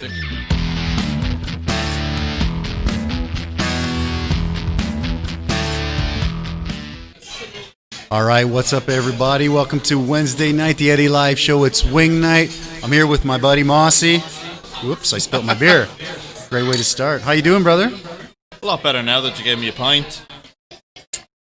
think. All right, what's up, everybody? Welcome to Wednesday night, the Eddy Live Show. It's wing night. I'm here with my buddy Mossy. Whoops, I spilled my beer. Great way to start. How you doing, brother? A lot better now that you gave me a pint.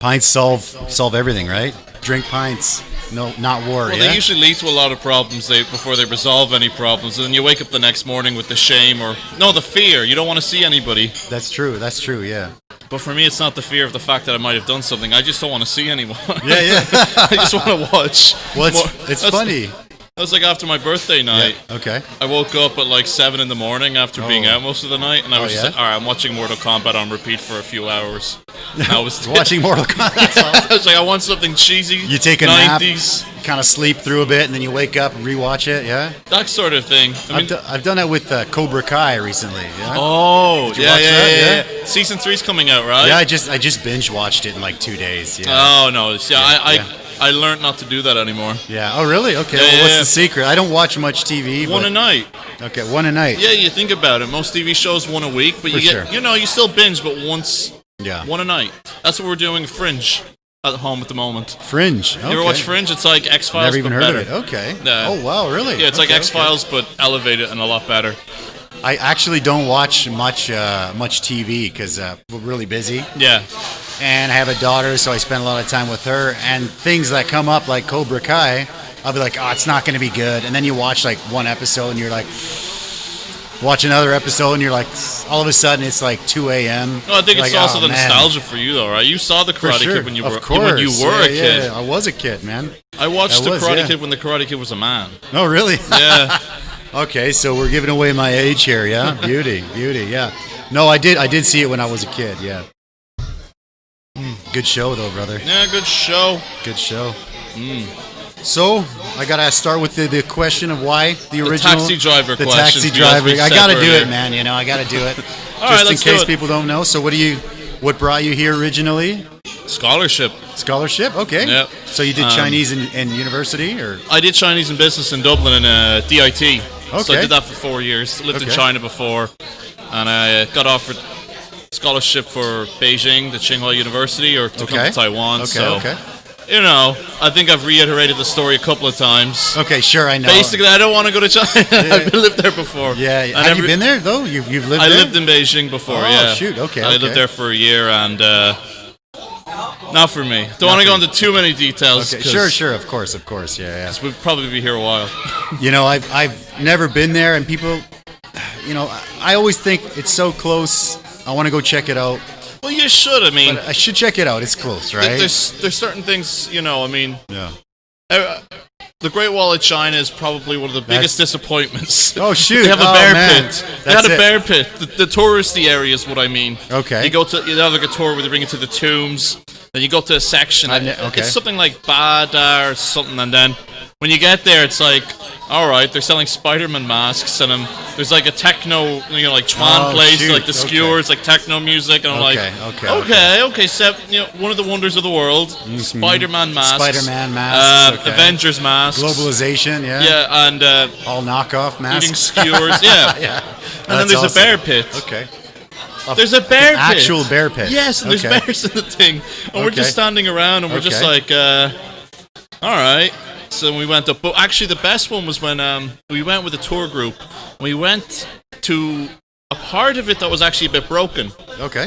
Pints solve everything, right? Drink pints. No, not war. Well, yeah? they usually lead to a lot of problems before they resolve any problems, and then you wake up the next morning with the shame the fear. You don't want to see anybody. That's true, yeah. But for me, it's not the fear of the fact that I might have done something. I just don't want to see anyone. Yeah. I just want to watch. Well, it's funny. That was like after my birthday night. Yeah. Okay. I woke up at like 7 in the morning after being out most of the night, and I was just like, all right, I'm watching Mortal Kombat on repeat for a few hours. I was watching Mortal Kombat. I was like, I want something cheesy. You take a 90s. nap, kind of sleep through a bit, and then you wake up and rewatch it, yeah? That sort of thing. I've done that with Cobra Kai recently, yeah? Oh, yeah. Season 3's coming out, right? Yeah, I just binge watched it in like 2 days, yeah. Oh, no. I learned not to do that anymore. Yeah. Oh, really? Okay. What's the secret? I don't watch much TV. One a night. Okay, one a night. Yeah, you think about it. Most TV shows one a week, but you still binge, but once. Yeah. One a night. That's what we're doing. Fringe at home at the moment. Fringe. Okay. You ever watch Fringe? It's like X-Files. Never even but heard better. of it. Okay. Oh wow, really? Yeah, it's like X-Files, but elevated and a lot better. I actually don't watch much TV because we're really busy. Yeah. And I have a daughter, so I spend a lot of time with her. And things that come up like Cobra Kai, I'll be like, oh, it's not going to be good. And then you watch like one episode, and you're like, watch another episode, and you're like, all of a sudden it's like 2 a.m. No, I think it's like, also the nostalgia for you, though, right? You saw the Karate Kid when you were a kid. Yeah, I was a kid, man. I watched the Karate Kid when the Karate Kid was a man. Oh, really? Yeah. Okay, so we're giving away my age here, yeah? Beauty, yeah. No, I did see it when I was a kid, yeah. Good show, though, brother. Yeah, good show. Good show. So, I got to start with the question of why the original... taxi driver the question. Taxi driver. I got to do it, man, I got to do it. Just in case people don't know. So, what brought you here originally? Scholarship. Okay. Yep. So, you did Chinese in university, or...? I did Chinese in business in Dublin in DIT. Okay. So, I did that for 4 years. Lived in China before. And I got offered scholarship for Beijing, the Tsinghua University, or to come to Taiwan. Okay. I think I've reiterated the story a couple of times. Okay, sure, I know. Basically, I don't want to go to China. I've lived there before. Yeah. Have you been there, though? You've lived there? I lived in Beijing before, yeah. Oh, shoot, okay. I lived there for a year, and not for me. Don't want to go into too many details. Okay, sure, of course, yeah. Because we'd probably be here a while. I've never been there, and people, I always think it's so close. I want to go check it out. Well, you should. But I should check it out. It's close, right? There's certain things, Yeah. The Great Wall of China is probably one of the biggest disappointments. Oh, shoot. They have a bear pit. They had a bear it. pit. The touristy area is what I mean. Okay. You have like a tour where they bring you to the tombs. Then you go to a section. It's something like Bada or something. And then when you get there, it's like, all right, they're selling Spider-Man masks. And there's like a techno, like Chuan place, like the skewers, like techno music. And I'm okay. So, one of the wonders of the world, Spider-Man masks. Avengers masks. Globalization, yeah. Yeah, and all knockoff masks. Eating skewers, yeah. Yeah. And then there's a bear pit. Okay. There's a bear pit. Actual bear pit. Yes, and there's bears in the thing. And we're just standing around, and we're just like, all right. So we went up. But actually, the best one was when we went with a tour group. We went to a part of it that was actually a bit broken. Okay.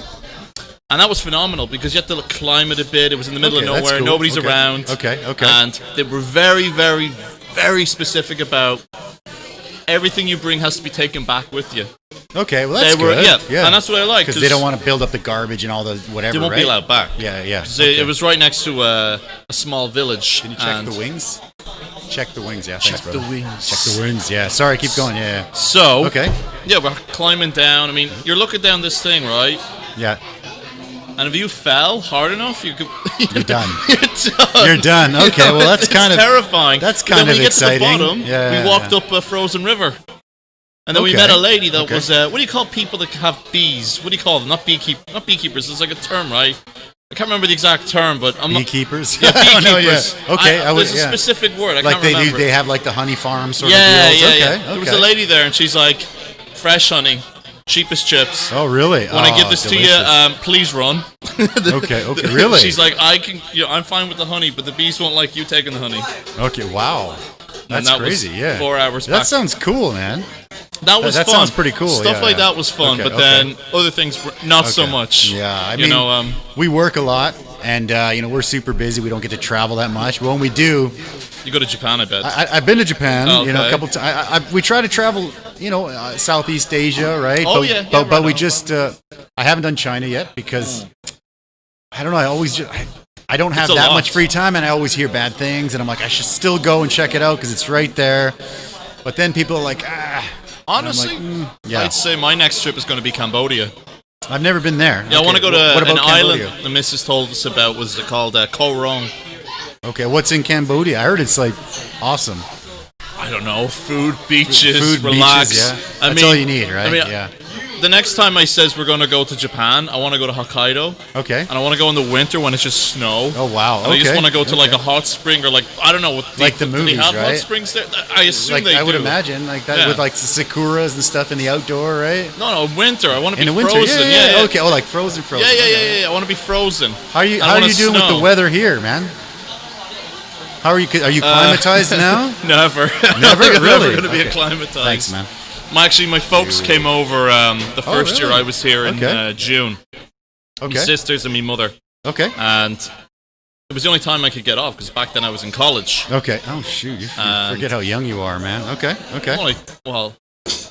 And that was phenomenal because you had to climb it a bit. It was in the middle of nowhere. Cool. Nobody's around. Okay. And they were very, very, very specific about everything you bring has to be taken back with you. Okay, well that's good. Yeah, and that's what I like. Because they don't want to build up the garbage and all the whatever, they won't be allowed back. Yeah. It was right next to a small village. Can you check the wings? Check the wings, yeah. Check Thanks, brother. the wings. Check the wings, yeah. Sorry, keep going, yeah. So, okay. Yeah, we're climbing down. I mean, you're looking down this thing, right? Yeah. And if you fell hard enough, you're done. You're done. Okay, well that's kind of terrifying. That's kind of exciting. Then when you get to the bottom, we walked up a frozen river. And then we met a lady that was, what do you call people that have bees? What do you call them? Not beekeepers. There's like a term, right? I can't remember the exact term, but I'm beekeepers. Yeah, beekeepers. Okay, there's a specific word. I can't remember. They have like the honey farm sort of deals. Yeah. There was a lady there, and she's like, fresh honey, cheapest chips. Oh, really? When I give this delicious. to you, please run. Okay, really? She's like, I'm fine with the honey, but the bees won't like you taking the honey. Okay, wow. That's crazy, yeah. 4 hours back. That sounds cool, man. That was that fun. sounds pretty cool. Stuff like that was fun, but then other things were not so much. Yeah, I mean, we work a lot, and we're super busy. We don't get to travel that much. But when we do, you go to Japan, I bet. I've been to Japan, okay. a couple times. We try to travel, Southeast Asia, right? Oh, but we just, I haven't done China yet because I don't know. I don't have that much free time, and I always hear bad things, and I'm like, I should still go and check it out because it's right there. But then people are like, Honestly, I'd say my next trip is going to be Cambodia. I've never been there. Yeah, I want to go to an Cambodia? island the missus told us about. Was called Koh Rong. Okay, what's in Cambodia? I heard it's like awesome. I don't know. Food, beaches, relax. Beaches, yeah. That's all you need, right? Yeah. The next time I says we're going to go to Japan, I want to go to Hokkaido. Okay. And I want to go in the winter when it's just snow. Oh, wow. And I just want to go to like a hot spring or like, I don't know. Like the movies, do they have right? hot springs there? I assume they do. I would imagine like that with like the sakuras and stuff in the outdoor, right? No, winter. I want to be in the frozen. Winter, yeah. Okay, like frozen. Yeah. I want to be frozen. How are you doing with the weather here, man? How are you? Are you climatized now? Never. Never? I'm Really? never going to be acclimatized. Thanks, man. My folks came over the first year I was here in June. Okay. My sisters and my mother. Okay. And it was the only time I could get off because back then I was in college. Okay. Oh, shoot. You forget how young you are, man. Okay. I'm only,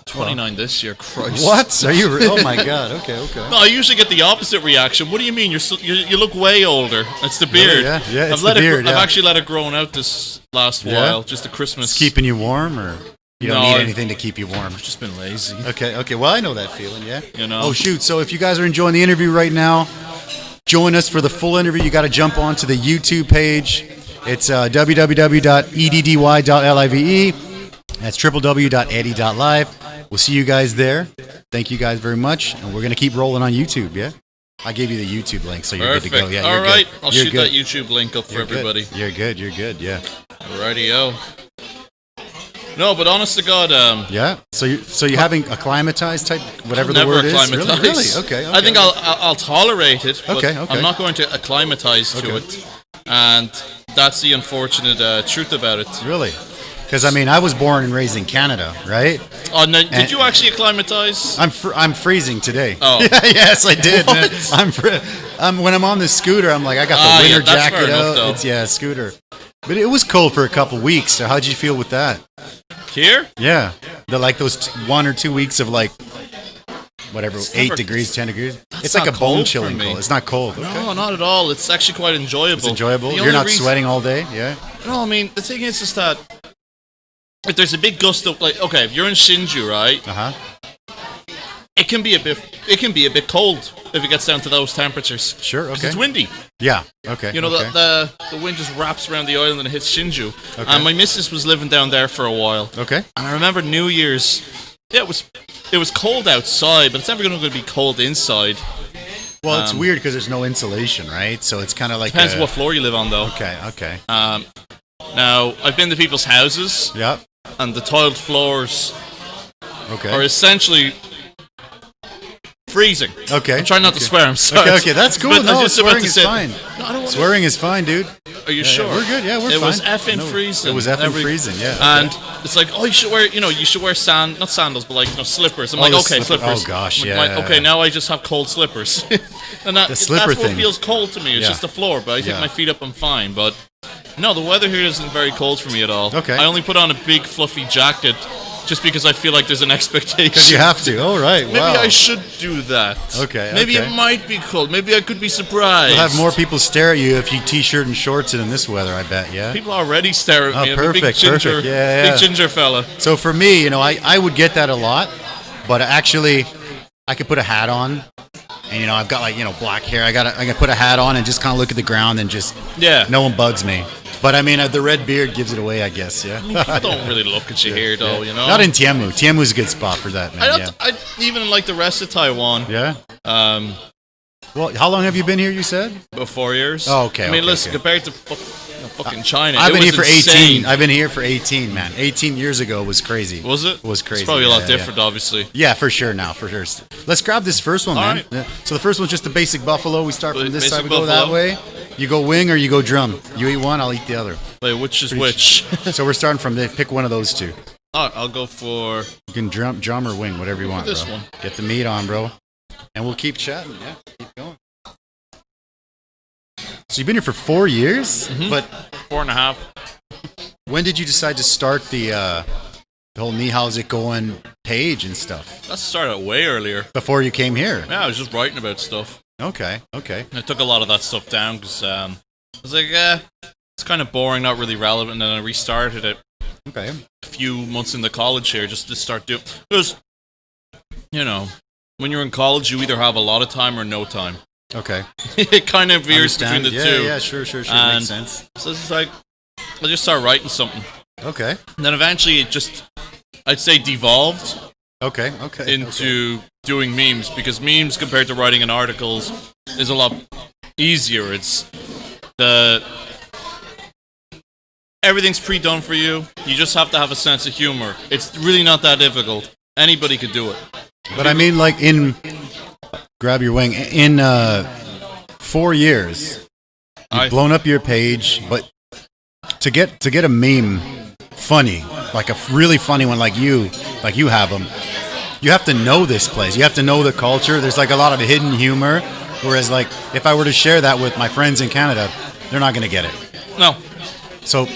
29 this year. Christ. What? Are you? Oh, my God. Okay. No, I usually get the opposite reaction. What do you mean? You look way older. It's the beard. Yeah. It's the beard. I've actually let it grow out this last while, just the Christmas. It's keeping you warm, or you don't need anything to keep you warm? I've just been lazy. Okay. Well, I know that feeling. Yeah. Oh, shoot. So if you guys are enjoying the interview right now, join us for the full interview. You got to jump onto the YouTube page. It's www.eddy.live. That's www.eddy.live. We'll see you guys there. Thank you guys very much. And we're going to keep rolling on YouTube, yeah? I gave you the YouTube link, so you're Perfect. good to go. Yeah, all right. Good. I'll shoot that YouTube link up for everybody. You're good, yeah. Alrighty-o. No, but honest to God, yeah. So you're having acclimatized type, whatever the word is. Really? Okay. I think I'll tolerate it, but okay. I'm not going to acclimatize to it, and that's the unfortunate truth about it. Really? Because I was born and raised in Canada, right? Oh, no, did you actually acclimatize? I'm freezing today. Oh, yes, I did. When I'm on the scooter, I'm like, I got the winter jacket out. It's a scooter. But it was cold for a couple weeks. So how'd you feel with that? Here? Yeah, those 1 or 2 weeks of like whatever, 8 degrees, 10 degrees. It's like a bone chilling cold. It's not cold. Okay. No, not at all. It's actually quite enjoyable. It's enjoyable. You're not sweating all day. Yeah. No, I mean the thing is just that if there's a big gust of if you're in Shinju, right? It can be a bit cold if it gets down to those temperatures. Sure, okay. It's windy. Yeah, okay. The wind just wraps around the island and it hits Shinju. Okay. And my missus was living down there for a while. Okay. And I remember New Year's. Yeah, it was cold outside, but it's never going to be cold inside. Well, it's weird because there's no insulation, right? So it's kind of like depends what floor you live on, though. Okay. Now I've been to people's houses. Yep. And the tiled floors are essentially freezing. Okay. I'm trying not to swear. I'm sorry. Okay, that's cool. No, swearing is fine. No, I don't swearing is fine, dude. Are you sure? We're good. Yeah, we're fine. It was effing freezing. It was effing freezing. Yeah. And it's like, you should wear, not sandals, but slippers. I'm like, okay, slippers. Oh gosh, yeah. Okay, now I just have cold slippers. And that's what feels cold to me. It's just the floor, but I take my feet up, I'm fine. But no, the weather here isn't very cold for me at all. Okay. I only put on a big fluffy jacket just because I feel like there's an expectation. Because you have to. Oh, right. Maybe I should do that. Okay. Maybe it might be cold. Maybe I could be surprised. You'll have more people stare at you if you t-shirt and shorts it in this weather, I bet, yeah? People already stare at me. Oh, perfect, perfect. Yeah. Big ginger fella. So for me, I would get that a lot, but actually, I could put a hat on. And I've got black hair. I got put a hat on and just kind of look at the ground and just no one bugs me. But the red beard gives it away, I guess. Yeah. People don't really look at you here, though. Not in Tianmu. Tianmu's a good spot for that, man. I even like the rest of Taiwan. Yeah. Well, how long have you been here? You said about 4 years. Oh, okay. I mean, listen, compared to Fucking China. I've been here for insane. 18. I've been here for 18, man. 18 years ago was crazy. Was it? It was crazy. It's probably a lot different, obviously. Yeah, for sure now, for sure. Let's grab this first one, man. Right. Yeah. So the first one's just a basic buffalo. We start from this Basic side, we go that buffalo. way. You go wing or you go drum. You eat one, I'll eat the other. Wait, which is which? So we're starting from there. Pick one of those two. All right, I'll go for... You can drum or wing, whatever you want, this bro. one. Get the meat on, bro. And we'll keep chatting. Yeah, keep going. So you've been here for 4 years? Mm-hmm. But 4.5. when did you decide to start the whole Ni How's It Going page and stuff? That started way earlier. Before you came here? Yeah, I was just writing about stuff. Okay. I took a lot of that stuff down because I was like, it's kind of boring, not really relevant, and then I restarted it Okay. a few months into college here just to start doing... Because, you know, when you're in college, you either have a lot of time or no time. Okay. It kind of veers Understand. between the two. Yeah, sure. And Makes sense. So it's like, I just started writing something. Okay. And then eventually it just, I'd say, devolved Okay. into doing memes, because memes compared to writing in articles is a lot easier. It's everything's pre-done for you. You just have to have a sense of humor. It's really not that difficult. Anybody could do it. But I mean, like grab your wing, in 4 years, you've blown up your page, but to get a meme funny, like a really funny one, like you have them, you have to know this place. You have to know the culture. There's like a lot of hidden humor, whereas like if I were to share that with my friends in Canada, they're not going to get it. No. So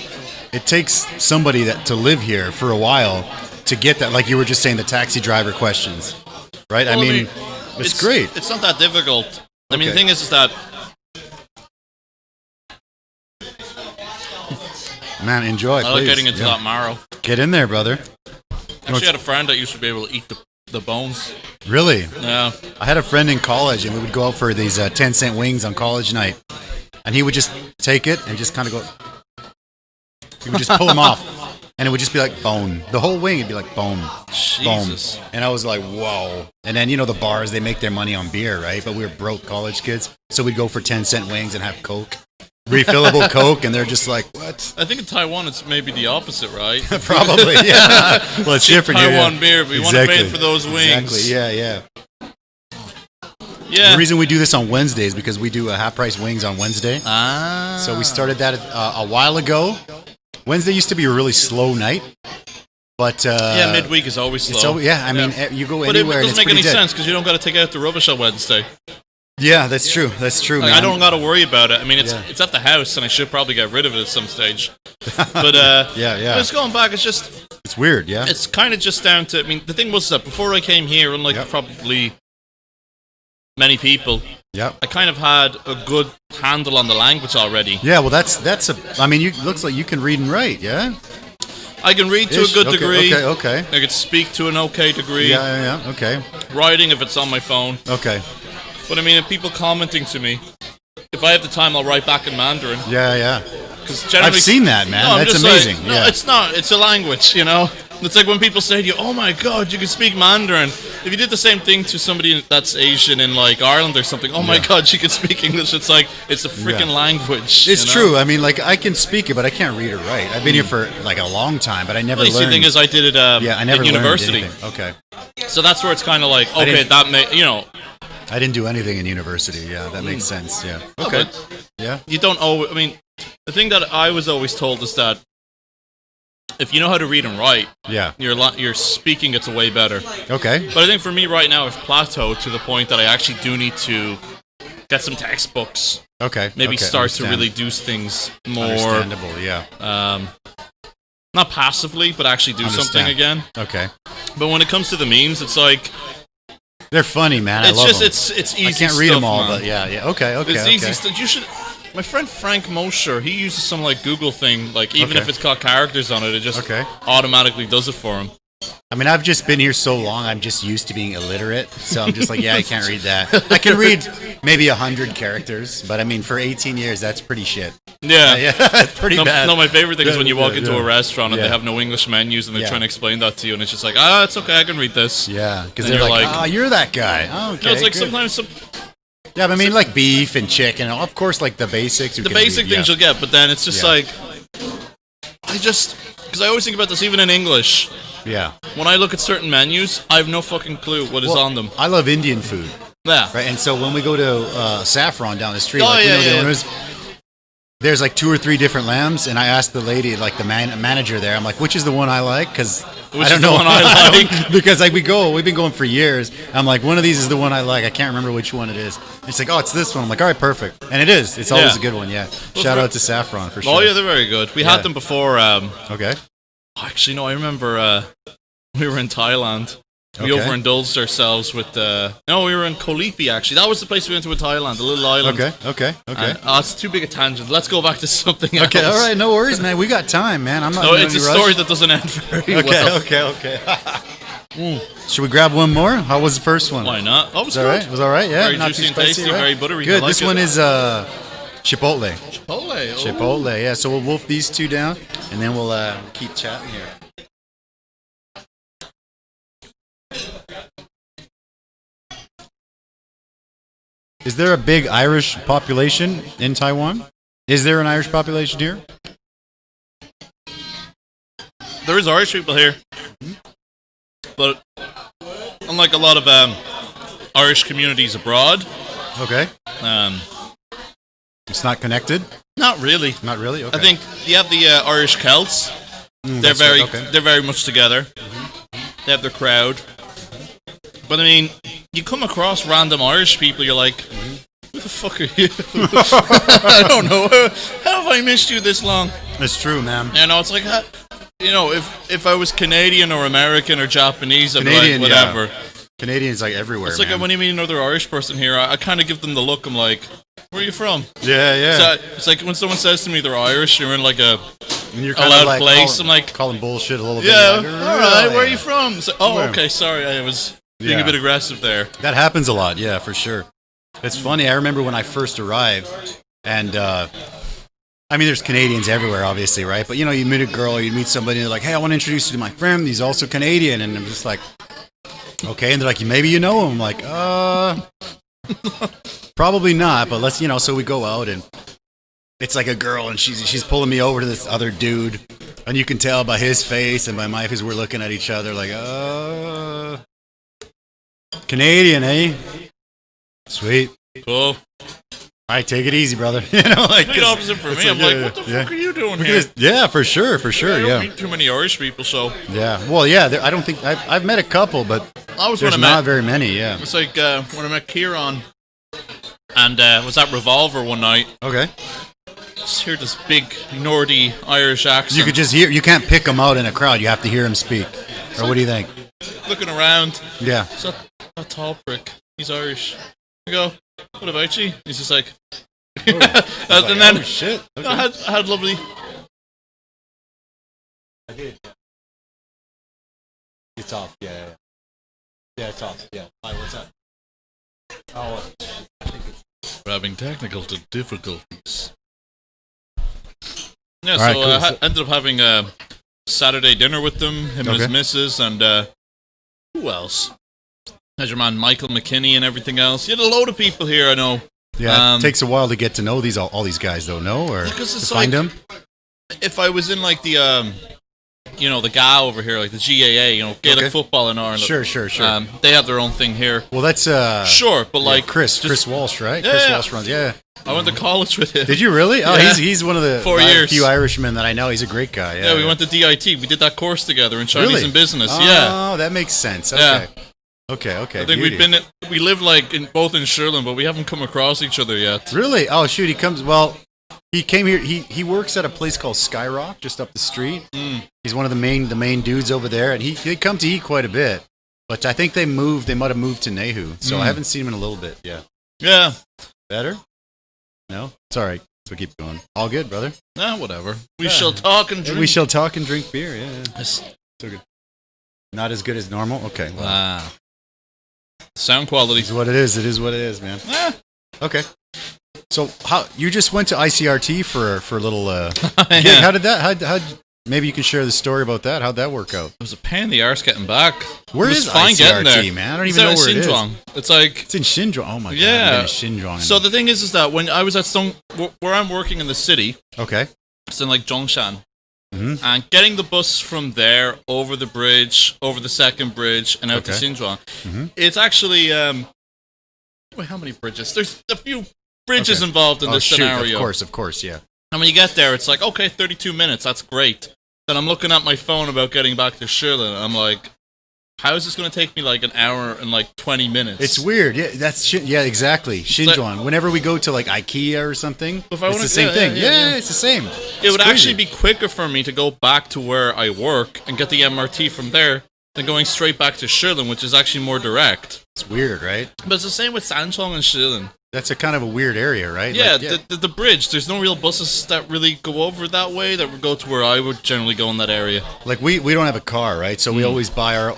it takes somebody to live here for a while to get that, like you were just saying, the taxi driver questions, right? Well, I mean, it's great. It's not that difficult. I mean, the Okay. thing is that... Man, enjoy. I like please. getting into that marrow. Get in there, brother. Actually, I had a friend that used to be able to eat the bones. Really? Yeah. I had a friend in college, and we would go out for these 10-cent wings on college night, and he would just take it and just kind of go. He would just pull them off, and it would just be like bone. The whole wing would be like bone, Jesus. bone. And I was like, whoa. And then, the bars, they make their money on beer, right? But we were broke college kids, so we'd go for 10-cent wings and have Coke. Refillable Coke, and they're just like, what? I think in Taiwan it's maybe the opposite, right? Probably, yeah. Well, it's different here. Taiwan beer, but we want to pay for those wings. Exactly, yeah. Yeah. The reason we do this on Wednesday is because we do half-price wings on Wednesday. Ah. So we started that a while ago. Wednesday used to be a really slow night, but yeah, midweek is always slow. I mean, you go but anywhere, it and doesn't it's make any pretty dead. sense because you don't got to take out the rubbish on Wednesday. Yeah, that's true. That's true, Like, man. I don't got to worry about it. I mean, it's at the house, and I should probably get rid of it at some stage. But Yeah. But it's going back. It's just It's weird, yeah. it's kind of just down to. I mean, the thing was that before I came here, unlike Yep. probably many people, Yep. I kind of had a good handle on the language already. Yeah, well, that's I mean, looks like you can read and write, yeah. I can read to a good degree. Okay. I can speak to an okay degree. Yeah. Okay. Writing if it's on my phone. Okay. But I mean, if people commenting to me, if I have the time, I'll write back in Mandarin. Yeah. Because generally, I've seen that, man. No, I'm That's just amazing. Like, no, yeah. it's not. It's a language, It's like when people say to you, "Oh my God, you can speak Mandarin." If you did the same thing to somebody that's Asian in like Ireland or something, "Oh my God, she can speak English." It's like it's a freaking language. It's true. I mean, like I can speak it, but I can't read or write. I've been here for like a long time, but I never Well, learned. the thing is, I did it I never in university. learned anything. Okay. So that's where it's kind of like, okay, didn't- that may, I didn't do anything in university. Yeah, that makes sense. Yeah. Okay. but Yeah. you don't always. I mean, the thing that I was always told is that if you know how to read and write, Yeah. your speaking gets way better. Okay. But I think for me right now, I've plateaued to the point that I actually do need to get some textbooks. Okay. Maybe okay. start to Understand. really do things more, Understandable. Yeah. not passively, but actually do something Understand. again. Okay. But when it comes to the memes, it's like They're funny, man. I it's love just them. it's easy. I can't read them stuff, all, man. but yeah. Okay. It's Okay. easy stuff. You should. My friend Frank Mosher, he uses some like Google thing, like even Okay. if it's got characters on it, it just Okay. automatically does it for him. I mean, I've just been here so long, I'm just used to being illiterate. So I'm just like, yeah, I can't read that. I can read maybe 100 characters, but I mean, for 18 years, that's pretty shit. Yeah. Yeah, it's pretty No, bad. no, my favorite thing is when you walk Yeah, into yeah. a restaurant and Yeah. they have no English menus and they're Yeah. trying to explain that to you, and it's just like, it's okay, I can read this. Yeah, because And they're you're like, like- you're that guy. Oh, okay. No, it's like good. sometimes Yeah, but I mean, like beef and chicken, of course, like the basics. The basic things you'll get, but then it's just like, because I always think about this, even in English. Yeah. When I look at certain menus, I have no fucking clue what is on them. I love Indian food. Yeah. Right, and so when we go to Saffron down the street, the owners, there's like 2 or 3 different lambs, and I asked the lady, like the manager there, I'm like, which is the one I like? Because I don't know one I like. Because like we've been going for years. I'm like, one of these is the one I like. I can't remember which one it is. And it's like, oh, it's this one. I'm like, all right, perfect. And it is. It's always a good one. Yeah. Shout out to Saffron for sure. Oh yeah, they're very good. We had them before. Okay. Actually, no, I remember we were in Thailand. We overindulged ourselves with no, we were in Koh Lipi, actually. That was the place we went to in Thailand, a little island. Okay. It's too big a tangent. Let's go back to something else. Okay, all right, no worries, man. We got time, man. I'm not. No, it's a story that doesn't end very well. Okay. Should we grab one more? How was the first one? Why not? Oh, it was good. Right? Was all right. Yeah, very not juicy too and spicy, tasty, right? very buttery. Good. Like this one is Chipotle. Chipotle. Yeah. So we'll wolf these 2 down, and then we'll keep chatting here. Is there a big Irish population in Taiwan? Is there an Irish population here? There is Irish people here, but unlike a lot of Irish communities abroad, Okay. It's not connected? not really. Not really? Okay. I think you have the Irish Celts. They're very much together. They have their crowd. But I mean, you come across random Irish people, you're like, who the fuck are you? I don't know. How have I missed you this long? It's true, man. You know, it's like, if I was Canadian or American or Japanese, I'd be like, whatever. Yeah. Canadians like everywhere. It's like when you meet another Irish person here, I kind of give them the look. I'm like, where are you from? Yeah. So it's like when someone says to me they're Irish, you're in like a loud like place. I'm like, calling bullshit a little bit. Yeah, like, all right. Where are you from? It's like, okay, sorry, I was being a bit aggressive there. That happens a lot, yeah, for sure. It's funny. I remember when I first arrived, and I mean, there's Canadians everywhere, obviously, right? But you meet a girl, or you meet somebody, and they're like, "Hey, I want to introduce you to my friend. He's also Canadian," and I'm just like, "Okay." And they're like, "Maybe you know him." I'm like, probably not, but let's, So we go out, and it's like a girl, and she's pulling me over to this other dude, and you can tell by his face and by my face, we're looking at each other like, Canadian, eh? Sweet. Cool. All right, take it easy, brother. Complete opposite for me. I'm like, what the fuck are you doing here? Yeah, for sure. I don't meet too many Irish people, so. Yeah, well, yeah. I don't think I've met a couple, but there's not very many. Yeah. It's like when I met Kieran, and was at Revolver one night. Okay. Just hear this big Nordy Irish accent. You could just hear. You can't pick him out in a crowd. You have to hear him speak. Or what do you think? Looking around. Yeah. It's that tall prick. He's Irish. I go, what about you? He's just like, and then, oh, shit. Okay. I had lovely. I did. It's off. Yeah, it's off. Yeah. Hi, what's up? Oh, I think we're having technical difficulties. Yeah, right, so cool. I ended up having a Saturday dinner with them, him and his missus, and who else? There's your man Michael McKinney and everything else. You had a load of people here, I know. Yeah, it takes a while to get to know all these guys, though, no? Or to find them? If I was in like the, the GA over here, like the GAA, Gaelic football in Ireland. Sure. They have their own thing here. Well, that's... sure, but like... Chris Walsh, right? Yeah, Chris Walsh runs, yeah. I went to college with him. Did you really? Oh, yeah. He's one of the 4 years. Few Irishmen that I know. He's a great guy. Yeah, we went to DIT. We did that course together in Chinese and Business. Oh, that makes sense. Okay. Yeah. Okay. I think we live like both in Sherland, but we haven't come across each other yet. Really? Oh, shoot. He came here. He works at a place called Skyrock just up the street. He's one of the main dudes over there, and he come to eat quite a bit. But I think they might have moved to Nehu, so I haven't seen him in a little bit. Yeah. Yeah. Better? No? It's all right. So keep going. All good, brother. Whatever. We shall talk and drink. We shall talk and drink beer. Yeah. Yes. So good. Not as good as normal. Okay. Wow. Sound quality. It's what it is. It is what it is, man. Okay. So you just went to ICRT for a little gig. How did that? maybe you can share the story about that. How'd that work out? It was a pain in the arse getting back. Where is fine getting there, man? I don't even know where it is. It's like it's in Xinzhuang. Oh my god! Yeah. Xinzhuang. So the thing is that when I was at where I'm working in the city, okay, it's in like Zhongshan, and getting the bus from there over the bridge, over the second bridge, and out to Xinzhuang, it's actually wait, how many bridges? There's a few bridges involved in this scenario. Of course, yeah. And when you get there, it's like, okay, 32 minutes, that's great. Then I'm looking at my phone about getting back to Shirlin, and I'm like, how is this going to take me like an hour and like 20 minutes? It's weird. Yeah, exactly. Xinzhuang. Whenever we go to like IKEA or something, it's the same thing. Yeah, it's the same. It would actually be quicker for me to go back to where I work and get the MRT from there than going straight back to Shirlin, which is actually more direct. It's weird, right? But it's the same with Sanchong and Shirlin. That's a kind of a weird area, right? Yeah, the bridge. There's no real buses that really go over that way that would go to where I would generally go in that area. Like we don't have a car, right? So we always borrow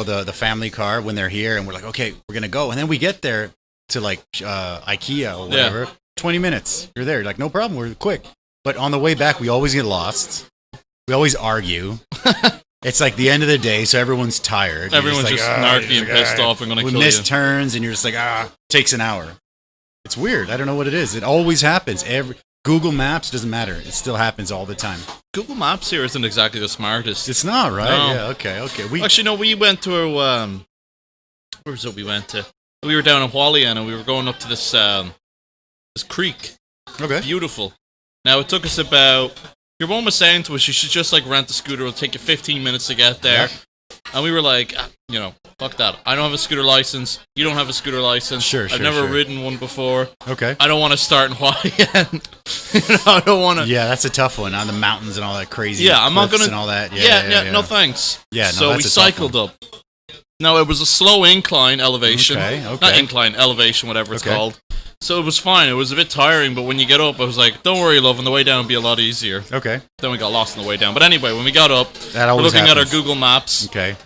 the family car when they're here, and we're like, okay, we're gonna go, and then we get there to like IKEA or whatever. 20 minutes, you're there. You're like, no problem, we're quick. But on the way back, we always get lost. We always argue. It's like the end of the day, so everyone's tired. Everyone's just snarky and pissed off and gonna kill you. We miss turns, and you're just like, takes an hour. It's weird. I don't know what it is. It always happens. Google Maps doesn't matter. It still happens all the time. Google Maps here isn't exactly the smartest. It's not, right? No. Yeah. Okay. Actually, no. We went to where was it? We went to. We were down in Hualien, and we were going up to this creek. Okay. Beautiful. Now it took us about. Your mom was saying to us, you should just like rent the scooter. It'll take you 15 minutes to get there. Yeah. And we were like, fuck that. I don't have a scooter license. You don't have a scooter license. Sure. I've never ridden one before. Okay. I don't want to start in Hualien. I don't want to. Yeah, that's a tough one on the mountains and all that crazy. Yeah, I'm not gonna. And all that. Yeah. No thanks. Yeah. No, so we cycled up. Now it was a slow incline elevation. Okay. Not incline, elevation, whatever it's called. So it was fine. It was a bit tiring, but when you get up, I was like, don't worry, love, on the way down will be a lot easier. Okay. Then we got lost on the way down. But anyway, when we got up, we're looking at our Google Maps. Okay.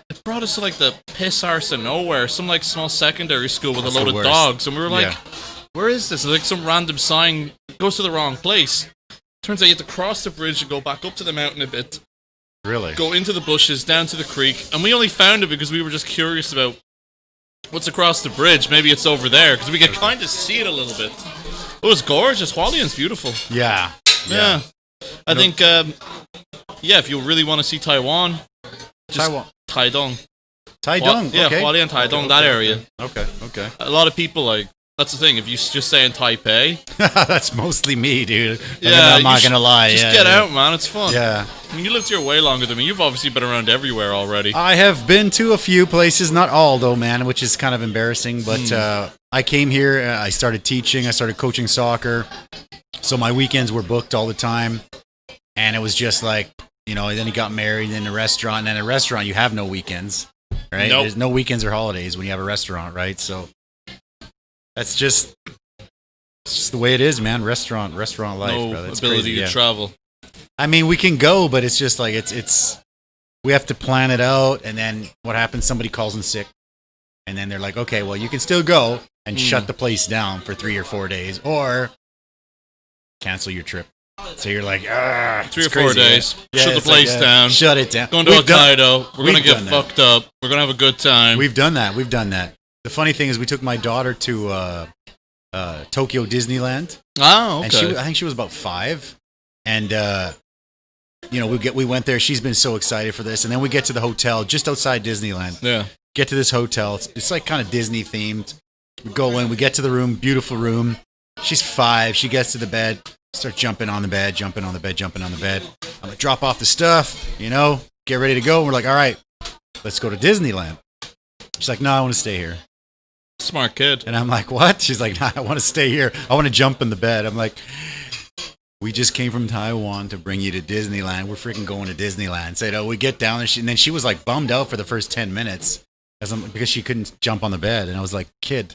It brought us to like the piss arse of nowhere, some like small secondary school with a load of dogs. And we were like, where is this? And like some random sign goes to the wrong place. Turns out you have to cross the bridge and go back up to the mountain a bit. Really? Go into the bushes, down to the creek. And we only found it because we were just curious about what's across the bridge. Maybe it's over there, because we could kind of see it a little bit. It was gorgeous. Hualien's beautiful. Yeah. I think, if you really want to see Taiwan, just Taidong. Taidong? Yeah, Hualien, Taidong, that area. Okay. A lot of people, like, that's the thing. If you just say in Taipei... That's mostly me, dude. I'm not going to lie. Just get out, man. It's fun. Yeah. I mean, you lived here way longer than me. You've obviously been around everywhere already. I have been to a few places, not all though, man, which is kind of embarrassing. But I came here, I started teaching, I started coaching soccer. So my weekends were booked all the time. And it was just like, then he got married in a restaurant. And in a restaurant, you have no weekends, right? Nope. There's no weekends or holidays when you have a restaurant, right? So that's just the way it is, man. Restaurant life, brother. It's ability crazy. to travel. I mean, we can go, but it's just like it's we have to plan it out, and then what happens? Somebody calls in sick, and then they're like, okay, well, you can still go and shut the place down for 3 or 4 days, or cancel your trip. So you're like, 3 or 4 days, shut the place down, shut it down. Going to Hokkaido, we're gonna get fucked up. We're gonna have a good time. We've done that. The funny thing is, we took my daughter to Tokyo Disneyland. Oh, okay. And I think she was about 5, and we went there. She's been so excited for this, and then we get to the hotel just outside Disneyland. Yeah. Get to this hotel. It's like kind of Disney themed. We go in. We get to the room. Beautiful room. She's 5. She gets to the bed. Start jumping on the bed. I'm gonna drop off the stuff. Get ready to go. And we're like, all right, let's go to Disneyland. She's like, no, I want to stay here. Smart kid. And I'm like, what? She's like, nah, I want to stay here. I want to jump in the bed. I'm like, we just came from Taiwan to bring you to Disneyland. We're freaking going to Disneyland. So we get down there, and then she was like bummed out for the first 10 minutes because she couldn't jump on the bed. And I was like, kid,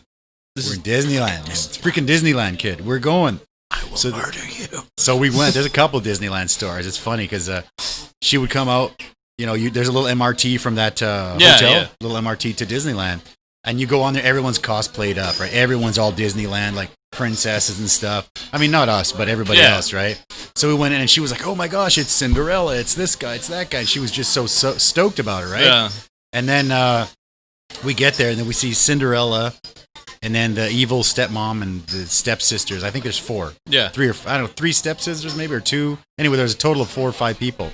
we're in Disneyland. It's freaking Disneyland, kid. We're going. I will murder you. So we went. There's a couple Disneyland stores. It's funny because she would come out. There's a little MRT from that hotel, little MRT to Disneyland. And you go on there, everyone's cosplayed up, right? Everyone's all Disneyland, like princesses and stuff. I mean, not us, but everybody else, right? So we went in, and she was like, "Oh my gosh, it's Cinderella! It's this guy, it's that guy." And she was just so stoked about it, right? Yeah. And then we get there, and then we see Cinderella, and then the evil stepmom and the stepsisters. I think there's 4. Yeah. 3 stepsisters maybe, or 2. Anyway, there's a total of 4 or 5 people.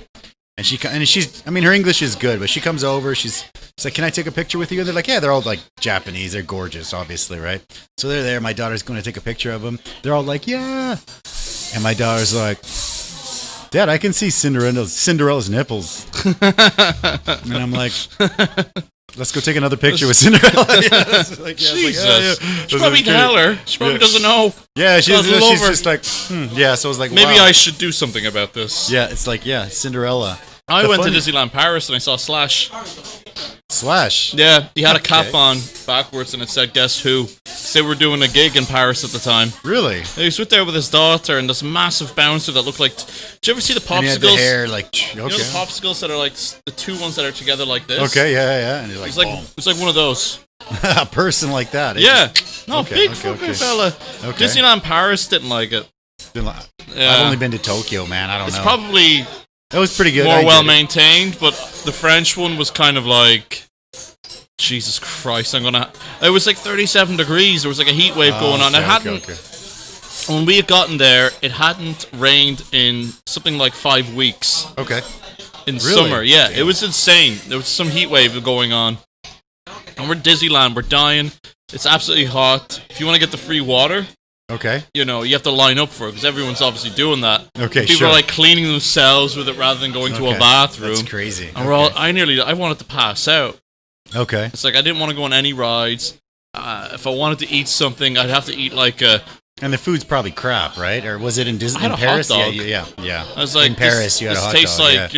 And she's, I mean, her English is good, but she comes over, she's like, "Can I take a picture with you?" And they're like, "Yeah," they're all like Japanese, they're gorgeous, obviously, right? So they're there, my daughter's going to take a picture of them. They're all like, "Yeah." And my daughter's like, "Dad, I can see Cinderella's nipples." And I'm like, "Let's go take another picture with Cinderella." Jesus. She probably tell her. She probably doesn't know. Yeah, she's just like, Yeah, so I was like, maybe wow. I should do something about this. Yeah, it's like, Cinderella. I went to Disneyland Paris and I saw Slash. Slash? Yeah, he had a cap on backwards and it said, "Guess who?" They were doing a gig in Paris at the time. Really? He was there with his daughter and this massive bouncer that looked like... Did you ever see the popsicles? And he had the hair like... Okay. You know the popsicles that are like the 2 ones that are together like this? Okay, yeah. And it's like one of those. A person like that. Big fucking fella. Okay. Disneyland Paris didn't like it. I've only been to Tokyo, man. I don't know. It's probably... It was pretty good. More well maintained, but the French one was kind of like... Jesus Christ, it was like 37 degrees. There was like a heat wave going on. When we had gotten there, it hadn't rained in something like 5 weeks. Okay. In summer, yeah. Damn. It was insane. There was some heat wave going on. And we're Disneyland, we're dying. It's absolutely hot. If you want to get the free water... Okay. You have to line up for it because everyone's obviously doing that. Okay, People are like cleaning themselves with it rather than going to a bathroom. That's crazy. And we're all, I wanted to pass out. Okay. It's like I didn't want to go on any rides. If I wanted to eat something, I'd have to eat like a... And the food's probably crap, right? Or was it in Disney? I had in Paris? Hot dog. Yeah. I was like, in Paris, you had a hot dog. This tastes like,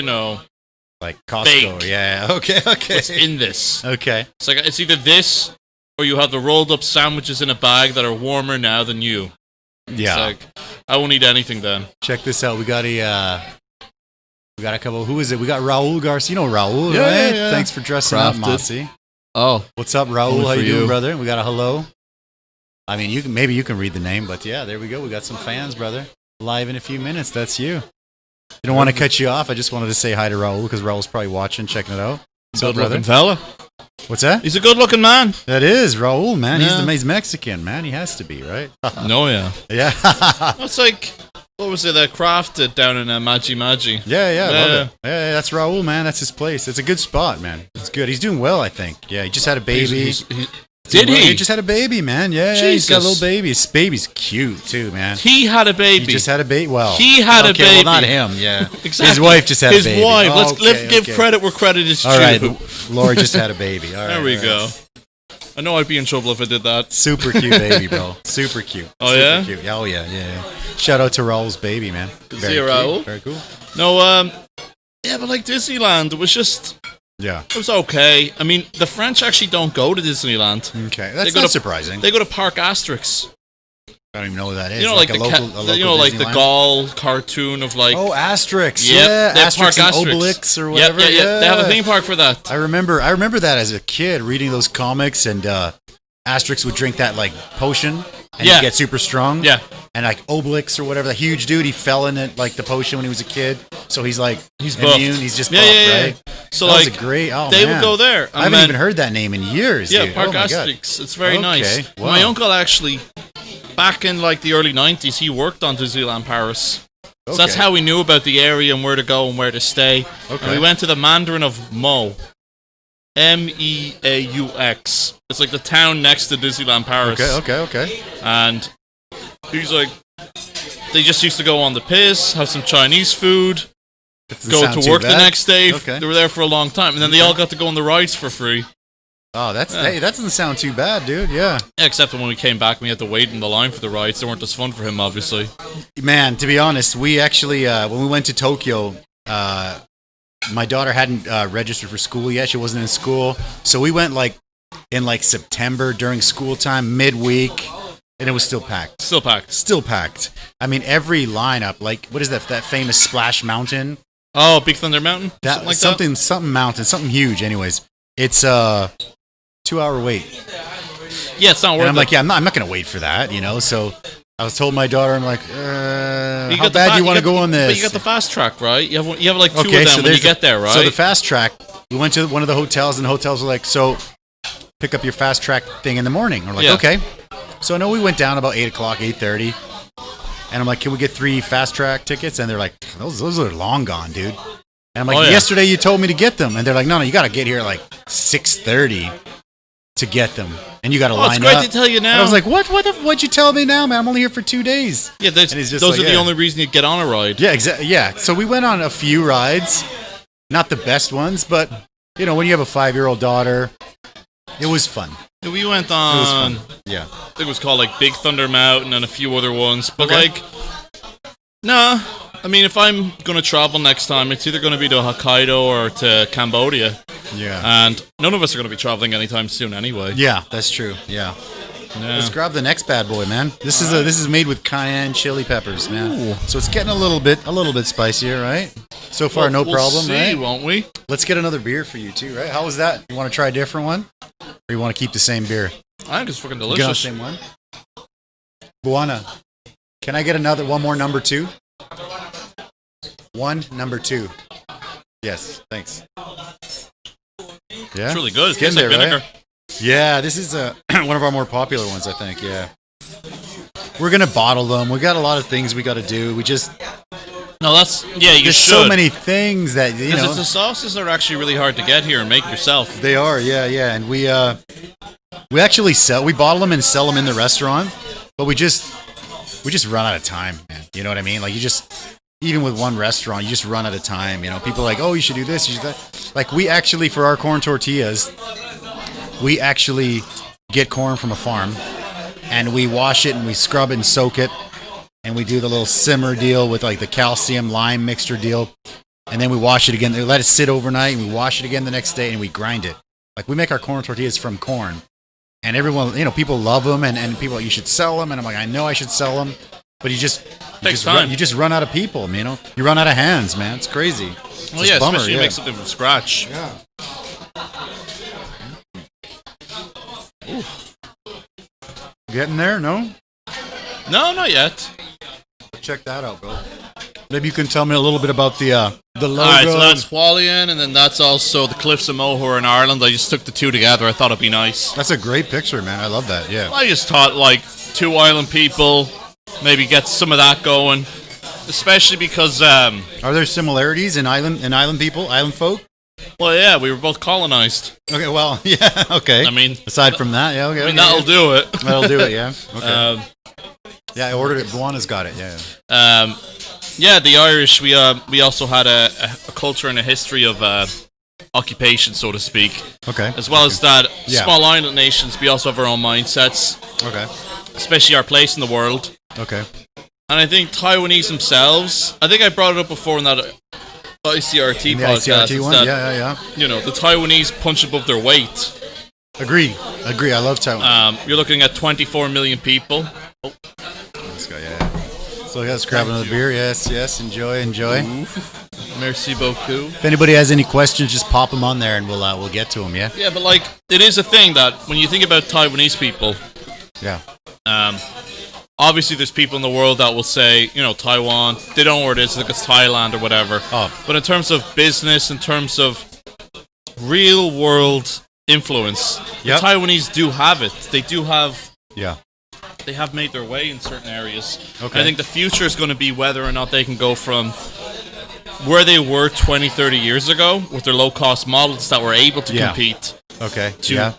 like Costco. Fake. Yeah. Okay. What's in this? Okay. It's like it's either this or you have the rolled up sandwiches in a bag that are warmer now than you. Yeah. It's like, I won't eat anything then. Check this out. We got a couple. Who is it? We got Raul Garcia. You know Raul, right? Yeah. Thanks for dressing up, Mossy. Oh. What's up, Raul? How you doing, brother? We got a hello. I mean, maybe you can read the name, but yeah, there we go. We got some fans, brother. Live in a few minutes. That's you. I don't want to cut you off. I just wanted to say hi to Raul because Raul's probably watching, checking it out. Good-looking fella. What's that? He's a good-looking man. That is Raul, man. Yeah. He's Mexican, man. He has to be, right? No, yeah. Yeah. It's like, what was it? Crafted down in Magi Magi. Yeah. Love it. Yeah, that's Raul, man. That's his place. It's a good spot, man. It's good. He's doing well, I think. Yeah, he just had a baby. Did he? He just had a baby, man. Yeah, he's got a little baby. His baby's cute, too, man. He had a baby. He just had a baby. Well, he had a baby. Well, not him, yeah. Exactly. His wife just had a baby. His wife. Let's give credit where credit is due. All right, Laura just had a baby. All right, there we go. I know I'd be in trouble if I did that. Super cute baby, bro. Super cute. Oh, yeah? Cute. Oh, yeah. Shout out to Raul's baby, man. See you, Raul. Very cool. No, yeah, but like Disneyland, it was just... Yeah. It was okay. I mean, the French actually don't go to Disneyland. Okay, that's not surprising. They go to Parc Asterix. I don't even know what that is. You know, like the Gaulle cartoon of like... Oh, Asterix. Yep, Yeah, Asterix and Obelix or whatever. Yeah. They have a theme park for that. I remember that as a kid reading those comics, and Asterix would drink that like potion and he'd get super strong. Yeah. And like Obelix or whatever, the huge dude, he fell in it like the potion when he was a kid. So he's like he's immune. He's just buff, right? So that like was a great. Oh, they man. would go there. I haven't even heard that name in years. Yeah, dude. Parc Asterix. It's very nice. Wow. My uncle actually, back in like the early 90s, he worked on Disneyland Paris. So that's how we knew about the area and where to go and where to stay. Okay. And we went to the Mandarin of Meaux. Meaux. It's like the town next to Disneyland Paris. Okay. And he's like, they just used to go on the piss, have some Chinese food, go to work the next day. Okay. They were there for a long time, and then they all got to go on the rides for free. Oh, hey, that doesn't sound too bad, dude. Yeah. Except when we came back, we had to wait in the line for the rides. They weren't as fun for him, obviously. Man, to be honest, we actually when we went to Tokyo, my daughter hadn't registered for school yet. She wasn't in school, so we went like in like September during school time, midweek. And it was still packed. Still packed. I mean, every lineup, like, what is that famous Splash Mountain? Oh, Big Thunder Mountain? Something mountain, something huge, anyways. It's a 2-hour wait. Yeah, it's not worth it. And I'm like, yeah, I'm not going to wait for that, you know. So I was told my daughter, I'm like, how bad do you want to go on this? But you got the fast track, right? You have like two of them when you get there, right? So the fast track, we went to one of the hotels, and the hotels were like, so pick up your fast track thing in the morning. We're like, okay. So I know we went down about 8 o'clock, 8:30. And I'm like, can we get 3 fast track tickets? And they're like, those are long gone, dude. And I'm like, yesterday you told me to get them. And they're like, no, you got to get here at like 6:30 to get them. And you got to line up. It's great to tell you now. And I was like, what'd you tell me now, man? I'm only here for 2 days. Yeah, those are the only reason you get on a ride. Yeah, exactly. Yeah. So we went on a few rides. Not the best ones, but, you know, when you have a 5-year-old daughter, it was fun. We went on, it was fun. Yeah. I think it was called like Big Thunder Mountain and a few other ones. But like, nah, I mean, if I'm going to travel next time, it's either going to be to Hokkaido or to Cambodia. Yeah. And none of us are going to be traveling anytime soon anyway. Yeah, that's true. Yeah. Let's grab the next bad boy, man. This is made with cayenne chili peppers, man. Ooh. So it's getting a little bit spicier, right? So far, no problem, see, right? Won't we? Let's get another beer for you too, right? How was that? You want to try a different one, or you want to keep the same beer? I think it's fucking delicious. Get on the same one. Buana, can I get one more number 2? One number 2. Yes, thanks. Yeah, it's really good. It's getting there, like vinegar. Right? Yeah, this is one of our more popular ones, I think. Yeah, we're gonna bottle them. We got a lot of things we got to do. You There's should. So many things that you know. The sauces are actually really hard to get here and make yourself. They are, yeah, and we actually bottle them and sell them in the restaurant, but we just run out of time, man. You know what I mean? Like even with one restaurant, you just run out of time. You know, people are like, oh, you should do this, you should do that. Like we actually, for our corn tortillas, we actually get corn from a farm, and we wash it and we scrub it and soak it, and we do the little simmer deal with like the calcium lime mixture deal, and then we wash it again. They let it sit overnight, and we wash it again the next day, and we grind it. Like we make our corn tortillas from corn, and everyone, you know, people love them, and people are like, you should sell them, and I'm like, I know I should sell them, but you just run out of people, you know, you run out of hands, man. It's crazy. Well, yeah, especially you make something from scratch. Yeah. Ooh. Getting there? No, not yet. Check that out, bro. Maybe you can tell me a little bit about the logo. All right, so that's Hualien, and then that's also the Cliffs of Moher in Ireland. I just took the two together. I thought it'd be nice. That's a great picture, man. I love that. Yeah. I just thought like 2 island people, maybe get some of that going, especially because are there similarities in island people, island folk? Well, yeah, we were both colonized. Okay, well, yeah, okay. I mean, aside from that, yeah, okay. I mean, that'll do it. That'll do it, yeah. Okay. Yeah, I ordered it. Buana's got it, yeah. Yeah, the Irish, we also had a culture and a history of occupation, so to speak. Okay. As well as that, small island nations, we also have our own mindsets. Okay. Especially our place in the world. Okay. And I think Taiwanese themselves, I think I brought it up before in that ICRT podcast. ICRT one? That, yeah. You know, the Taiwanese punch above their weight. Agree. I love Taiwan. You're looking at 24 million people. Oh. This guy, yeah. So let's grab another beer. Yes. Enjoy. Merci beaucoup. If anybody has any questions, just pop them on there, and we'll get to them. Yeah. Yeah, but like it is a thing that when you think about Taiwanese people, obviously there's people in the world that will say, you know, Taiwan. They don't know where it is, like it's Thailand or whatever. Oh. But in terms of business, in terms of real world influence, the Taiwanese do have it. They do have. Yeah. They have made their way in certain areas. Okay. I think the future is going to be whether or not they can go from where they were 20, 30 years ago with their low-cost models that were able to compete to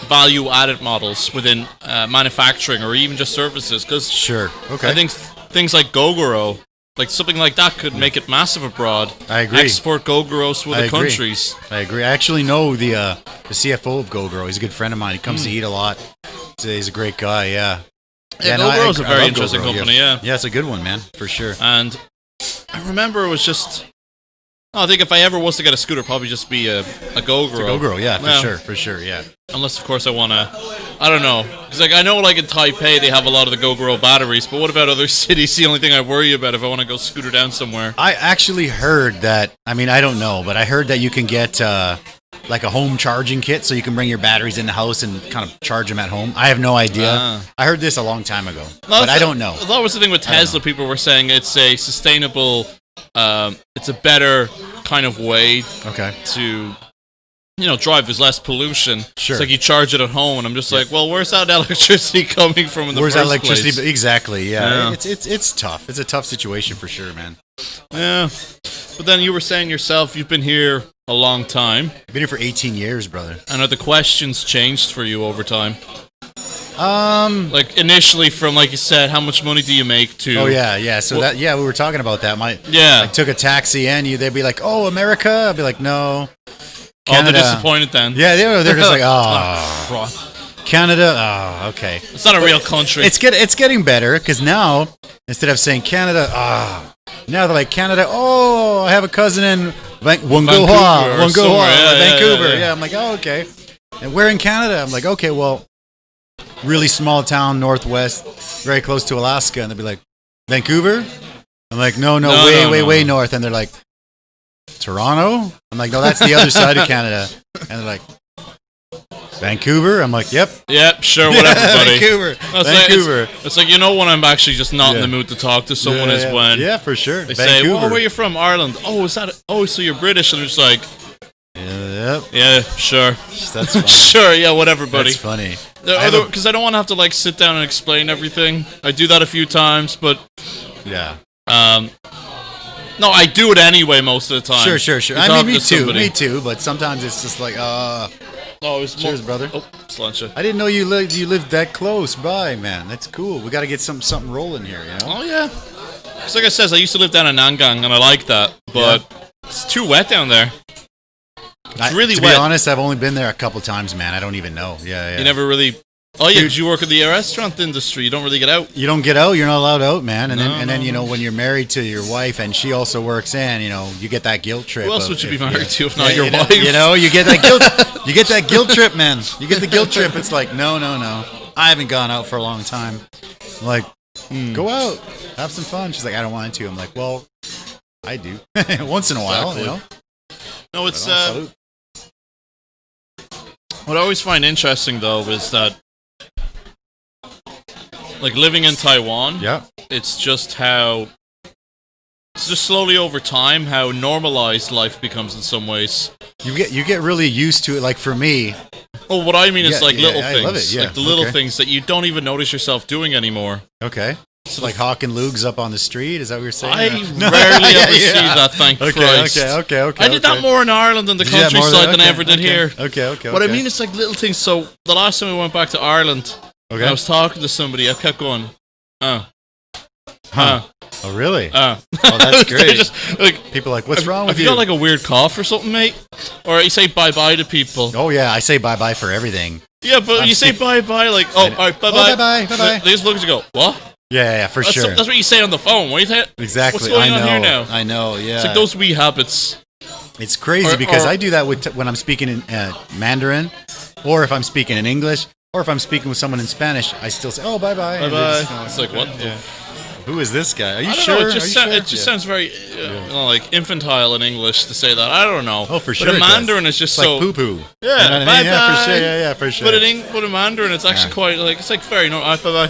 value-added models within manufacturing or even just services. Because I think things like Gogoro, like something like that could make it massive abroad. I agree. Export Gogoros to other countries. I agree. I actually know the CFO of Gogoro. He's a good friend of mine. He comes to eat a lot. He's a great guy, yeah. Yeah, Gogoro's a very interesting company, yeah. Yeah, it's a good one, man, for sure. And I remember it was just... I think if I ever was to get a scooter, it'd probably just be a Gogoro. It's a Gogoro, yeah, for sure, yeah. Unless, of course, I want to... I don't know. Because like, I know like in Taipei, they have a lot of the Gogoro batteries, but what about other cities? The only thing I worry about if I want to go scooter down somewhere. I actually heard that... I mean, I don't know, but I heard that you can get... like a home charging kit, so you can bring your batteries in the house and kind of charge them at home. I have no idea. I heard this a long time ago, but I don't know. That was the thing with Tesla. People were saying it's a sustainable, it's a better kind of way to, drive. There's less pollution. Sure. It's like you charge it at home, and I'm just like, well, where's that electricity coming from in the first place? Where's that electricity? Exactly. Yeah. It's tough. It's a tough situation for sure, man. Yeah. But then you were saying yourself, you've been here a long time. I've been here for 18 years, brother. And are the questions changed for you over time? Like initially from, like you said, how much money do you make to... Oh, yeah. So we were talking about that. I took a taxi in, they'd be like, oh, America? I'd be like, no. Canada. Oh, they're disappointed then. Yeah, they're just like, oh. Canada, oh, okay. It's not a real country. It's getting better, because now, instead of saying Canada, now they're like, Canada, oh, I have a cousin in Vancouver. Yeah, I'm like, oh, okay. And we're in Canada. I'm like, okay, well, really small town, northwest, very close to Alaska. And they'll be like, Vancouver? I'm like, no, way north. And they're like, Toronto? I'm like, no, that's the other side of Canada. And they're like, Vancouver? I'm like, yep, sure, whatever, buddy. Vancouver. It's like, when I'm actually just not in the mood to talk to someone is when... Yeah, for sure. They say, well, where are you from? Ireland. Oh, so you're British? And it's like... Yep. Yeah, sure. That's funny. Sure, yeah, whatever, buddy. That's funny. Because I don't want to have to, like, sit down and explain everything. I do that a few times, but... Yeah. No, I do it anyway most of the time. Sure. I mean, me too, but sometimes it's just like, cheers, brother. Oh, sláinte. I didn't know you lived that close by, man. That's cool. We got to get something rolling here, Oh, yeah. Because like I said, I used to live down in Nangang, and I like that, but it's too wet down there. It's really wet. To be honest, I've only been there a couple times, man. I don't even know. Yeah. You never really... Oh, yeah, because you work in the restaurant industry. You don't really get out. You don't get out. You're not allowed out, man. And then when you're married to your wife and she also works in, you get that guilt trip. Who else would you be married to if not your wife? You get that guilt. You get that guilt trip, man. You get the guilt trip. It's like, no. I haven't gone out for a long time. I'm like, go out, have some fun. She's like, I don't want to. I'm like, well, I do once in a while. No, it's what I always find interesting though is that. Like living in Taiwan, it's just slowly over time how normalized life becomes in some ways. You get really used to it. Like for me, well, what I mean is like little things, I love it, like the little things that you don't even notice yourself doing anymore. Okay, so like hawking lugs up on the street. Is that what you're saying? I rarely ever see that. Thank Christ. Okay. I did that more in Ireland and the countryside than I ever did here. Okay. What I mean is like little things. So the last time we went back to Ireland. Okay. I was talking to somebody. I kept going, Oh, really? Oh, that's great. Just, like, people are like, what's wrong with you? Have you got like a weird cough or something, mate? Or you say bye-bye to people. Oh, yeah. I say bye-bye for everything. Yeah, but you say bye-bye like, all right, bye-bye. Bye-bye. They just look at you and go, what? Yeah, for sure. That's what you say on the phone. What do you think? Exactly. What's going on here now? I know, yeah. It's like those wee habits. It's crazy because I do that when I'm speaking in Mandarin or if I'm speaking in English. Or if I'm speaking with someone in Spanish, I still say, oh, bye-bye. Bye-bye. It's like, what the... Who is this guy? Are you sure? Know, it just sounds very like infantile in English to say that. I don't know. Oh, for sure. But in Mandarin, it's just so... like poo-poo. Yeah, bye-bye. Yeah, for sure. Yeah, for sure. But in Mandarin, it's actually quite like... It's like very... bye-bye.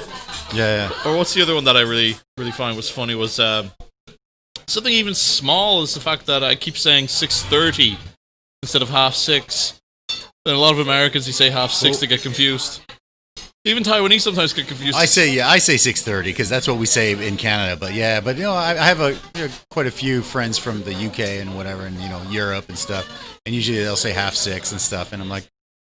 Yeah. Or what's the other one that I really, really find was funny was... something even small is the fact that I keep saying 6:30 instead of 6:30. Then a lot of Americans, you say 6:30 to get confused. Even Taiwanese sometimes get confused. I say 6:30 because that's what we say in Canada. But I have quite a few friends from the UK and whatever, and Europe and stuff. And usually they'll say 6:30 and stuff. And I'm like,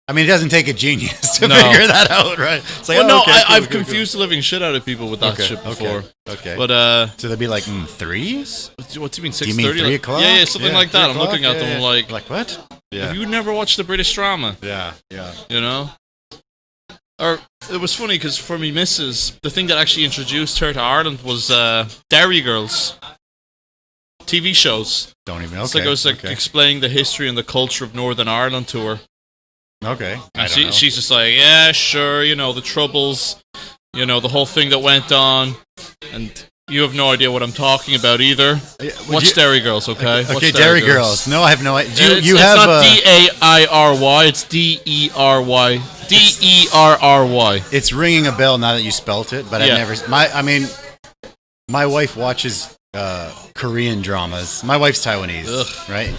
I mean, it doesn't take a genius to figure that out, right? It's like, I've confused the living shit out of people with that shit before. Okay. But so they'll be like 3s. What do you mean 6:30? You mean 3 o'clock? Yeah, something like that. I'm looking at them like what? Yeah. Have you never watched the British drama? Yeah. Or it was funny because for me, Mrs., the thing that actually introduced her to Ireland was Dairy Girls TV shows. Don't even know. It's like I was explaining the history and the culture of Northern Ireland to her. Okay. And she's just like, yeah, sure, the troubles, the whole thing that went on. And You have no idea what I'm talking about either. Watch Dairy Girls, okay? Okay, Dairy Girls. No, I have no idea. It's not D-A-I-R-Y, it's D-E-R-Y. D-E-R-R-Y. It's ringing a bell now that you spelt it, but I've never... My wife watches Korean dramas. My wife's Taiwanese, right?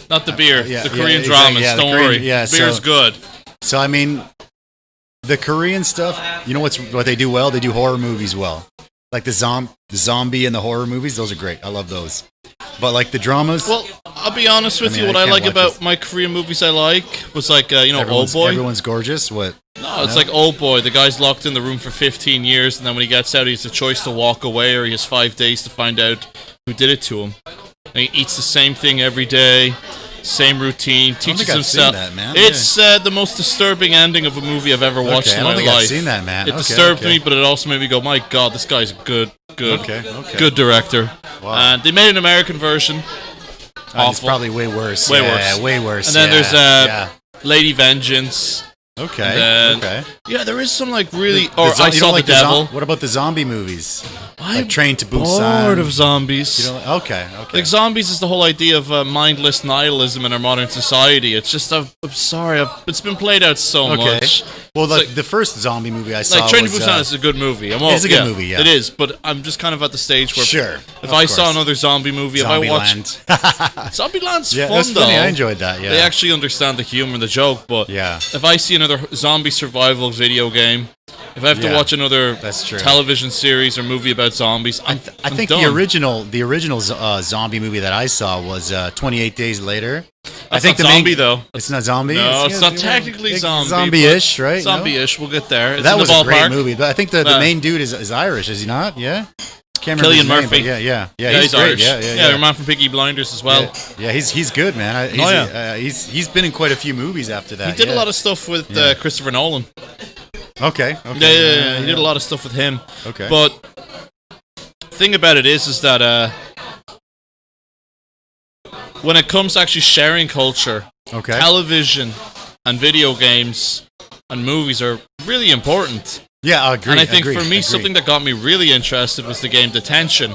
Not the beer, the Korean dramas, don't worry. Yeah, beer's good. So, I mean, the Korean stuff, you know what they do well? They do horror movies well. Like the zombie and the horror movies, those are great. I love those. But like the dramas... Well, I'll be honest with you. What I like about my Korean movies I like was like, Old Boy. Everyone's gorgeous? What? No, it's like Old Boy. The guy's locked in the room for 15 years, and then when he gets out, he has the choice to walk away, or he has 5 days to find out who did it to him. And he eats the same thing every day. Same routine, teaches himself. That, man. It's the most disturbing ending of a movie I've ever watched in my life. I don't think I've seen that, man. It disturbed me, but it also made me go, "My God, this guy's a good director." Wow. And they made an American version. Awful. It's probably way worse. Way worse. Yeah, way worse. And then there's Lady Vengeance. Okay. Yeah, there is some like really. I Saw the Devil. What about the zombie movies? I'm like Train to Busan. bored of zombies. Okay. Like zombies is the whole idea of mindless nihilism in our modern society. It's just I'm sorry, it's been played out so much. Well, the first zombie movie I saw, like Train to Busan, is a good movie. It's a good movie. Yeah, it is. But I'm just kind of at the stage where if I saw another zombie movie, if I watched Zombieland's fun though. Funny. I enjoyed that. Yeah, they actually understand the humor and the joke. But if I see another zombie survival video game, if I have to watch another television series or movie about zombies, I think the original zombie movie that I saw was 28 Days Later. I think the zombie though. It's not zombie. No, it's not technically zombie. Zombie-ish, right? Zombie-ish. We'll get there. That was a great movie, but I think the main dude is Irish, is he not? Yeah. Cillian Murphy. Yeah, he's great. Irish. Yeah, the man from Peaky Blinders as well. Yeah, he's good, man. He's been in quite a few movies after that. He did a lot of stuff with Christopher Nolan. Okay. Yeah, he did a lot of stuff with him. Okay. But the thing about it is that when it comes to actually sharing culture, television and video games and movies are really important. Yeah, I agree. And I think for me, something that got me really interested was the game Detention.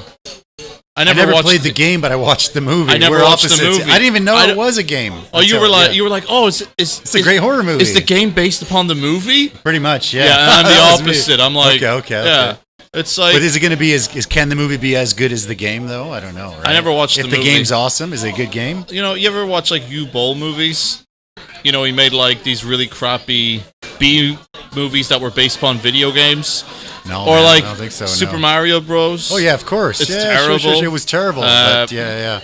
I never played the game, but I watched the movie. I never watched the movie. I didn't even know it was a game. Oh, you were like, oh, it's a great horror movie. Is the game based upon the movie? Pretty much, yeah. Yeah, and I'm the opposite. I'm like, okay. Yeah. It's like, but is it going to be can the movie be as good as the game though? I don't know. Right? I never watched the movie. If the game's awesome, is it a good game? You ever watch like U-Bowl movies? He made like these really crappy B movies that were based upon video games. No, or like I don't think so, Super Mario Bros. Oh yeah, of course. It's terrible. Sure, it was terrible. But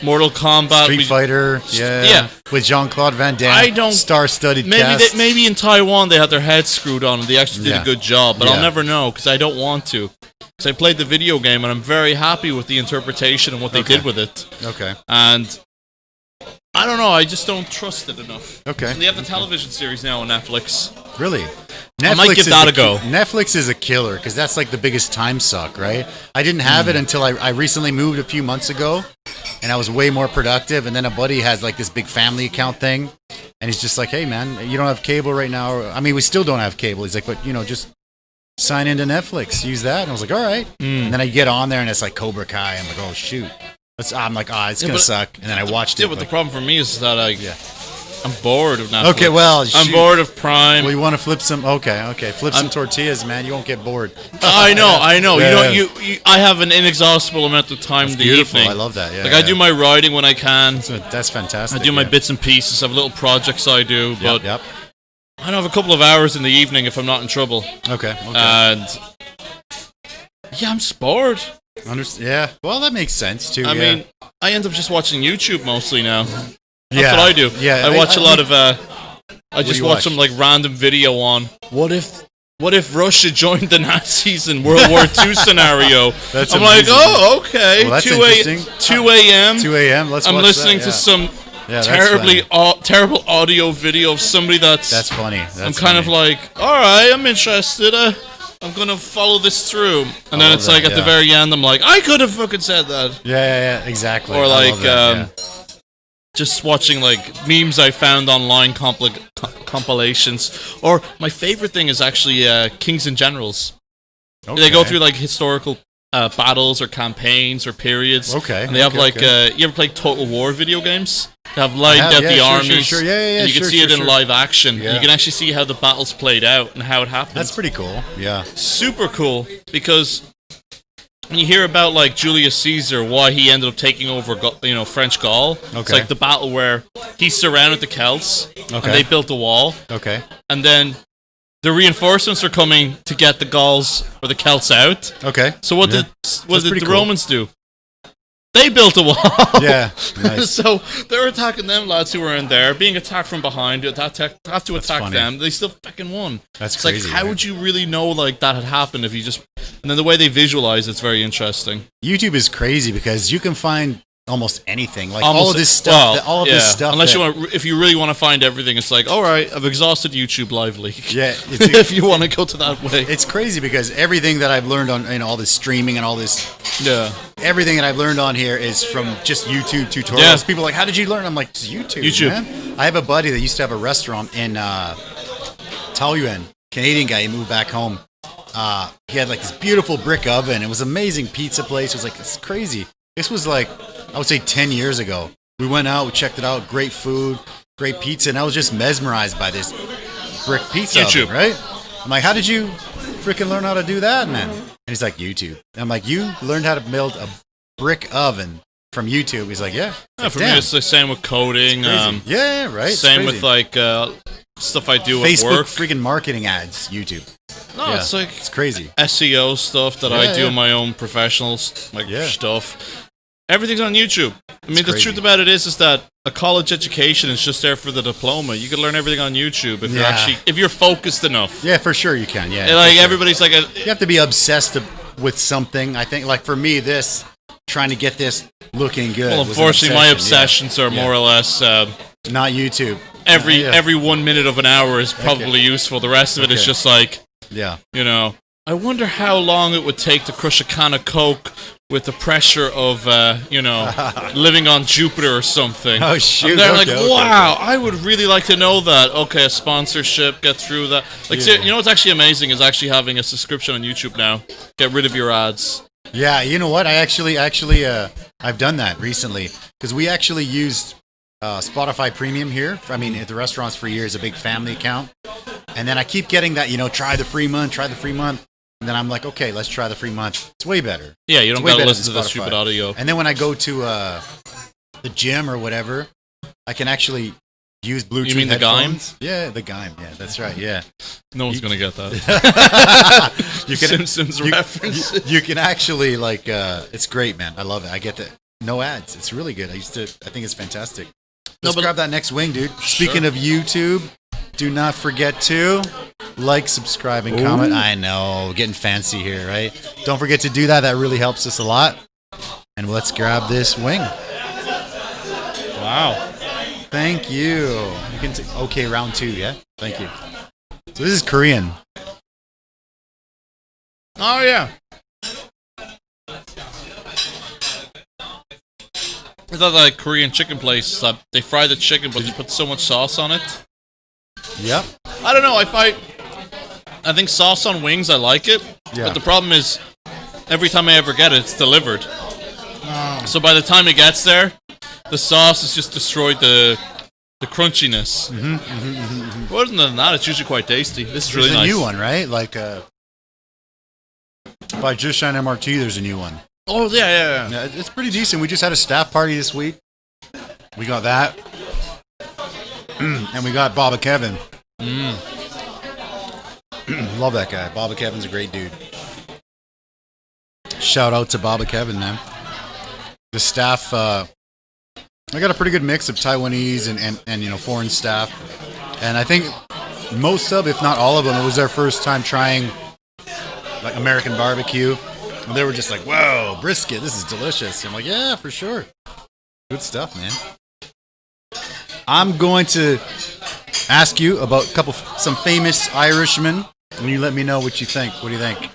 Mortal Kombat, Street Fighter. Yeah. With Jean-Claude Van Damme. Star-studded cast. Maybe in Taiwan they had their heads screwed on and they actually did a good job, but I'll never know because I don't want to. Because I played the video game and I'm very happy with the interpretation and what they did with it. Okay. And I don't know, I just don't trust it enough. Okay. They have the television series now on Netflix. Really? I might give that a go. Netflix is a killer because that's like the biggest time suck, right? I didn't have it until I recently moved a few months ago, and I was way more productive. And then a buddy has like this big family account thing, and he's just like, "Hey, man, you don't have cable right now." I mean, we still don't have cable. He's like, "But just sign into Netflix, use that." And I was like, "All right." And then I get on there, and it's like Cobra Kai. I'm like, "Oh shoot." I'm like, it's gonna suck. And then I watched it. Yeah, but the problem for me is that I'm bored of Netflix. Okay, well, I'm bored of Prime. Well, you want to flip some? Okay. Flip some tortillas, man. You won't get bored. I know. Yeah. I have an inexhaustible amount of time in the evening. I love that. Yeah. Like I do my writing when I can. That's fantastic. I do my bits and pieces. I have little projects I do, but I don't have a couple of hours in the evening if I'm not in trouble. Okay. And I'm just bored. Yeah, well, that makes sense too. I mean, I end up just watching YouTube mostly now. That's what I do. Yeah, I watch a lot of. I just watch some like random video on what if Russia joined the Nazis in World War II scenario. That's I'm amazing. like, oh, okay. Well, that's 2 a.m. 2 a.m. I'm listening to some terrible audio video of somebody that's funny. I'm kind of like, all right, I'm interested. I'm gonna follow this through, and then it's like at the very end, I'm like, I could have fucking said that. Yeah, exactly. Or like, just watching like memes I found online, compilations. Or my favorite thing is actually Kings and Generals. Okay. They go through like historical battles or campaigns or periods. Okay. And they have you ever played Total War video games? They have lined out the armies. Sure. Yeah, and you can see it in live action. Yeah. You can actually see how the battles played out and how it happened. That's pretty cool. Yeah. Super cool, because when you hear about like Julius Caesar, why he ended up taking over, French Gaul. Okay. It's like the battle where he surrounded the Celts and they built a wall. Okay. And then the reinforcements are coming to get the Gauls or the Celts out. Okay. So what did the Romans do? They built a wall. Yeah. Nice. So they're attacking them lads who were in there, being attacked from behind. You have to attack them. They still fucking won. That's it's crazy. Like, how would you really know like that had happened if you just? And then the way they visualize it's very interesting. YouTube is crazy because you can find almost anything, like all of this stuff. This stuff. Unless if you really want to find everything, it's like, all right, I've exhausted YouTube Live Leak. Yeah, if you want to go to that way, it's crazy because everything that I've learned on all this streaming and all this, everything that I've learned on here is from just YouTube tutorials. Yeah. People are like, how did you learn? I'm like, it's YouTube. Man. I have a buddy that used to have a restaurant in Taiwan, Canadian guy. He moved back home. He had like this beautiful brick oven. It was an amazing pizza place. It was like, it's crazy. This was like, I would say 10 years ago. We went out, we checked it out, great food, great pizza, and I was just mesmerized by this brick pizza oven, right? I'm like, how did you freaking learn how to do that, man? And he's like, YouTube. And I'm like, you learned how to build a brick oven from YouTube? He's like, yeah. For me, it's the same with coding. Yeah, right. Same with like stuff I do Facebook at work. Freaking marketing ads, YouTube. No, it's like it's crazy. SEO stuff that I do in my own professional stuff. Everything's on YouTube. I mean, the truth about it is that a college education is just there for the diploma. You can learn everything on YouTube if you're focused enough. Yeah, for sure you can. Yeah, like everybody's like, you have to be obsessed with something. I think, like for me, trying to get this looking good. Well, unfortunately, my obsessions are more or less not YouTube. Every 1 minute of an hour is probably useful. The rest of it is just like, I wonder how long it would take to crush a can of Coke with the pressure of, living on Jupiter or something. Oh, shoot. And they're wow, I would really like to know that. Okay, a sponsorship, get through that. Like, you know what's actually amazing is actually having a subscription on YouTube now. Get rid of your ads. Yeah, you know what? I actually, I've done that recently because we actually used Spotify Premium here. I mean, at the restaurants for years, a big family account. And then I keep getting that, try the free month. And then I'm like, okay, let's try the free month. It's way better. Yeah, you don't got to listen to the stupid audio. And then when I go to the gym or whatever, I can actually use Bluetooth You mean headphones. the Gime? Yeah, the Gime. Yeah, that's right. Yeah. No one's going to get that. Simpsons reference. You can actually, it's great, man. I love it. I get that. No ads. It's really good. I think it's fantastic. Let's grab that next wing, dude. Speaking of YouTube, do not forget to like, subscribe, and comment. I know, getting fancy here, right? Don't forget to do that. That really helps us a lot. And let's grab this wing. Wow. Thank you. You can okay, round 2, yeah? Thank you. So this is Korean. Oh, yeah. I thought that Korean chicken place, they fry the chicken, but they put so much sauce on it. Yep. I don't know. I think sauce on wings, I like it. Yeah. But the problem is, every time I ever get it, it's delivered. So by the time it gets there, the sauce has just destroyed the crunchiness. But other than that, it's usually quite tasty. This is really nice. There's a new one, right? Like, by Just Shine MRT, there's a new one. Oh, yeah. It's pretty decent. We just had a staff party this week. We got that. And we got Baba Kevin. Love that guy. Baba Kevin's a great dude. Shout out to Baba Kevin, man. The staff, I got a pretty good mix of Taiwanese and foreign staff. And I think most of, if not all of them, it was their first time trying like American barbecue. And they were just like, whoa, brisket, this is delicious. I'm like, yeah, for sure. Good stuff, man. I'm going to ask you about some famous Irishmen, and you let me know what you think. What do you think?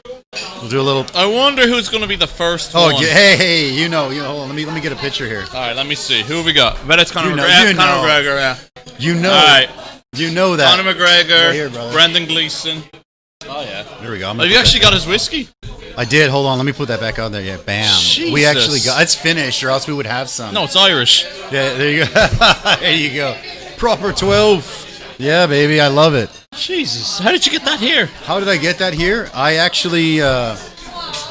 We'll do a little. I wonder who's going to be the first one. Oh, hey, hold on. Let me get a picture here. All right, let me see. Who have we got? I bet it's Conor McGregor. Conor McGregor, yeah. You know. All right. You know that. Conor McGregor, right here, brother. Brendan Gleeson. Oh, yeah. There we go. Have you actually got his whiskey? I did. Hold on. Let me put that back on there. Yeah, bam. Jesus. We actually got. It's finished, or else we would have some. No, it's Irish. Yeah, there you go. There you go. Proper 12. Yeah, baby. I love it. Jesus. How did you get that here? How did I get that here? I actually,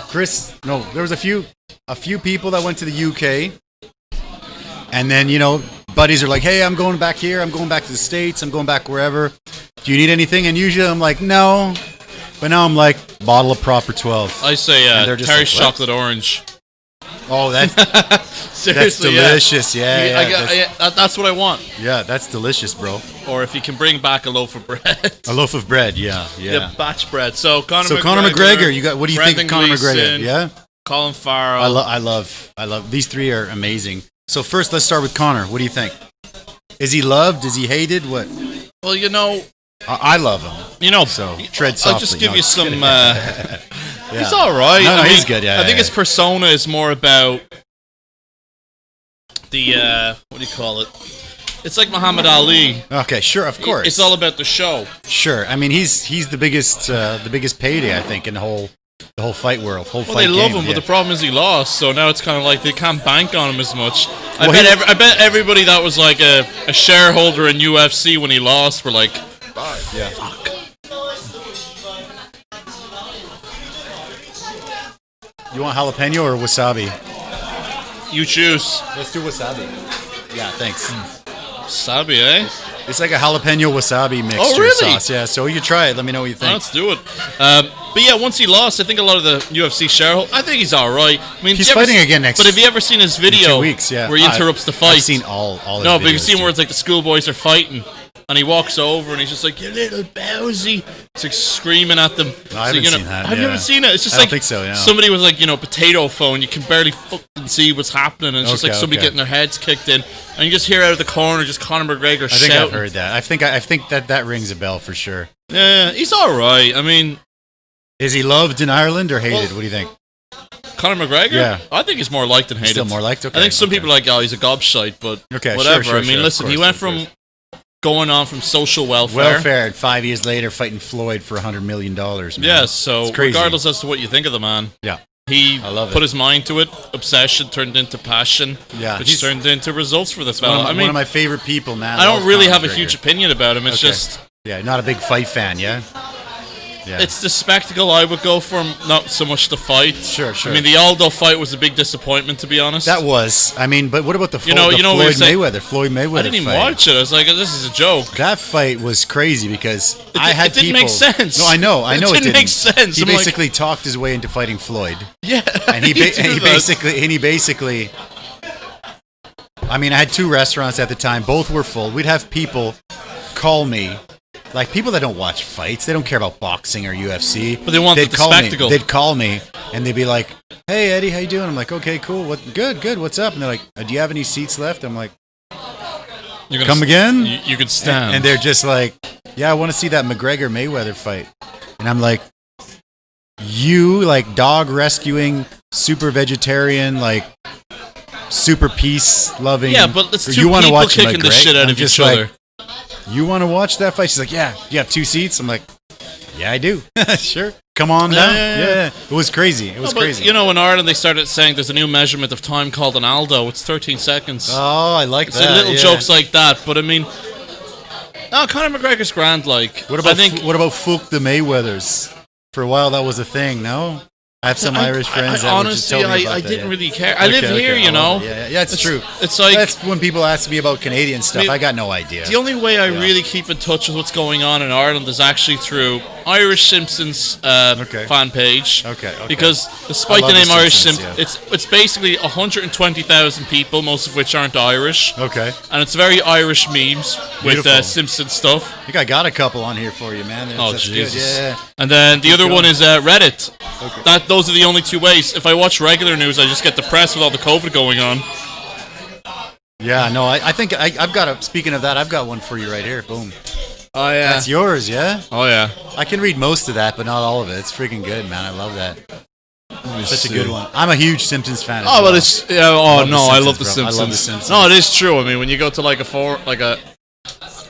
Chris. No, there was a few people that went to the UK, and then buddies are like, "Hey, I'm going back here. I'm going back to the States. I'm going back wherever. Do you need anything?" And usually I'm like, "No." But now I'm like, bottle of Proper 12. I say Terry's like, chocolate orange. Oh, that's delicious. Yeah. That's what I want. Yeah, that's delicious, bro. Or if you can bring back a loaf of bread. A loaf of bread, yeah. Yeah, batch bread. So Conor McGregor, you got. What do you think of Conor McGregor? Yeah. Colin Farrell. I love. These three are amazing. So first, let's start with Conor. What do you think? Is he loved? Is he hated? What? Well, I love him. So tread softly. I'll just give you some. Yeah. He's all right. No, he's good. Yeah. I think his persona is more about the what do you call it? It's like Muhammad Ali. Okay, sure, of course. It's all about the show. Sure. I mean, he's the biggest payday, I think, in the whole fight world. They love him, but the problem is he lost. So now it's kind of like they can't bank on him as much. I bet everybody that was like a shareholder in UFC when he lost were like, yeah. Fuck. You want jalapeno or wasabi? You choose. Let's do wasabi. Yeah, thanks. Wasabi, eh? It's like a jalapeno wasabi mixture sauce. Yeah, so you try it. Let me know what you think. Let's do it. But yeah, once he lost, I think a lot of the UFC shareholders, I think he's all right. I mean, he's fighting again next. But have you ever seen his video 2 weeks? Yeah, where he interrupts the fight? I've seen all. No, but you've seen where it's like the schoolboys are fighting, and he walks over and he's just like, "You little bowsy!" He's like screaming at them. No, I haven't seen that. Have you ever seen it? It's just I don't think so. Yeah. Somebody with like potato phone. You can barely fucking see what's happening, and it's just like somebody getting their heads kicked in, and you just hear out of the corner just Conor McGregor shouting. I think I've heard that. I think that rings a bell for sure. Yeah, he's all right. I mean, is he loved in Ireland or hated? What do you think? Conor McGregor? Yeah. I think he's more liked than hated. Still more liked? Okay. I think some people are like, oh, he's a gobshite, but whatever. Sure, I mean, listen, he went from going on from social welfare. 5 years later, fighting Floyd for $100 million. Man. Yeah, so regardless as to what you think of the man, he put his mind to it. Obsession turned into passion, which turned into results for this fella. One of my favorite people, man. I don't really have a huge opinion about him. It's just... Yeah, not a big fight fan, yeah? Yeah. It's the spectacle I would go for, not so much the fight. Sure. I mean, the Aldo fight was a big disappointment, to be honest. That was. I mean, but what about the Floyd Mayweather I didn't even fight? watch it. I was like, this is a joke. That fight was crazy because it didn't make sense. No, I know it didn't make sense. He basically talked his way into fighting Floyd. Yeah. And he basically... I mean, I had 2 restaurants at the time. Both were full. We'd have people call me. Like, people that don't watch fights, they don't care about boxing or UFC. But they want the spectacle. They'd call me, and they'd be like, "Hey, Eddie, how you doing?" I'm like, "Okay, cool. Good. What's up?" And they're like, "Do you have any seats left?" I'm like, "Come again?" You can stand. And they're just like, "Yeah, I want to see that McGregor-Mayweather fight." And I'm like, "You, like, dog rescuing, super vegetarian, like, super peace-loving... Yeah, but it's 2 people kicking the shit out of each other. You want to watch that fight?" She's like, "Yeah, you have 2 seats?" I'm like, "Yeah, I do." Sure. Come on down. Yeah. It was crazy. Crazy. In Ireland, they started saying there's a new measurement of time called an Aldo. It's 13 seconds. Oh, I like that. So little jokes like that. But I mean, Conor McGregor's grand. Like, what about Fook the Mayweathers? For a while, that was a thing. No. I have some Irish friends that honestly, would just tell me about I that, didn't really care. I live here, Yeah, it's true. It's like... That's when people ask me about Canadian stuff. I got no idea. The only way I really keep in touch with what's going on in Ireland is actually through Irish Simpsons fan page. Okay. Because despite the name Irish Simpsons, it's basically 120,000 people, most of which aren't Irish. Okay. And it's very Irish memes with Simpsons stuff. I think I got a couple on here for you, man. That's Jesus. Good. Yeah. And then the other one is Reddit. Okay. Those are the only 2 ways. If I watch regular news, I just get depressed with all the COVID going on. Yeah, no, I think I've got speaking of that, I've got one for you right here. Boom. Oh, yeah. That's yours, yeah? Oh, yeah. I can read most of that, but not all of it. It's freaking good, man. I love that. Such a good one. I'm a huge Simpsons fan. I love the Simpsons. No, it is true. I mean, when you go to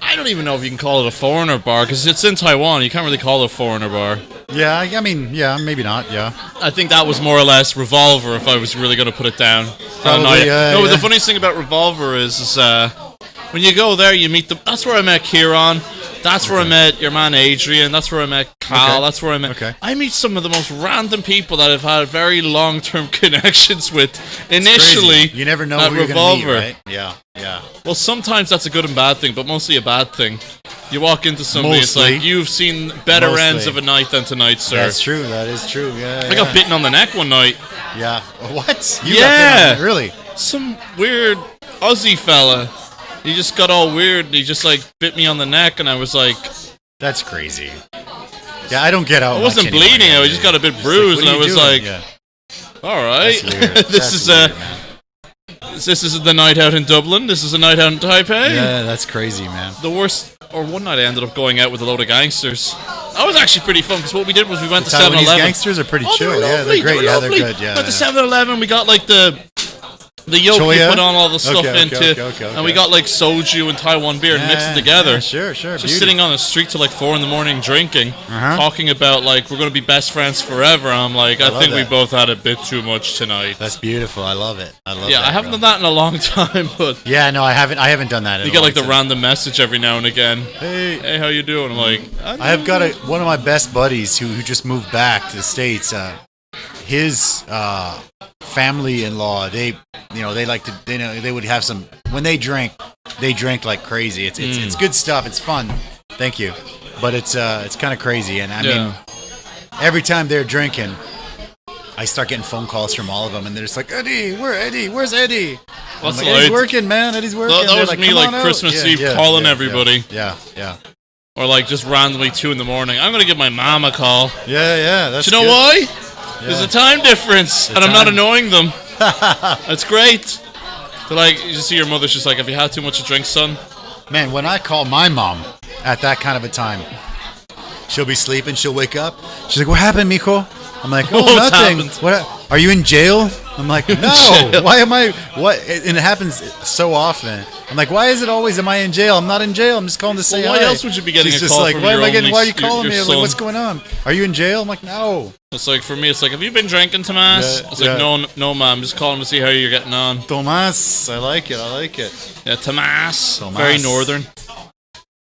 I don't even know if you can call it a foreigner bar because it's in Taiwan. You can't really call it a foreigner bar. Yeah, I mean, maybe not. Yeah. I think that was more or less Revolver, if I was really going to put it down. Probably, no, the funniest thing about Revolver is when you go there, you meet them. That's where I met Kieran. That's where I met your man Adrian. That's where I met Cal. That's where I met... I meet some of the most random people that I've had very long-term connections with initially. You never know who you're going to meet, right? Yeah. Well, sometimes that's a good and bad thing, but mostly a bad thing. You walk into somebody, it's like, you've seen better ends of a night than tonight, sir. That's true. That is true. Yeah. I got bitten on the neck one night. Yeah. What? You got bitten? Really? Some weird Aussie fella. He just got all weird. He just like bit me on the neck, and I was like, "That's crazy." Yeah, I don't get out. I wasn't bleeding. I just got a bit bruised, and I was like, "All right, this is the night out in Dublin. This is a night out in Taipei." Yeah, that's crazy, man. The worst, or one night I ended up going out with a load of gangsters. That was actually pretty fun because what we did was we went to 7-Eleven. Gangsters are pretty chill. Yeah, they're great. Yeah, they're good. Yeah. Went to 7-Eleven. We got like the yolk you put on all the stuff into, and we got like soju and Taiwan beer and mixed it together. Yeah, sure. Just sitting on the street till like 4 a.m. drinking, talking about like we're going to be best friends forever. I'm like, I think we both had a bit too much tonight. That's beautiful. I love it. Yeah, I haven't done that in a long time, but yeah, no, I haven't done that. You get like the random message every now and again. Hey, how you doing? I'm like, I have got one of my best buddies who just moved back to the States. His family-in-law, they would have some when they drink like crazy. It's good stuff. It's fun. Thank you, but it's kind of crazy. And I mean, every time they're drinking, I start getting phone calls from all of them, and they're just like, Eddie, where's Eddie? Like, Eddie's working, man. Eddie's working. That was like, me like Christmas Eve calling everybody. Yeah. Or like just randomly 2 a.m. I'm gonna give my mom a call. Yeah. That's Do you know why? There's a time difference, and I'm not annoying them. That's great. They're like, you just see your mother's just like, have you had too much to drink, son? Man, when I call my mom at that kind of a time, she'll be sleeping, she'll wake up. She's like, what happened, mijo? I'm like, nothing. What? Are you in jail? I'm like, no. Why am I? What? And it happens so often. I'm like, why is it always? Am I in jail? I'm not in jail. I'm just calling to say hi. Why else would you be getting She's a call like, from why your are you calling me? I'm like, what's going on? Are you in jail? I'm like, no. It's like, for me, it's like, have you been drinking, Tomas? It's like, no, ma'am. I'm just calling to see how you're getting on. Tomas. I like it. Yeah, Tomas. Very northern.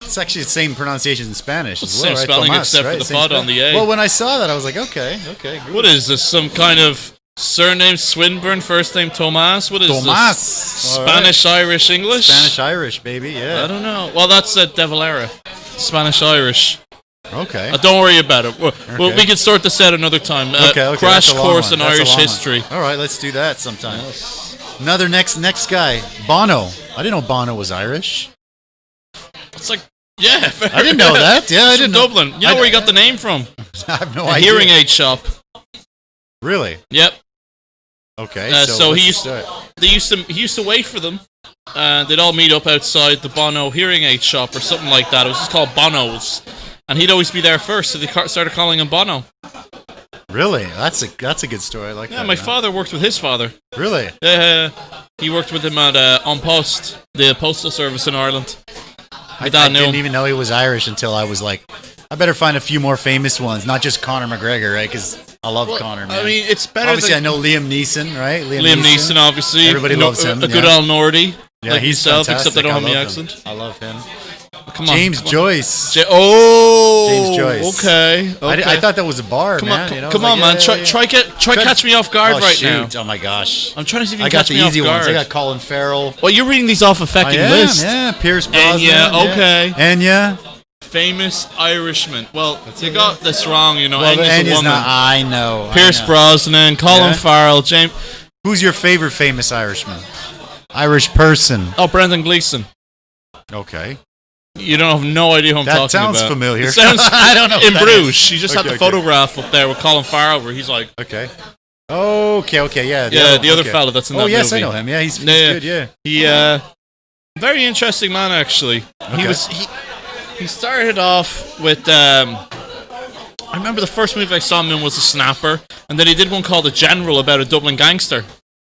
It's actually the same pronunciation in Spanish as well, right? Same spelling, Tomas, except for the fud on the A. Well, when I saw that, I was like, okay. Good. What is this? Some kind of surname Swinburne, first name Tomas? What is Tomas. This? Spanish, Irish, English? Spanish, Irish, baby, yeah. I don't know. Well, that's Devil Era. Spanish, Irish. Okay. Don't worry about it. Well, we can sort this out another time. Okay. Crash course in Irish history. All right, let's do that sometime. Another next guy, Bono. I didn't know Bono was Irish. It's like, yeah. I didn't know that. Yeah, I didn't know. Dublin. You know where he got the name from? I have no idea. A hearing aid shop. Really? Yep. Okay. So he used to wait for them. They'd all meet up outside the Bono hearing aid shop or something like that. It was just called Bono's, and he'd always be there first. So they started calling him Bono. Really? That's a good story. I like that. Yeah, my father worked with his father. Really? Yeah. He worked with him at On Post, the postal service in Ireland. I didn't even know he was Irish until I was like, I better find a few more famous ones, not just Conor McGregor, right? Because I love Conor, man. I mean, it's better. Obviously, I know Liam Neeson, right? Liam Neeson, obviously. Everybody loves him. A good old Nordy. Yeah, like he's himself, fantastic. except I don't have the accent. I love him. Come on, James Joyce. James Joyce. Okay. I thought that was a bar, man. Come on, man. Try catch me off guard now. Oh my gosh. I'm trying to see if you can catch me off guard. I got the easy ones. I got Colin Farrell. Well, you're reading these off a fucking list. Yeah, Pierce Brosnan. Enya, okay. Enya. Famous Irishman. Well, you got this wrong, you know. Well, Enya's a woman. I know. Pierce Brosnan, Colin Farrell, James. Who's your favorite famous Irishman? Irish person. Oh, Brendan Gleeson. Okay. You don't have no idea who I'm talking about. That sounds familiar. It sounds, I don't know. In Bruges, she just had the photograph up there with Colin Farrell where he's like... Okay. Okay, yeah. The other fella that's in that movie. Oh, yes, I know him. Yeah, he's good, yeah. He, very interesting man, actually. Okay. He started off with... I remember the first movie I saw him in was The Snapper, and then he did one called The General about a Dublin gangster.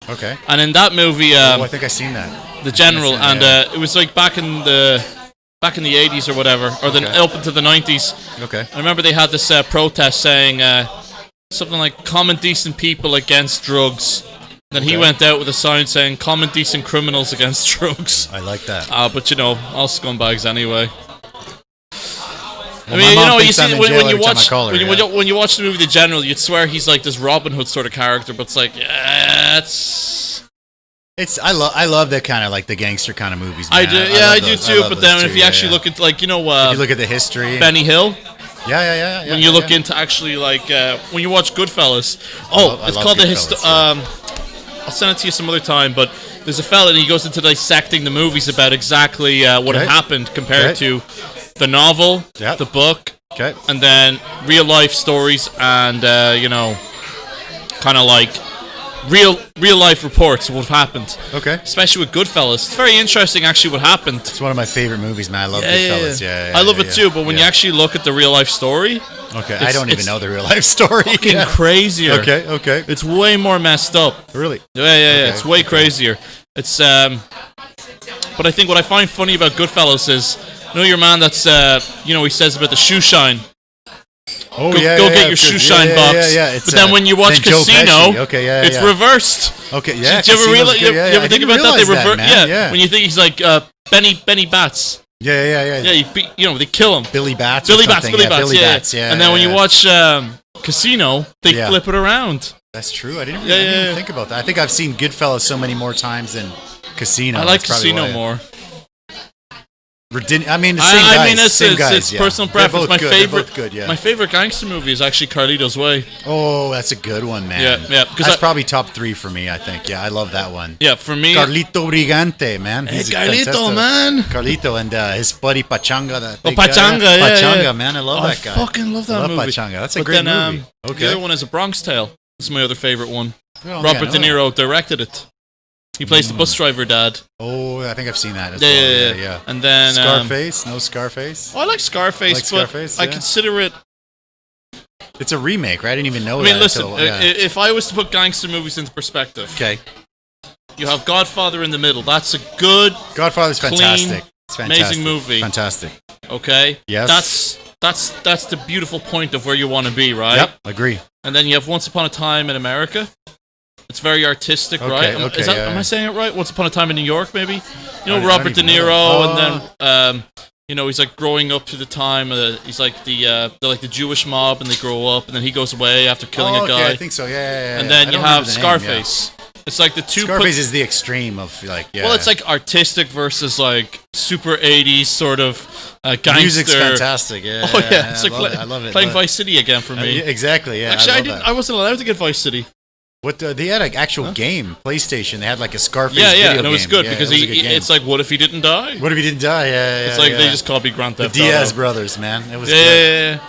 Okay. And in that movie... I think I've seen that. The General, it was like back in the 80s or whatever, or up into the 90s. Okay. I remember they had this protest saying, something like "Common Decent People Against Drugs." Then he went out with a sign saying "Common Decent Criminals Against Drugs." I like that. But you know, all scumbags anyway. Well, I mean, you know, you see when you watch the movie The General, you'd swear he's like this Robin Hood sort of character, but it's like, yeah, it's. I love that kind of like the gangster kind of movies. Man. I do too. But then if you actually look at like if you look at the history, Benny Hill. Yeah. When you look into actually like when you watch Goodfellas, it's called I'll send it to you some other time. But there's a fella and he goes into dissecting the movies about exactly what had happened compared to the novel, the book, and then real life stories and kind of like real life reports of what happened. Okay. Especially with Goodfellas. It's very interesting actually what happened. It's one of my favorite movies, man. I love Goodfellas. Yeah, I love it too, but when you actually look at the real life story, I don't even know the real life story. Fucking crazier. Okay. It's way more messed up. Really? Yeah. It's way crazier. It's but I think what I find funny about Goodfellas is, your man that's he says about the shoe shine. Go get your shoe shine box. But then when you watch Casino, it's reversed. Okay, yeah. Did you ever think about that? They revert. When you think he's like Benny Bats. Yeah. They kill him. Billy Bats. Billy Bats. Yeah. And then when you watch Casino, they flip it around. That's true. I didn't even think about that. I think I've seen Goodfellas so many more times than Casino. I like Casino more. I mean, the same guys. It's personal preference. My favorite, my favorite gangster movie is actually Carlito's Way. Oh, that's a good one, man. Yeah. That's probably top 3 for me, I think. Yeah, I love that one. Yeah, for me, Carlito Brigante, man. Hey, Carlito, man. Carlito and his buddy Pachanga. Pachanga, man. I love that guy. I fucking love that movie. Pachanga. That's a great movie. The other one is A Bronx Tale. This is my other favorite one. Robert De Niro directed it. He plays the bus driver dad. Oh, I think I've seen that as well. Yeah. And then Scarface? No Scarface? Oh, I like Scarface, but I consider it... It's a remake, right? I didn't even know that. I mean, listen, if I was to put gangster movies into perspective... Okay. You have Godfather in the middle. That's a good, Godfather's fantastic. It's fantastic. Amazing movie. Fantastic. Okay? Yes. That's the beautiful point of where you want to be, right? Yep, agree. And then you have Once Upon a Time in America. It's very artistic, right? Am I saying it right? Once Upon a Time in New York, maybe? Robert De Niro, and then he's like growing up to the time. He's like the Jewish mob, and they grow up, and then he goes away after killing a guy. I think so. Yeah. And then you have Scarface. It's like the two. Scarface is the extreme of like. Yeah. Well, it's like artistic versus like super 80s sort of gangster. Music's fantastic. Yeah. Oh yeah, it's like I love it. Playing Vice City again for me. Exactly. Yeah. Actually, I wasn't allowed to get Vice City. They had an actual game, PlayStation. They had like a Scarface video and it was good because it's like, what if he didn't die? What if he didn't die? Yeah. It's like they just called me Grand Theft Auto. The Diaz brothers, man. It was good.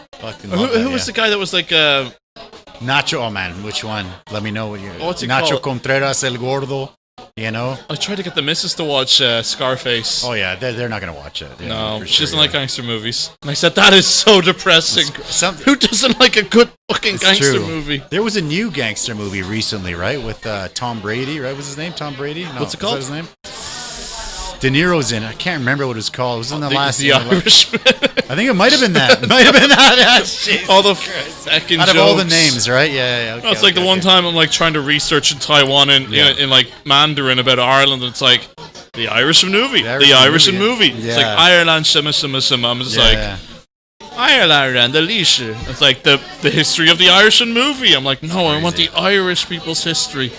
Who was the guy that was like Nacho? Oh man, which one? Let me know what you. What's it Nacho called? Contreras El Gordo. I tried to get the missus to watch Scarface. Oh yeah, they're not gonna watch it. Yeah, no, she doesn't like gangster movies. And I said that is so depressing. Who doesn't like a good fucking gangster movie? There was a new gangster movie recently, right? With Tom Brady, right? Was his name Tom Brady? No, what's it called? Is that his name? De Niro's in it. I can't remember what it was called. It was in the last. The Irishman. I think it might have been that. All the fucking out of jokes. all the names, right? Yeah. Okay, it's like the one time I'm like trying to research in Taiwan in like Mandarin about Ireland, and it's like the Irishman movie. The Irishman movie. Yeah. It's like Ireland, shima. I'm just like Ireland, the Leash. It's like the history of the Irishman movie. I'm like, no, I want the Irish people's history.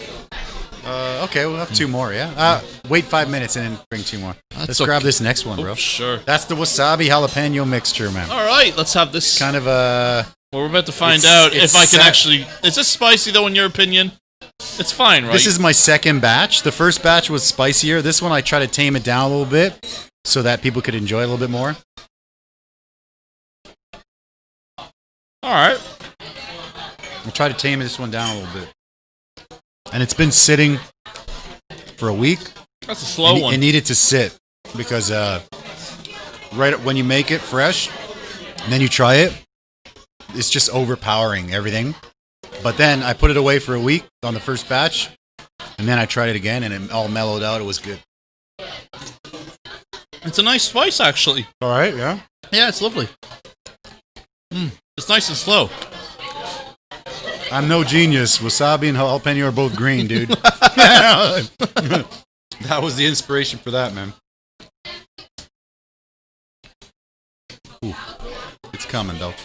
Okay, we'll have 2 more, yeah? Wait 5 minutes and then bring 2 more. Let's grab this next one, bro. Sure. That's the wasabi jalapeno mixture, man. All right, let's have this. Kind of a... Well, we're about to find out if I can actually... Is this spicy, though, in your opinion? It's fine, right? This is my second batch. The first batch was spicier. This one, I try to tame it down a little bit so that people could enjoy it a little bit more. All right. I'll try to tame this one down a little bit. And it's been sitting for a week. That's a slow one. It needed to sit because right when you make it fresh and then you try it, it's just overpowering everything. But then I put it away for a week on the first batch, and then I tried it again, and it all mellowed out. It was good. It's a nice spice, actually. All right, yeah. Yeah, it's lovely. It's nice and slow. I'm no genius. Wasabi and jalapeno are both green, dude. That was the inspiration for that, man. Ooh, it's coming, though.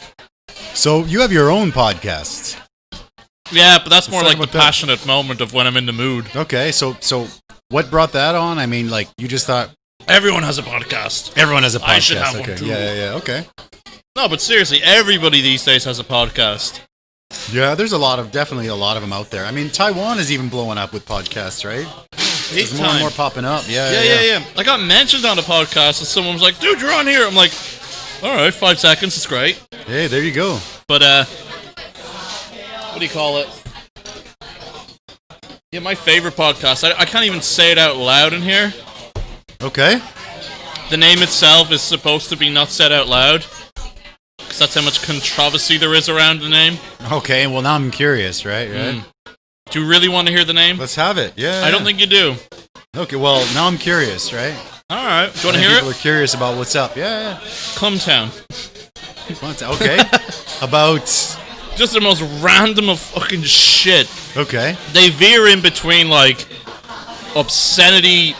So you have your own podcast. Yeah, but that's more like the passionate moment of when I'm in the mood. Okay, so what brought that on? I mean, like, you just thought... Everyone has a podcast. Everyone has a podcast. I should have one too. Yeah, okay. No, but seriously, everybody these days has a podcast. Yeah, there's definitely a lot of them out there. I mean, Taiwan is even blowing up with podcasts, right? There's more and more popping up. Yeah. I got mentioned on a podcast and someone was like, dude, you're on here. I'm like, all right, 5 seconds, it's great. Hey, there you go. But, what do you call it? Yeah, my favorite podcast. I can't even say it out loud in here. Okay. The name itself is supposed to be not said out loud. Because that's how much controversy there is around the name. Okay, well now I'm curious, right? Do you really want to hear the name? Let's have it, yeah. I don't think you do. Okay, well now I'm curious, right? Alright, do you want to hear it? People are curious about what's up, yeah. Cumtown. Okay. About... Just the most random of fucking shit. Okay. They veer in between, like, obscenity...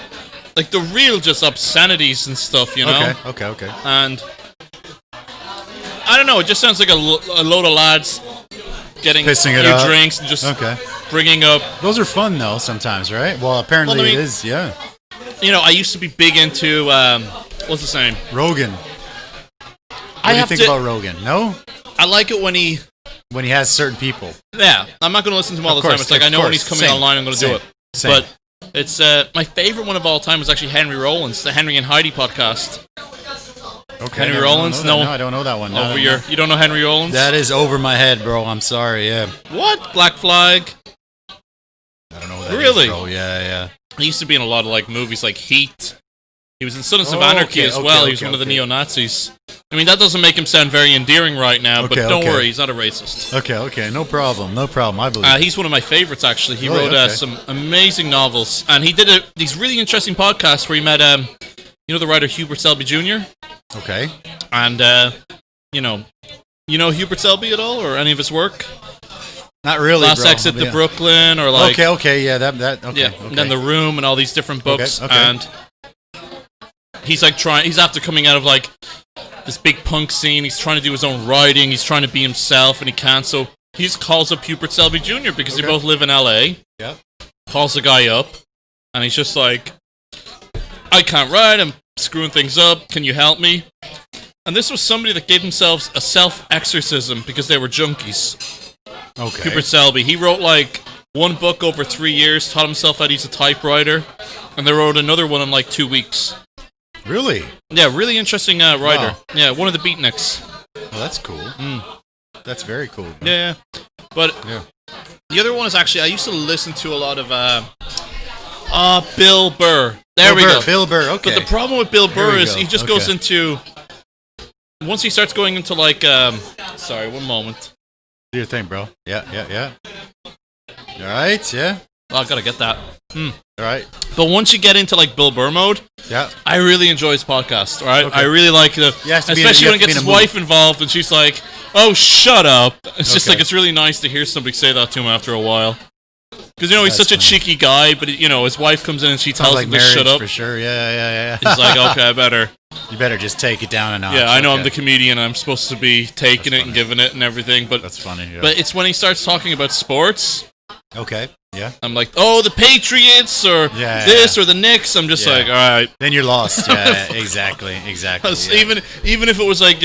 Like, the real just obscenities and stuff, you know? Okay. And... I don't know, it just sounds like a load of lads getting pissing a it few drinks and just bringing up... Those are fun, though, sometimes, right? Well, apparently it is, yeah. You know, I used to be big into, what's his name? Rogan. What do you think about Rogan? No? I like it when he has certain people. Yeah, I'm not going to listen to him all the time. It's like, I know when he's coming online, I'm going to do it. But it's, my favorite one of all time was actually Henry Rollins, the Henry and Heidi podcast. Okay, Henry Rollins? No, I don't know that one. You don't know Henry Rollins? That is over my head, bro. I'm sorry, yeah. What? Black Flag? I don't know what that really? is, bro. Yeah. He used to be in a lot of, like, movies like Heat. He was in Sons of Anarchy as well. He was one of the neo-Nazis. I mean, that doesn't make him sound very endearing right now, but don't worry, he's not a racist. Okay, no problem, I believe. He's one of my favorites, actually. He wrote some amazing novels, and he did these really interesting podcasts where he met, you know the writer Hubert Selby Jr.? Okay. And, you know Hubert Selby at all, or any of his work? Not really, Last Exit to Brooklyn, or like... Okay, yeah, that, okay. Yeah, and then The Room, and all these different books, and... He's like he's after coming out of like this big punk scene. He's trying to do his own writing. He's trying to be himself, and he can't. So he just calls up Hubert Selby Jr. because they both live in LA. Yeah. Calls the guy up, and he's just like, I can't write. I'm screwing things up. Can you help me? And this was somebody that gave themselves a self-exorcism because they were junkies. Okay. Hubert Selby. He wrote like one book over 3 years, taught himself how to use a typewriter, and they wrote another one in like 2 weeks. Really? Yeah, really interesting writer. Wow. Yeah, one of the beatniks. Oh, that's cool. That's very cool. Bro. Yeah. But the other one is actually, I used to listen to a lot of Bill Burr. There we go. Bill Burr, okay. But the problem with Bill Burr is he just goes into... Once he starts going into like... sorry, one moment. Do your thing, bro. Yeah. All right, yeah. Oh, I gotta get that. All right. But once you get into like Bill Burr mode, I really enjoy his podcast. All right, I really like the, especially when it gets his wife involved, and she's like, "Oh, shut up!" It's just like it's really nice to hear somebody say that to him after a while, because he's such a cheeky guy. But his wife comes in and she tells him to shut up. For sure, yeah. He's like, "Okay, You better just take it down a notch." Yeah, I know I'm the comedian. I'm supposed to be taking it and giving it and everything, but that's funny. Yeah. But it's when he starts talking about sports. Okay. Yeah. I'm like, oh, the Patriots or this or the Knicks. I'm just like, all right. Then you're lost. Yeah, exactly. Yeah. Even if it was like,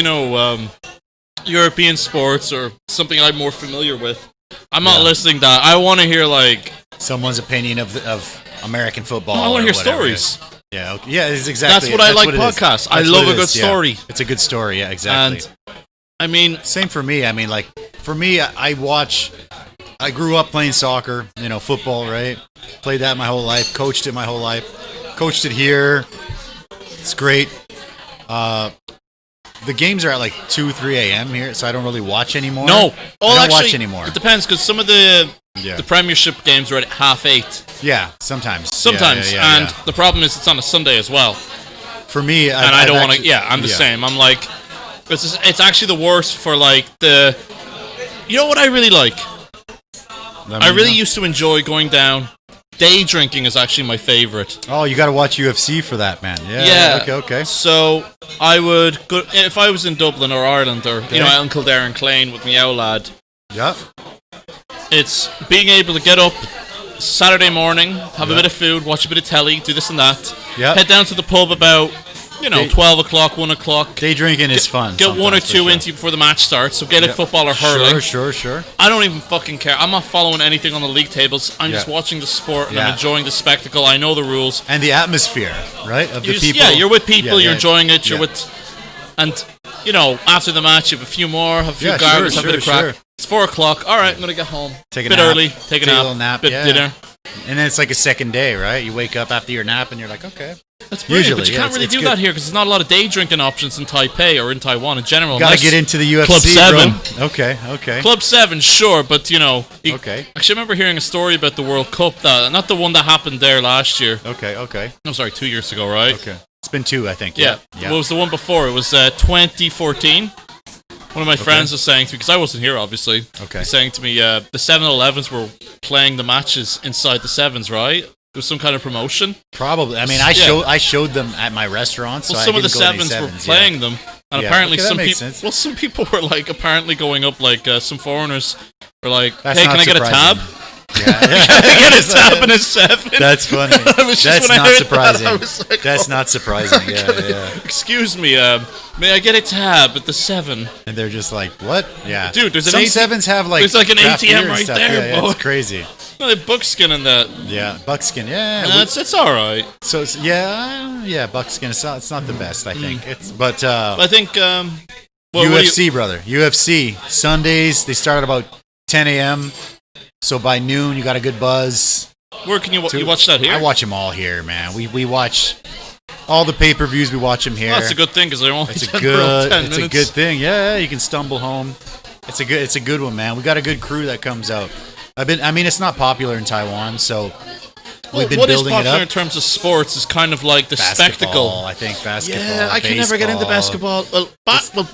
European sports or something I'm more familiar with, I'm not listening to that. I want to hear like someone's opinion of American football. I want to hear stories. Yeah. Okay. Yeah. It's exactly. That's what I like podcasts. I love a good story. Yeah. It's a good story. Yeah. Exactly. And I mean, same for me. I mean, like for me, I grew up playing soccer, football, right? Played that my whole life, coached it my whole life. Coached it here. It's great. The games are at like 2, 3 a.m. here, so I don't really watch anymore. No. I don't watch anymore. It depends, because some of the Premiership games are at 8:30. Yeah, sometimes. And the problem is it's on a Sunday as well. For me, I don't want to... Yeah, I'm the same. I'm like... It's actually the worst for like the... You know what I really like? I really used to enjoy going down. Day drinking is actually my favorite. Oh, you got to watch UFC for that, man. Yeah. Okay. So I would go if I was in Dublin or Ireland or out in Kildare and Clane with me owl lad. Yeah. It's being able to get up Saturday morning, have a bit of food, watch a bit of telly, do this and that. Yeah. Head down to the pub about 12 o'clock, 1 o'clock. Day drinking is fun. Get one or two into you before the match starts. So Gaelic football or hurling. Sure. I don't even fucking care. I'm not following anything on the league tables. I'm just watching the sport and I'm enjoying the spectacle. I know the rules. And the atmosphere, right? Of the people. Yeah, you're with people, you're enjoying it, you're with... And, after the match, you have a few more, have a few garbage, have a bit of crack. It's 4 o'clock. All right, I'm going to get home. Take a bit nap. early. Take a nap. Bit dinner. And then it's like a second day, right? You wake up after your nap and you're like, okay. That's brilliant, usually, but you can't really do that here because there's not a lot of day drinking options in Taipei or in Taiwan in general. Got to get into the UFC, Club 7. Bro. Okay. Club 7, sure, but okay. Actually, I remember hearing a story about the World Cup, not the one that happened there last year. Okay. No, sorry, 2 years ago, right? Okay. It's been 2, I think. Yeah. What was the one before? It was 2014. One of my friends was saying to me, because I wasn't here, obviously. Okay. He's saying to me, the 7-Elevens were playing the matches inside the 7s, right? There was some kind of promotion. Probably. I mean, I showed them at my restaurant. So some of the 7s were playing them, and apparently some people were like apparently going up like some foreigners were like, "Hey, can I get a tab?" Yeah. Can I get a tab in a 7? That's funny. That's not surprising. Like, that's not surprising. Yeah. Excuse me, may I get a tab at the 7? And they're just like, what? Yeah. Dude, there's some 7s have like there's like an ATM right there. Yeah, it's crazy. No, they buckskin in that. Yeah, buckskin. Yeah. No, it's all right. So buckskin. It's not the best, I think. I think UFC, brother. UFC Sundays. They start at about 10 a.m. So by noon, you got a good buzz. Where can you watch that here? I watch them all here, man. We watch all the pay-per-views. We watch them here. Well, that's a good thing because they're only it's a good thing. Yeah, you can stumble home. It's a good one, man. We got a good crew that comes out. It's not popular in Taiwan, so we've been building it up. What is popular in terms of sports is kind of like the spectacle. I think basketball. Yeah, I can never get into basketball. Well,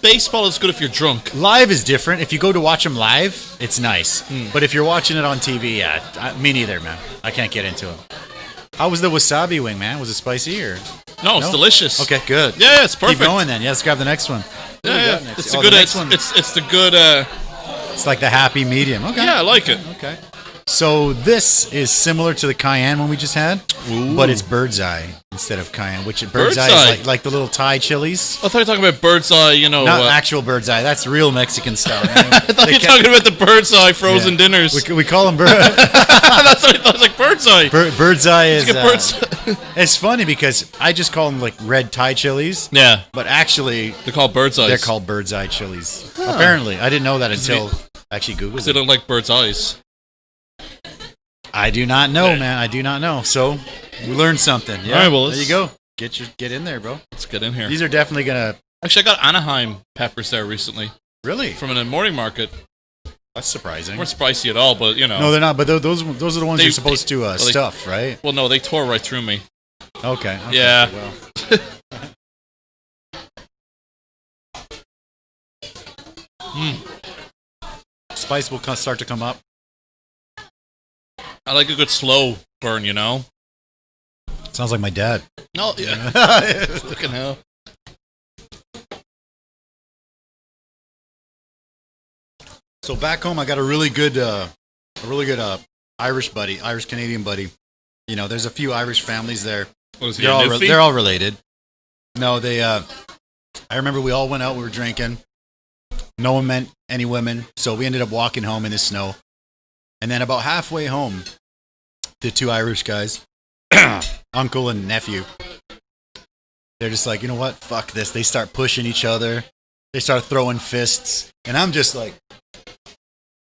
baseball is good if you're drunk. Live is different. If you go to watch them live, it's nice. But if you're watching it on TV, me neither, man. I can't get into it. How was the wasabi wing, man? Was it spicy or? No, it's delicious. Okay, good. Yeah, it's perfect. Keep going then. Yeah, let's grab the next one. Yeah. It's the good. It's the good. It's like the happy medium. Okay. Yeah, I like it. Okay. So this is similar to the cayenne one we just had, but it's bird's eye instead of cayenne. Bird's eye is like the little Thai chilies. I thought you were talking about bird's eye, Not actual bird's eye. That's real Mexican style. Man. I thought you were talking about the bird's eye frozen dinners. We call them bird. That's what I thought. It was like bird's eye. Bird's eye is. It's funny because I just call them like red Thai chilies. Yeah. But actually, they're called bird's eyes. They're called bird's eye chilies. Huh. Apparently, I didn't know that until actually Googled it. They don't like bird's eyes. I do not know, man. I do not know. So we learned something. Yeah. All right, well, there you go. Get in there, bro. Let's get in here. These are definitely gonna. Actually, I got Anaheim peppers there recently. Really? From a morning market. That's surprising. They weren't spicy at all, but No, they're not. But those are the ones you're supposed to stuff, right? Well, no, they tore right through me. Okay. Yeah. Well. Spice will start to come up. I like a good slow burn, Sounds like my dad. No, yeah. Fucking hell. So back home, I got a really good Irish Canadian buddy. There's a few Irish families there. They're all related. No, they. I remember we all went out. We were drinking. No one met any women, so we ended up walking home in the snow. And then about halfway home, the two Irish guys, uncle and nephew, they're just like, you know what? Fuck this. They start pushing each other. They start throwing fists. And I'm just like,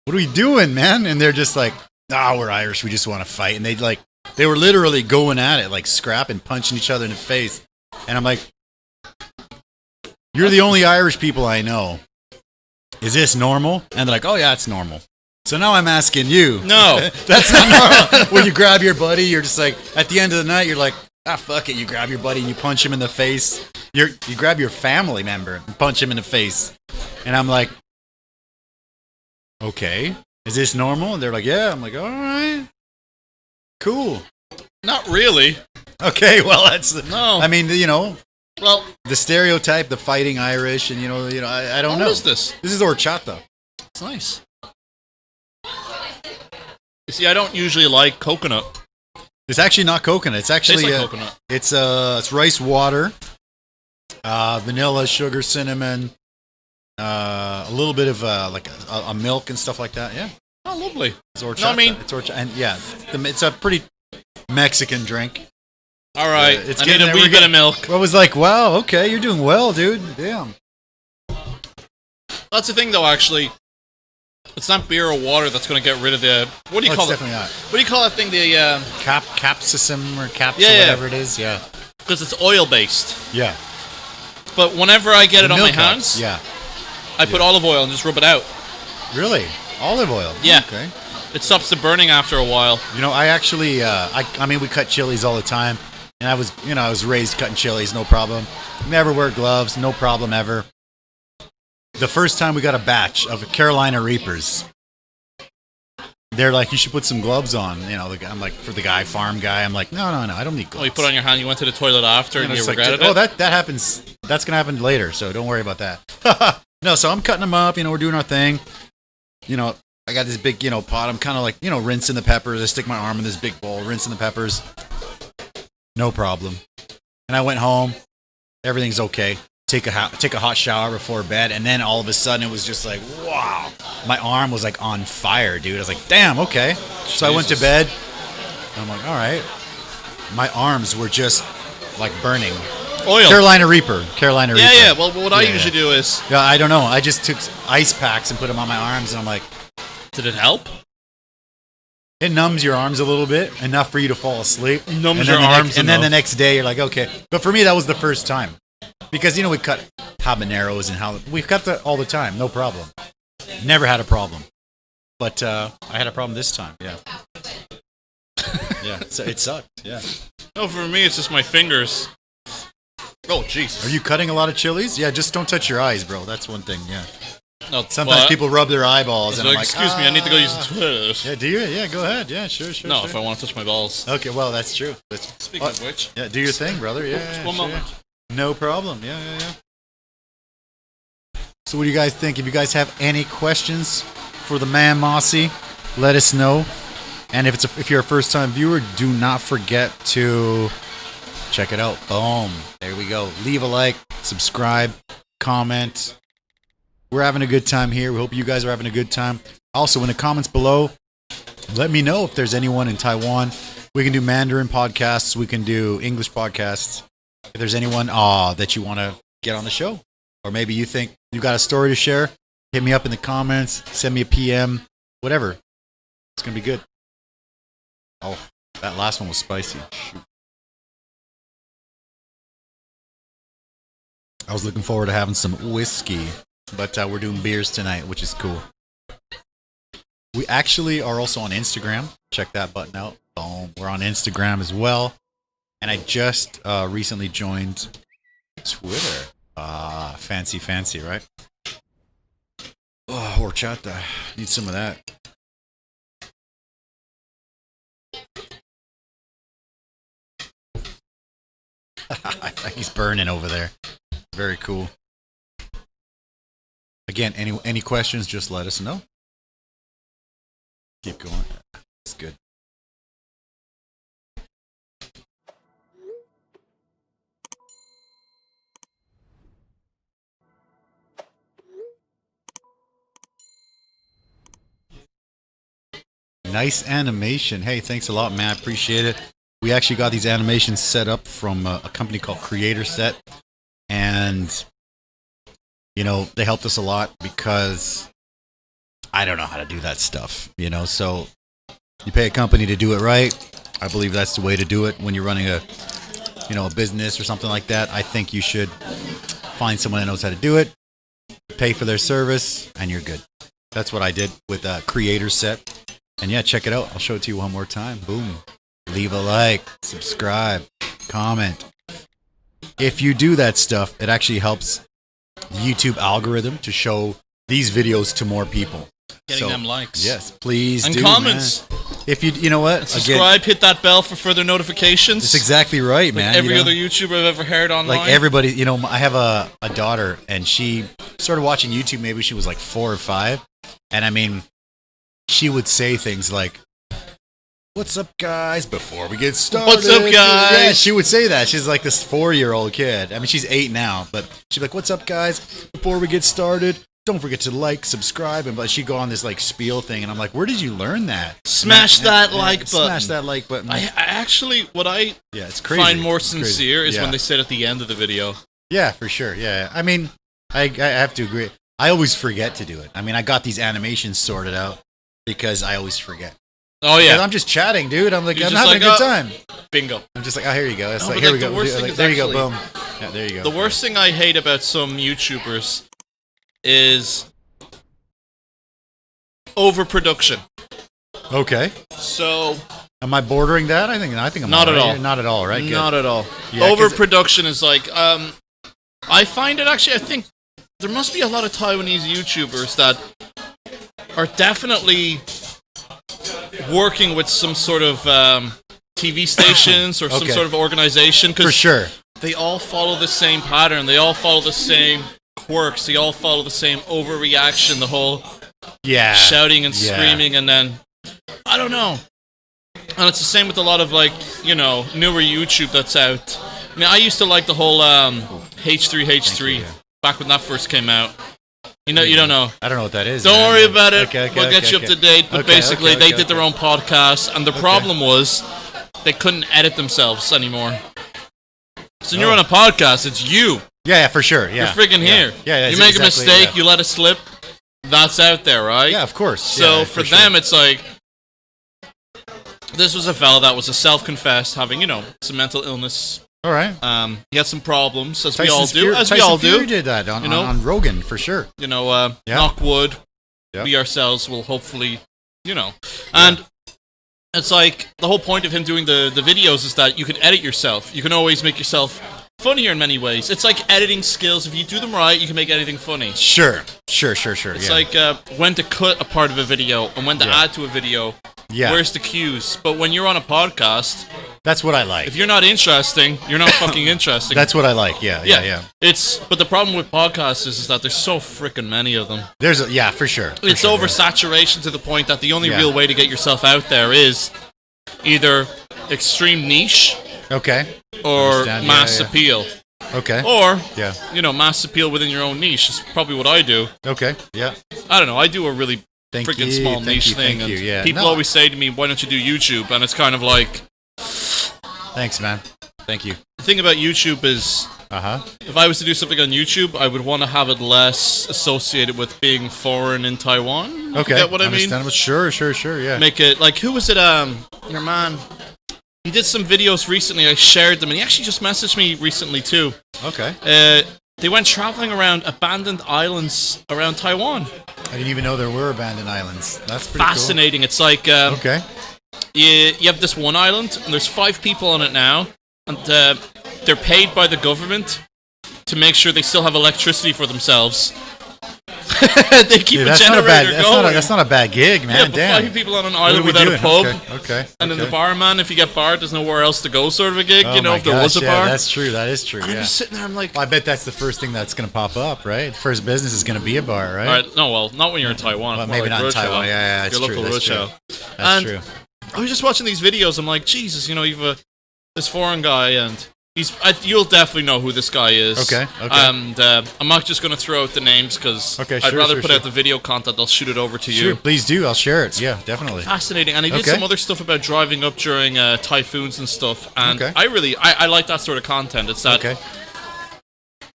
what are we doing, man? And they're just like, we're Irish. We just want to fight. And they were literally going at it, like scrapping, punching each other in the face. And I'm like, you're the only Irish people I know. Is this normal? And they're like, oh yeah, it's normal. So now I'm asking you. No. That's not normal. When you grab your buddy, you're just like, at the end of the night, you're like, fuck it. You grab your buddy and you punch him in the face. You grab your family member and punch him in the face. And I'm like, okay. Is this normal? And they're like, yeah. I'm like, all right, cool. Not really. Okay, well, that's no. I mean, well, the stereotype, the fighting Irish, and I don't know. What is this? This is horchata. It's nice. You see, I don't usually like coconut. It's actually not coconut. It's actually tastes like coconut. It's rice water, vanilla, sugar, cinnamon, a little bit of like a milk and stuff like that. Yeah. Oh, lovely. It's horchata. No, I mean, it's horchata, and yeah, it's a pretty Mexican drink. All right, I need a wee bit of milk. I was like, wow, okay, you're doing well, dude. Damn. That's the thing, though. Actually, it's not beer or water that's going to get rid of the. What do you call it? Definitely not. What do you call that thing? The capsicum or capsule, whatever it is. Yeah. Because it's oil based. Yeah. But whenever I get it on my hands, I put olive oil and just rub it out. Really? Olive oil? Yeah. Okay. It stops the burning after a while. I actually, I mean, we cut chilies all the time, and I was raised cutting chilies, no problem. Never wear gloves, no problem ever. The first time we got a batch of Carolina Reapers, they're like, you should put some gloves on. I'm like, for the farm guy, I'm like, no, I don't need gloves. Oh, you put on your hand, you went to the toilet after, and you regretted it? Oh, that happens. That's going to happen later, so don't worry about that. No, so I'm cutting them up, we're doing our thing. I got this big, pot. I'm kind of like, rinsing the peppers. I stick my arm in this big bowl, rinsing the peppers. No problem. And I went home. Everything's okay. Take a hot shower before bed. And then all of a sudden it was just like, wow. My arm was like on fire, dude. I was like, damn, okay. Jesus. So I went to bed. And I'm like, all right. My arms were just like burning. Oil. Carolina Reaper. Yeah. Well, what I usually do is... Yeah, I don't know. I just took ice packs and put them on my arms. And I'm like... Did it help? It numbs your arms a little bit, enough for you to fall asleep. Numbs your arms and then the next day, you're like, okay. But for me, that was the first time. Because, we cut habaneros and we cut that all the time. No problem. Never had a problem. But I had a problem this time, yeah. Yeah, so it sucked, yeah. No, for me, it's just my fingers. Oh, jeez. Are you cutting a lot of chilies? Yeah, just don't touch your eyes, bro. That's one thing, yeah. No, sometimes people rub their eyeballs, and I'm like, excuse me, I need to go use the toilet. Yeah, do you? Yeah, go ahead. Yeah, sure. No, if I want to touch my balls. Okay, well, that's true. Speaking of which. Yeah, do your thing, brother. Yeah, just one moment. No problem. Yeah. So what do you guys think? If you guys have any questions for the man Mossy, let us know. And if you're a first-time viewer, do not forget to check it out. Boom. There we go. Leave a like, subscribe, comment. We're having a good time here. We hope you guys are having a good time. Also, in the comments below, let me know if there's anyone in Taiwan. We can do Mandarin podcasts. We can do English podcasts. If there's anyone that you want to get on the show, or maybe you think you've got a story to share, hit me up in the comments. Send me a PM. Whatever. It's going to be good. Oh, that last one was spicy. Shoot. I was looking forward to having some whiskey. But we're doing beers tonight, which is cool. We actually are also on Instagram. Check that button out. Boom. We're on Instagram as well. And I just recently joined Twitter. Fancy, right? Oh, horchata. Need some of that. He's burning over there. Very cool. Again, any questions, just let us know. Keep going. It's good. Nice animation. Hey, thanks a lot, man. I appreciate it. We actually got these animations set up from a company called Creator Set. And, you know, they helped us a lot because I don't know how to do that stuff, you know. So you pay a company to do it right. I believe that's the way to do it when you're running a business or something like that. I think you should find someone that knows how to do it, pay for their service, and you're good. That's what I did with Creator Set. And yeah, check it out. I'll show it to you one more time. Boom. Leave a like, subscribe, comment. If you do that stuff, it actually helps the YouTube algorithm to show these videos to more people. Getting them likes. Yes, please and do, comments. Man. If you know what, subscribe, hit that bell for further notifications. That's exactly right, man. Every other YouTuber I've ever heard online. Like everybody, I have a daughter, and she started watching YouTube. Maybe she was like 4 or 5, and I mean, she would say things like, "What's up, guys?" Before we get started. What's up, guys? Yeah, she would say that. She's like this 4-year-old kid. I mean, she's 8 now, but she'd be like, "What's up, guys? Before we get started, don't forget to like, subscribe," and but she'd go on this like spiel thing, and I'm like, "Where did you learn that?" Smash that like button. Smash that like button. I actually, what I it's crazy. find more sincere is when they say it at the end of the video. Yeah, for sure. Yeah, I mean, I have to agree. I always forget to do it. I mean, I got these animations sorted out because I always forget. Oh yeah, I'm just chatting, dude. I'm like, I'm having a good time. Bingo. I'm just like, oh, here you go. It's like, here we go. There you go. Boom. Yeah, there you go. The worst thing I hate about some YouTubers is overproduction. Okay. So, am I bordering that? I think I'm not at all. Not at all, right? Good. Not at all. Yeah, overproduction is like, I find it actually. I think there must be a lot of Taiwanese YouTubers that are definitely working with some sort of TV stations or some sort of organization. For sure. They all follow the same pattern. They all follow the same quirks. They all follow the same overreaction. The whole shouting and screaming, and then I don't know. And it's the same with a lot of like newer YouTube that's out. I mean, I used to like the whole H3H3 back when that first came out. You don't know. I don't know what that is. Don't worry about it. We'll get you up to date. But basically, they did their own podcast, and the problem was they couldn't edit themselves anymore. So when you're on a podcast, it's you. Yeah, for sure. Yeah. You're friggin' here. Yeah, you make a mistake, you let it slip. That's out there, right? Yeah, of course. So for them, it's like this was a fella that was a self-confessed having, some mental illness. All right. He had some problems, as we all do. Tyson Fury did that on Rogan, for sure. Knock wood. We ourselves will hopefully, And it's like, the whole point of him doing the videos is that you can edit yourself. You can always make yourself funnier in many ways. It's like editing skills. If you do them right, you can make anything funny. Sure. It's like when to cut a part of a video and when to add to a video. Yeah. Where's the cues? But when you're on a podcast, that's what I like. If you're not interesting, you're not fucking interesting. That's what I like. Yeah. But the problem with podcasts is that there's so freaking many of them. For sure. It's oversaturation to the point that the only real way to get yourself out there is either extreme niche, or mass appeal. Or, mass appeal within your own niche is probably what I do. I don't know. I do a really freaking small niche thing. And people always say to me, why don't you do YouTube? And it's kind of like... Thanks, man. Thank you. The thing about YouTube is... If I was to do something on YouTube, I would want to have it less associated with being foreign in Taiwan. You get what I mean? Sure, yeah. Make it... Like, who was it? Your man... He did some videos recently. I shared them, and he actually just messaged me recently too. They went traveling around abandoned islands around Taiwan. I didn't even know there were abandoned islands. That's pretty fascinating. Cool. It's like you have this one island, and there's 5 people on it now, and they're paid by the government to make sure they still have electricity for themselves. They keep a generator going. That's not a bad gig, man. Yeah, but 5 people on an island without a pub. And then the barman, if you get barred, there's nowhere else to go, sort of a gig. If there was a bar. That's true. That is true. I'm just sitting there. I'm like, I bet that's the first thing that's going to pop up, right? First business is going to be a bar, right? All right. No, well, not when you're in Taiwan. Well, maybe not in Taiwan. Yeah, that's true. That's true. That's true. I was just watching these videos. I'm like, Jesus, you've this foreign guy, and you'll definitely know who this guy is. Okay. And I'm not just going to throw out the names because I'd rather put out the video content. I'll shoot it over to you. Sure, please do. I'll share it. Yeah, definitely. Fascinating. And he did some other stuff about driving up during typhoons and stuff. And I like that sort of content. It's that.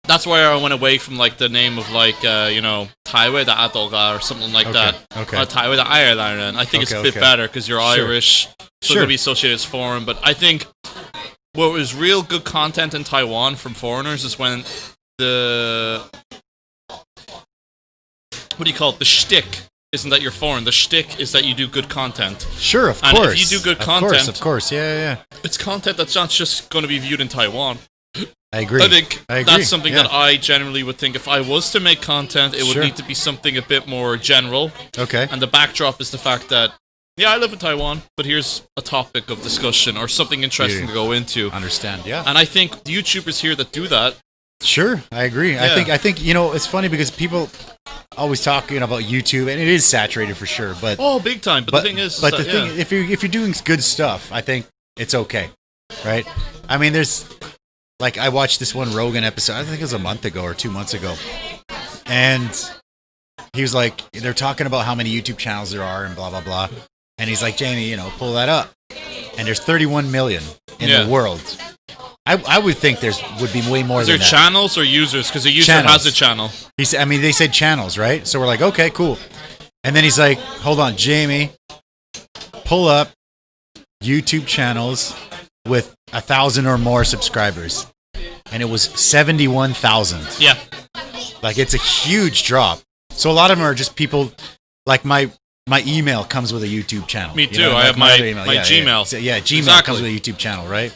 That's why I went away from like the name of like Taiwan the Adolga or something like that. Taiwan the Ireland. I think it's a bit better because you're Irish. So it'll be associated as foreign. But I think what was real good content in Taiwan from foreigners is when the shtick isn't that you're foreign. The shtick is that you do good content. Sure, of course. And if you do good content, of course, yeah. It's content that's not just going to be viewed in Taiwan. I agree. I think that's something that I generally would think if I was to make content, it would need to be something a bit more general. Okay. And the backdrop is the fact that, yeah, I live in Taiwan, but here's a topic of discussion or something interesting to go into. Understand, yeah. And I think the YouTubers here that do that. Sure, I agree. Yeah. I think it's funny because people always talking about YouTube, and it is saturated for sure. But big time. But the thing is, the thing, if you're doing good stuff, I think it's okay, right? I mean, there's like I watched this one Rogan episode. I think it was a month ago or 2 months ago, and he was like, they're talking about how many YouTube channels there are and blah blah blah, and he's like, Jamie, pull that up, and there's 31 million in the world. I would think would be way more than that. Is there channels or users? Because a user has a channel. They said channels, right? So we're like, okay, cool. And then he's like, hold on, Jamie, pull up YouTube channels with 1,000 or more subscribers. And it was 71,000. Yeah. Like, it's a huge drop. So a lot of them are just people, like my email comes with a YouTube channel. Me too. I have my Gmail. Yeah, Gmail comes with a YouTube channel, right?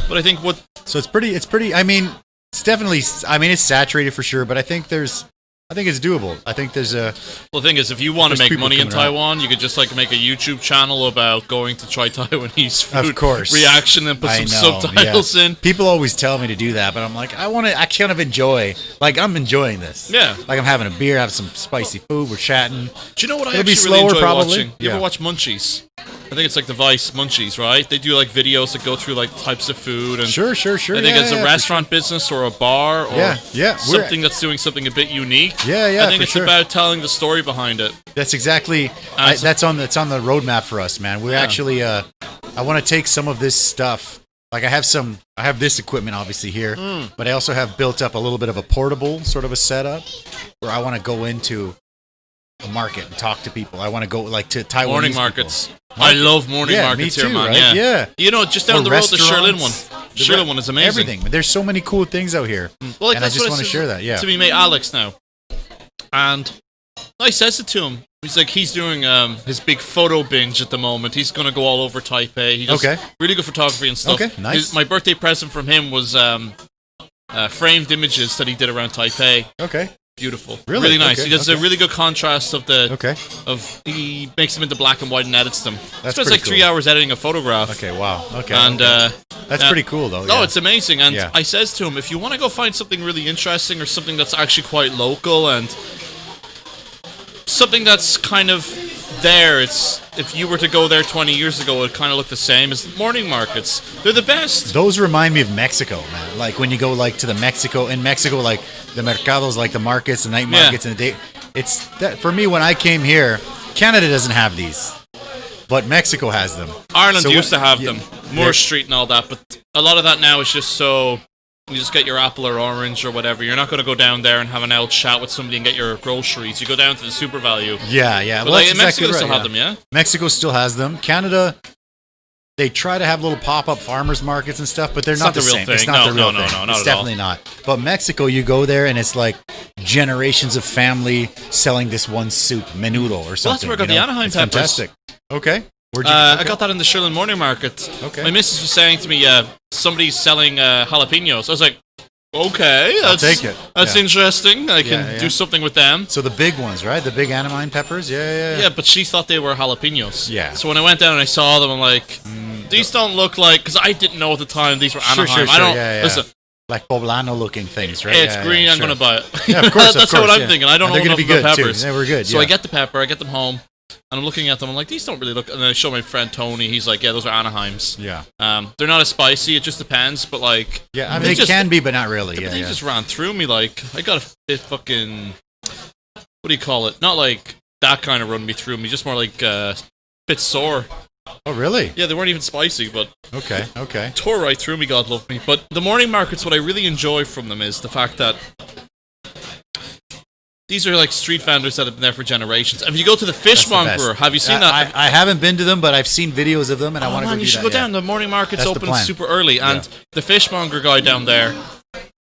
But I think so it's pretty, I mean, it's definitely, it's saturated for sure, but I think it's doable. I think there's Well, the thing is, if you want to make money in Taiwan, you could just make a YouTube channel about going to try Taiwanese food. Of course. Reaction and put some subtitles in. People always tell me to do that, but I'm like, I kind of enjoy, I'm enjoying this. Yeah. Like I'm having a beer, having some spicy food, we're chatting. Do you know what I actually really enjoy watching? You ever watch Munchies? I think it's like the Vice Munchies, right? They do videos that go through types of food and sure. I think it's a restaurant business or a bar or something that's doing something a bit unique. Yeah, I think it's about telling the story behind it. That's exactly that's on the roadmap for us, man. We're actually I want to take some of this stuff. Like I have this equipment obviously here, but I also have built up a little bit of a portable sort of a setup where I want to go into a market and talk to people. I want to go to Taiwanese morning markets. I love morning markets me too, here, man. Right? Yeah. Just down the road, the Sherlin one. The Sherlin one is amazing. Everything. There's so many cool things out here. Well, and I just want to share that. Yeah. To me, mate, Alex now, and I says it to him. He's doing his big photo binge at the moment. He's going to go all over Taipei. He does really good photography and stuff. Okay, nice. My birthday present from him was framed images that he did around Taipei. Okay. Beautiful. Really nice. Okay, he does a really good contrast of he makes them into black and white and edits them. That's spends 3 hours editing a photograph. Okay, wow. Okay. And that's pretty cool though. No, it's amazing. And I says to him, if you want to go find something really interesting or something that's actually quite local and something that's kind of there, if you were to go there 20 years ago, it kind of looked the same as morning markets. They're the best. Those remind me of Mexico, man. Like when you go to the Mexico, the mercados, the markets, the night markets, and the day. It's that for me when I came here. Canada doesn't have these, but Mexico has them. Ireland used to have them, Moore Street and all that, but a lot of that now is just so. You just get your apple or orange or whatever. You're not going to go down there and have an old chat with somebody and get your groceries. You go down to the Super Value. Yeah. But Mexico still have them, yeah? Mexico still has them. Canada, they try to have little pop-up farmers markets and stuff, but they're not the real same. Thing. It's not the real thing. No, it's definitely not. But Mexico, you go there and it's like generations of family selling this one soup, menudo or something. Well, that's where I got the Anaheim peppers. Fantastic. Okay. I got that in the Sherlin Morning Market. Okay. My missus was saying to me, somebody's selling jalapenos. I was like, okay, I'll take it. That's interesting. I can do something with them. So the big ones, right? The big Anaheim peppers? Yeah. Yeah, but she thought they were jalapenos. Yeah. So when I went down and I saw them, I'm like, these don't look like... Because I didn't know at the time these were Anaheim. Sure. Listen. Like poblano-looking things, right? It's green, I'm going to buy it. Yeah, of course, That's what I'm thinking. I don't know enough about peppers. They were good, So I get the pepper, I get them home. And I'm looking at them, I'm like, these don't really look... And then I show my friend Tony, he's like, yeah, those are Anaheims. Yeah. They're not as spicy, it just depends, but Yeah, I mean, they can be, but not really. But they just ran through me, I got a bit fucking... What do you call it? Not that kind of run me through me, just more bit sore. Oh, really? Yeah, they weren't even spicy, but... Okay. Tore right through me, God love me. But the morning markets, what I really enjoy from them is the fact that... These are street vendors that have been there for generations. And if you go to the Fishmonger, have you seen that? I haven't been to them, but I've seen videos of them, and I want to go do that. You should go down. The morning market's open super early, and the Fishmonger guy down there,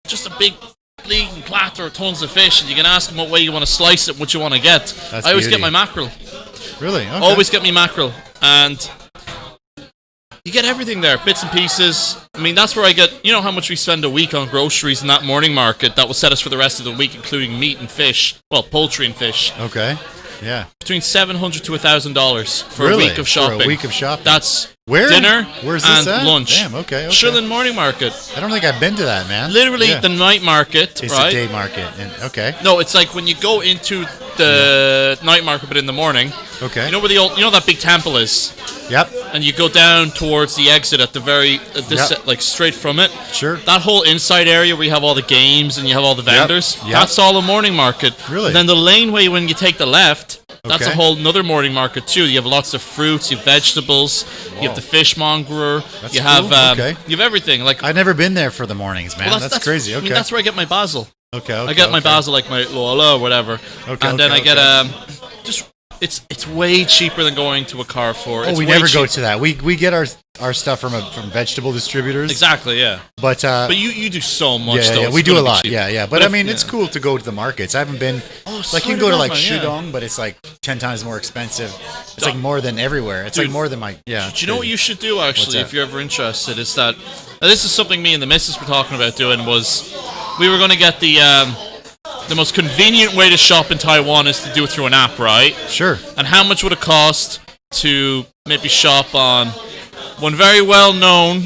just a big bleeding platter of tons of fish, and you can ask him what way you want to slice it, what you want to get. I always get my mackerel. Really? Okay. Always get me mackerel, and You get everything there, bits and pieces. I mean, that's where I get, you know how much we spend a week on groceries in that morning market that will set us for the rest of the week, including meat and fish. Well, poultry and fish. Okay. Yeah. Between $700 to $1,000 for a week of shopping. For a week of shopping. That's Where? dinner Where's this and at? lunch. Damn, okay. Shirlin Morning Market. I don't think I've been to that, man. Literally the night market, it's right? a day market. Okay. No, it's like when you go into the night market, but in the morning. Okay. You know where that big temple is? Yep. And you go down towards the exit at the very, like straight from it. Sure. That whole inside area where you have all the games and you have all the vendors, that's all a morning market. Really? And then the laneway, when you take the left, that's a whole another morning market too. You have lots of fruits, you have vegetables, you have the fishmonger, That's you have cool. you have everything. Like I've never been there for the mornings, man. well, that's crazy. Okay. I mean, that's where I get my basil. Okay. I get my basil, like my Lola or whatever. Okay. And then I get just it's way cheaper than going to a Carrefour. We never go to that. We get our stuff from vegetable distributors. Exactly, yeah. But you do so much. Yeah, we do a lot. Yeah. But I mean, it's cool to go to the markets. I haven't been. Like you can go to like Shudong, but it's like 10 times more expensive. It's like more than everywhere. It's like more than my Do you know what you should do actually, if you're ever interested? Is that this is something me and the missus were talking about doing. Was we were going to get the most convenient way to shop in Taiwan is to do it through an app, right? Sure. And how much would it cost to maybe shop on one very well-known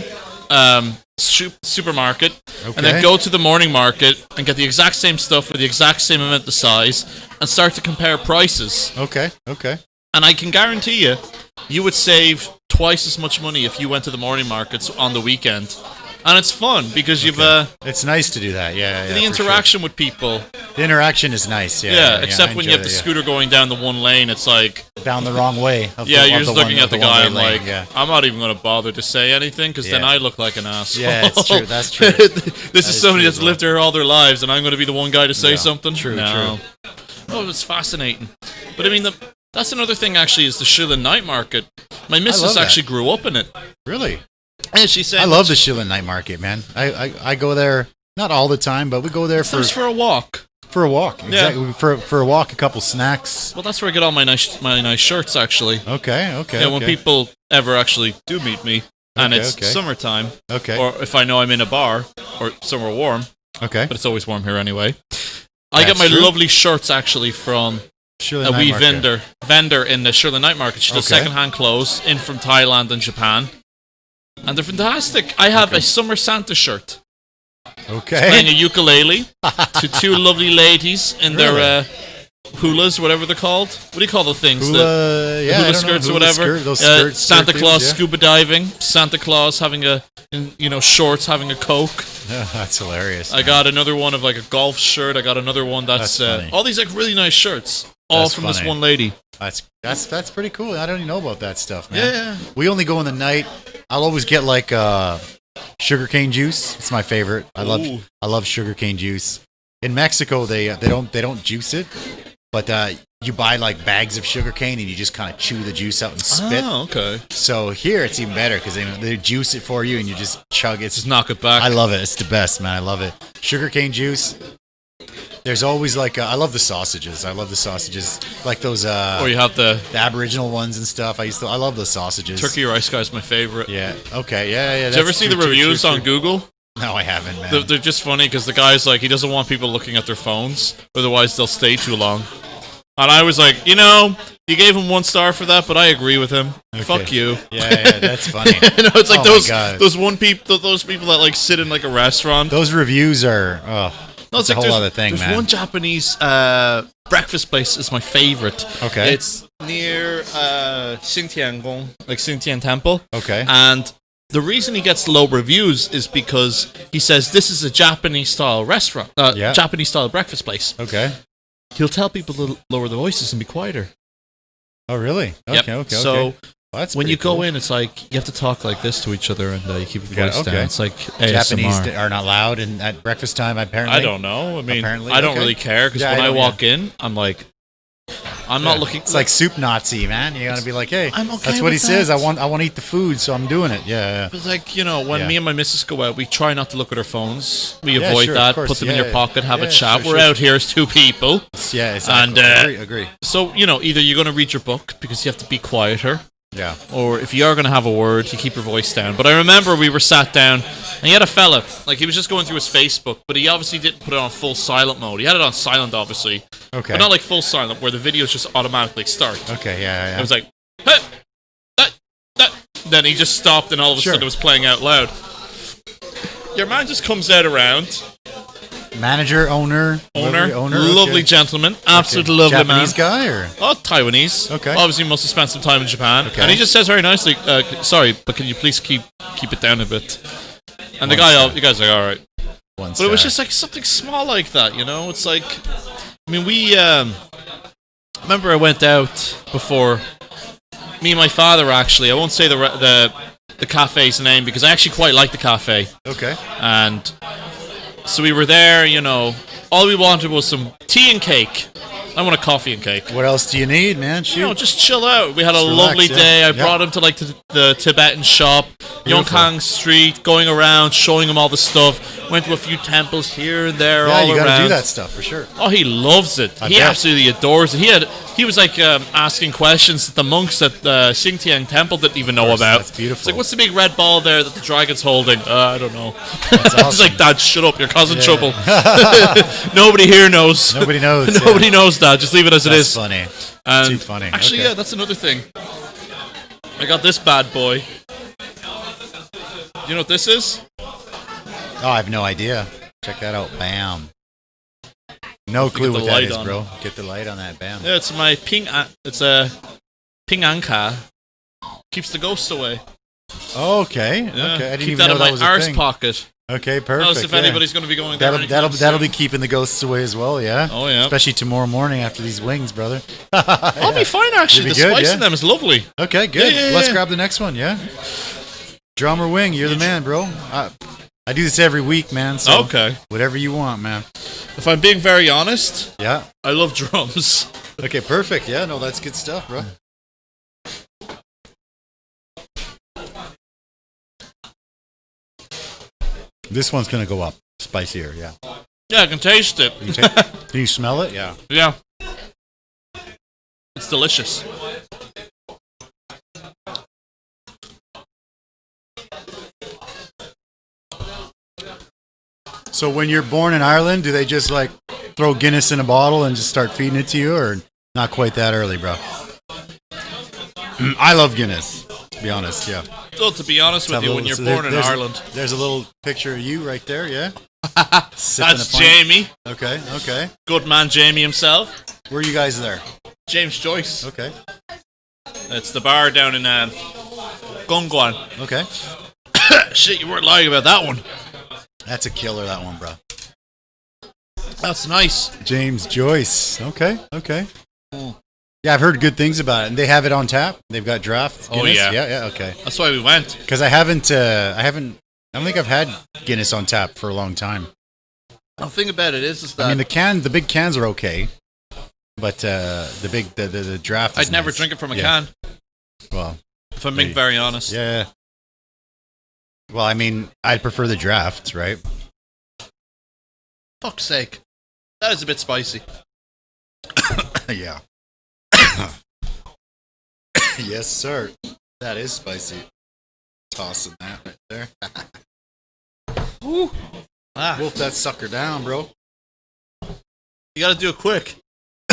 supermarket, and then go to the morning market and get the exact same stuff for the exact same amount of size and start to compare prices? Okay. And I can guarantee you, you would save twice as much money if you went to the morning markets on the weekend. And it's fun because you've it's nice to do that. Yeah. The interaction with people. The interaction is nice. Yeah. Except when you have the scooter going down the one lane, it's like down the wrong way. You're just looking at the guy and like, I'm not even going to bother to say anything because then I look like an asshole. Yeah, it's true. That's true. This is somebody that's lived here all their lives, and I'm going to be the one guy to say something. True. Oh, it's fascinating. But I mean, that's another thing. Actually, is the Shilin night market. My missus actually grew up in it. Really? And she said, I love the Shilin night market, man. I go there not all the time, but we go there for a walk. For a walk, exactly. For a walk, a couple snacks. Well, that's where I get all my nice shirts, actually. Okay. Yeah, when people ever actually do meet me, and it's summertime, or if I know I'm in a bar or somewhere warm, but it's always warm here anyway. I get my lovely shirts actually from a wee vendor in the Shirley Night Market. She does secondhand clothes in from Thailand and Japan. And they're fantastic. I have a summer Santa shirt. Okay. Playing a ukulele to two lovely ladies in their hulas, whatever they're called. What do you call the things? Hula skirts or whatever. Santa Claus scuba diving. Santa Claus having shorts, having a Coke. Oh, that's hilarious. I got another one of like a golf shirt. I got another one that's all these like really nice shirts. All from this one lady. That's pretty cool. I don't even know about that stuff, man. Yeah. We only go in the night. I'll always get like sugarcane juice. It's my favorite. I love sugarcane juice. In Mexico, they don't juice it, but you buy like bags of sugarcane and you just kind of chew the juice out and spit. Oh, okay. So here it's even better because they juice it for you and you just chug it. Just knock it back. I love it. It's the best, man. I love it. Sugarcane juice. There's always like I love the sausages. Like those. Or you have the Aboriginal ones and stuff. I love the sausages. Turkey rice guy is my favorite. Yeah. Okay. Yeah. Did you ever see the reviews on Google? No, I haven't, man. They're just funny because the guy's like, he doesn't want people looking at their phones, otherwise they'll stay too long. And I was like, you gave him 1 star for that, but I agree with him. Okay. Fuck you. Yeah, that's funny. It's like those people that like sit in like a restaurant. Those reviews are it's a whole other thing, man. There's one Japanese breakfast place is my favorite. Okay. It's near Xintiangong, like Xintian Temple. Okay. And the reason he gets low reviews is because he says this is a Japanese-style restaurant, Japanese-style breakfast place. Okay. He'll tell people to lower the voices and be quieter. Oh, really? Okay. So when you cool. go in, it's like you have to talk like this to each other, and you keep your voice down. It's like ASMR. Japanese are not loud at breakfast time, apparently. I don't know. I mean, I don't really care because when I walk in, I'm like, I'm not looking. It's like soup Nazi, man. You gotta be like, hey, I'm okay that's what he says. I want to eat the food, so I'm doing it. Yeah. But like when me and my missus go out, we try not to look at our phones. We avoid that. Put them in your pocket, have a chat. We're out here as two people. Yeah, exactly. And agree. So either you're gonna read your book because you have to be quieter. Yeah. Or if you are going to have a word, you keep your voice down. But I remember we were sat down, and he had a fella, like he was just going through his Facebook, but he obviously didn't put it on full silent mode. He had it on silent, obviously. Okay. But not like full silent, where the videos just automatically start. Okay, yeah. It was like, hey, that. Then he just stopped, and all of a sudden it was playing out loud. Your man just comes out around. Manager, owner, lovely gentleman, absolutely lovely Japanese man. guy or Taiwanese. Okay, obviously must have spent some time in Japan, and he just says very nicely, "Sorry, but can you please keep it down a bit?" And the guy's like, "All right." But it was just like something small like that, you know. It's like, I mean, we remember I went out before. Me and my father actually. I won't say the cafe's name because I actually quite like the cafe. Okay, and. So we were there, you know, all we wanted was some tea and cake. I want a coffee and cake. What else do you need, man? Shoot. You know, just chill out. We had a lovely day. I brought him to like the Tibetan shop, Yongkang Street, going around, showing him all the stuff. Went to a few temples here and there, all around. Yeah, you gotta do that stuff for sure. Oh, he loves it. He absolutely adores it. He was like asking questions that the monks at the Xingtian temple didn't even know about. That's beautiful. It's like, what's the big red ball there that the dragon's holding? I don't know. That's awesome. It's like, Dad, shut up. You're causing trouble. Nobody here knows. Nobody knows. Nobody knows, Dad. Just leave it as it is. That's funny. Too funny. Actually, yeah, that's another thing. I got this bad boy. You know what this is? Oh, I have no idea. Check that out. Bam. No clue what that is, bro. Get the light on that. Bam. Yeah, it's my it's a ping anka. Keeps the ghosts away. Okay. Yeah. Okay. I didn't Keep even that know in that my was a arse thing. pocket. Okay, perfect. Notice if anybody's going to be going there. That'll be keeping the ghosts away as well, yeah? Oh, yeah. Especially tomorrow morning after these wings, brother. I'll be fine, actually. The spice in them is lovely. Okay, good. Yeah. Let's grab the next one, yeah? Drum or wing, you're the man, bro. I do this every week, man, so okay. Whatever you want, man. If I'm being very honest, yeah, I love drums. Okay, perfect. Yeah, no, that's good stuff, bro. This one's gonna go up. Spicier, yeah. Yeah, I can taste it. Can you smell it? Yeah. Yeah. It's delicious. So when you're born in Ireland, do they just like throw Guinness in a bottle and just start feeding it to you, or not quite that early, bro? I love Guinness, to be honest, yeah. So to be honest with you, when you're born in Ireland... There's a little picture of you right there, yeah? That's Jamie. Okay. Good man Jamie himself. Where are you guys there? James Joyce. Okay. It's the bar down in Gongguan. Okay. Shit, you weren't lying about that one. That's a killer, that one, bro. That's nice. James Joyce. Okay. Yeah, I've heard good things about it, and they have it on tap. They've got draft Guinness. Oh yeah. Yeah. Okay. That's why we went. Because I don't think I've had Guinness on tap for a long time. The thing about it is that I mean the big cans are okay, but the draft. I'd never drink it from a can. Well, if I'm being very honest. Yeah. Well, I mean, I'd prefer the draft, right? Fuck's sake. That is a bit spicy. Yeah. Yes, sir. That is spicy. Tossing that right there. Ooh. Wolf that sucker down, bro. You gotta do it quick.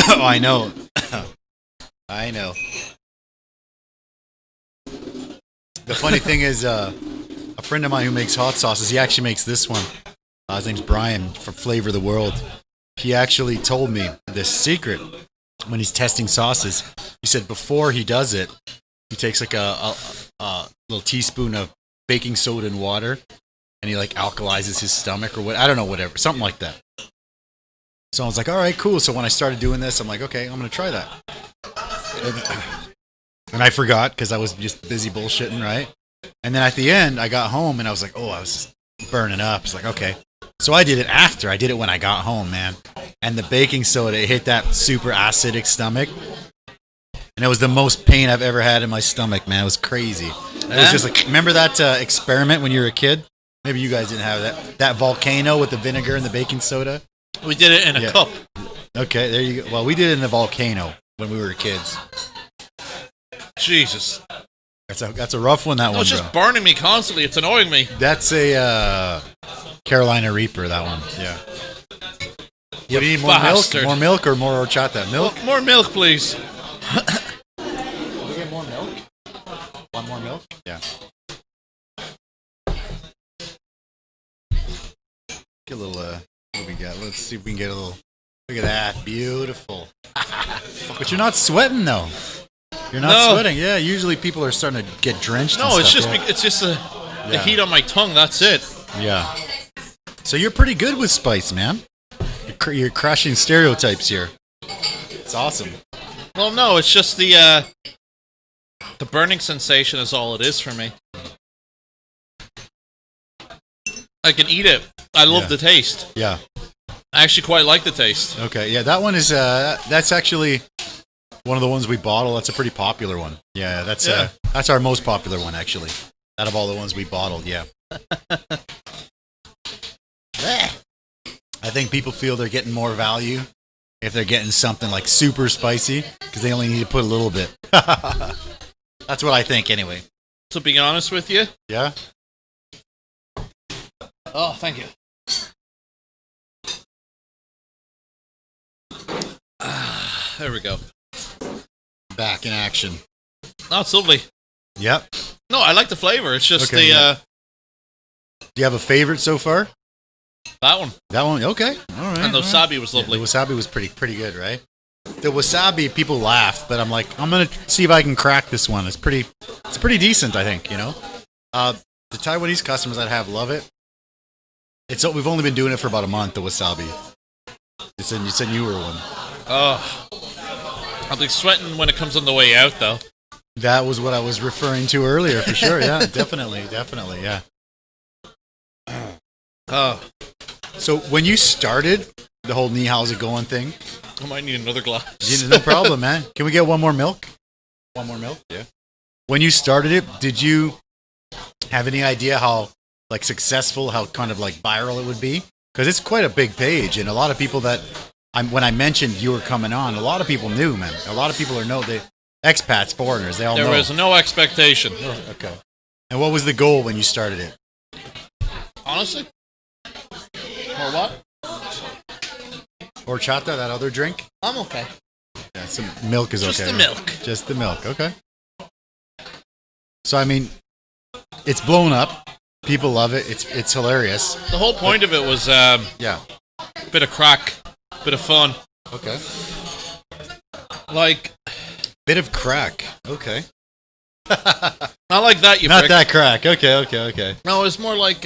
Oh, I know. I know. The funny thing is, a friend of mine who makes hot sauces, he actually makes this one. His name's Brian from Flavor of the World. He actually told me this secret when he's testing sauces. He said before he does it, he takes like a little teaspoon of baking soda and water, and he like alkalizes his stomach or what, I don't know, whatever, something like that. So I was like, all right, cool. So when I started doing this, I'm like, okay, I'm going to try that. And I forgot because I was just busy bullshitting, right? And then at the end, I got home and I was like, oh, I was just burning up. It's like, okay. So I did it after. I did it when I got home, man. And the baking soda, it hit that super acidic stomach. And it was the most pain I've ever had in my stomach, man. It was crazy. It was just like, remember that experiment when you were a kid? Maybe you guys didn't have that. That volcano with the vinegar and the baking soda? We did it in a cup. Okay, there you go. Well, we did it in a volcano when we were kids. Jesus. That's a rough one. That one. It's just burning me constantly. It's annoying me. That's a Carolina Reaper. That one. Yeah. You need more bastard. milk? More milk or more horchata? Milk? More milk, please. Can we get more milk? Want more milk? Yeah. Get a little, what do we got? Let's see if we can get a little, look at that. Beautiful. But you're not sweating, though. You're not sweating. Yeah, usually people are starting to get drenched. No, and stuff, it's just the heat on my tongue. That's it. Yeah. So you're pretty good with spice, man. You're crushing stereotypes here. It's awesome. Well, no, it's just the burning sensation is all it is for me. I can eat it. I love the taste. Yeah. I actually quite like the taste. Okay, yeah, that one is, that's actually one of the ones we bottle. That's a pretty popular one. Yeah, that's our most popular one, actually. Out of all the ones we bottled, yeah. I think people feel they're getting more value if they're getting something like super spicy, because they only need to put a little bit. That's what I think, anyway. To be honest with you. Yeah? Oh, thank you. There we go. Back in action. Oh, it's lovely. Yep. No, I like the flavor. It's just Do you have a favorite so far? That one. That one? Okay. All right. And the wasabi was lovely. Yeah, the wasabi was pretty good, right? The wasabi, people laugh, but I'm like, I'm going to see if I can crack this one. It's pretty decent, I think, you know? The Taiwanese customers that have love it. We've only been doing it for about a month, the wasabi. It's a newer one. Oh. I'll be sweating when it comes on the way out, though. That was what I was referring to earlier, for sure. Yeah, definitely, yeah. Oh. So when you started the whole knee how's it going thing? I might need another glass. Yeah, no problem, man. Can we get one more milk? One more milk? Yeah. When you started it, did you have any idea how like successful, how kind of like viral it would be? Because it's quite a big page, and a lot of people when I mentioned you were coming on, a lot of people knew, man. A lot of people the expats, foreigners, they all know. There was no expectation. Oh, okay. And what was the goal when you started it? Honestly? Or what? Horchata, that other drink? I'm okay. Yeah, some milk is Just okay. the milk. Just the milk, okay. So, I mean, it's blown up. People love it. It's hilarious. The whole point of it was bit of crack, bit of fun. Okay. Like... Bit of crack. Okay. Not like that, you Not prick. that crack. Okay. No, it was more like...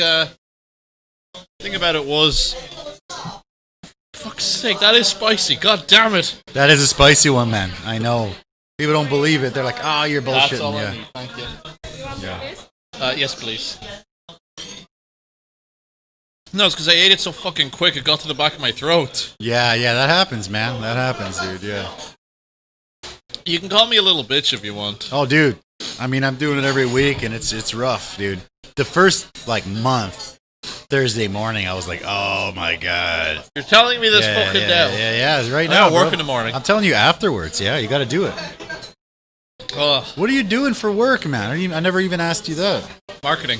thing about it was... Fuck's sake, that is spicy. God damn it. That is a spicy one, man. I know. People don't believe it. They're like, you're bullshitting. That's all yeah. I need. Thank you. Yeah. Yes, please. No, it's because I ate it so fucking quick it got to the back of my throat. Yeah, that happens, man. That happens, dude, yeah. You can call me a little bitch if you want. Oh, dude. I mean, I'm doing it every week, and it's rough, dude. The first, month, Thursday morning, I was like, oh, my God. You're telling me this fucking now. Yeah, right now, I work in the morning. I'm telling you afterwards, yeah, you got to do it. What are you doing for work, man? I never even asked you that. Marketing.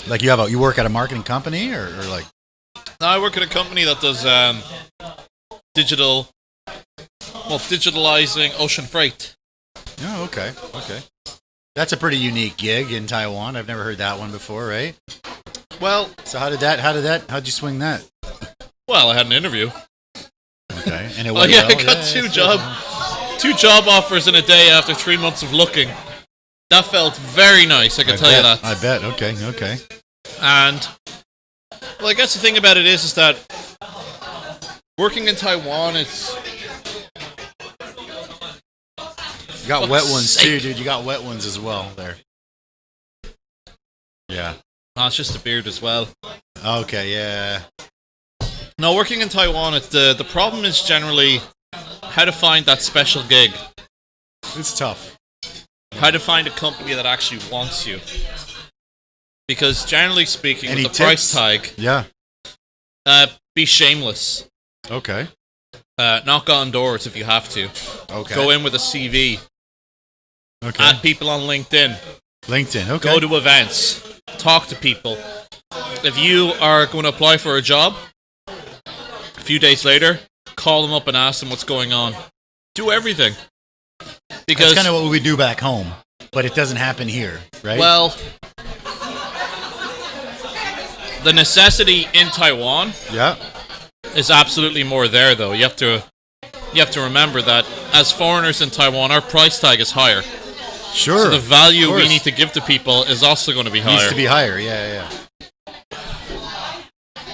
Like you work at a marketing company or like? No, I work at a company that does digitalizing ocean freight. Oh, okay. That's a pretty unique gig in Taiwan. I've never heard that one before, right? Well, so how'd you swing that? Well, I had an interview. Okay, and it went well. I got two job offers in a day after 3 months of looking. That felt very nice, I can tell you that. I bet. Okay. And, well, I guess the thing about it is that working in Taiwan, it's... You got wet ones too, dude. You got wet ones as well there. Yeah. No, it's just the beard as well. Okay, yeah. No, working in Taiwan, it's the problem is generally how to find that special gig. It's tough. How to find a company that actually wants you. Because generally speaking, Any with the tips? price tag, be shameless. Okay. Knock on doors if you have to. Okay. Go in with a CV. Okay. Add people on LinkedIn. LinkedIn, okay. Go to events. Talk to people. If you are going to apply for a job, a few days later, call them up and ask them what's going on. Do everything. Because that's kind of what we do back home, but it doesn't happen here, right? Well, the necessity in Taiwan is absolutely more there, though. You have to remember that as foreigners in Taiwan, our price tag is higher. Sure. So the value we need to give to people is also going to be higher. Needs to be higher, yeah.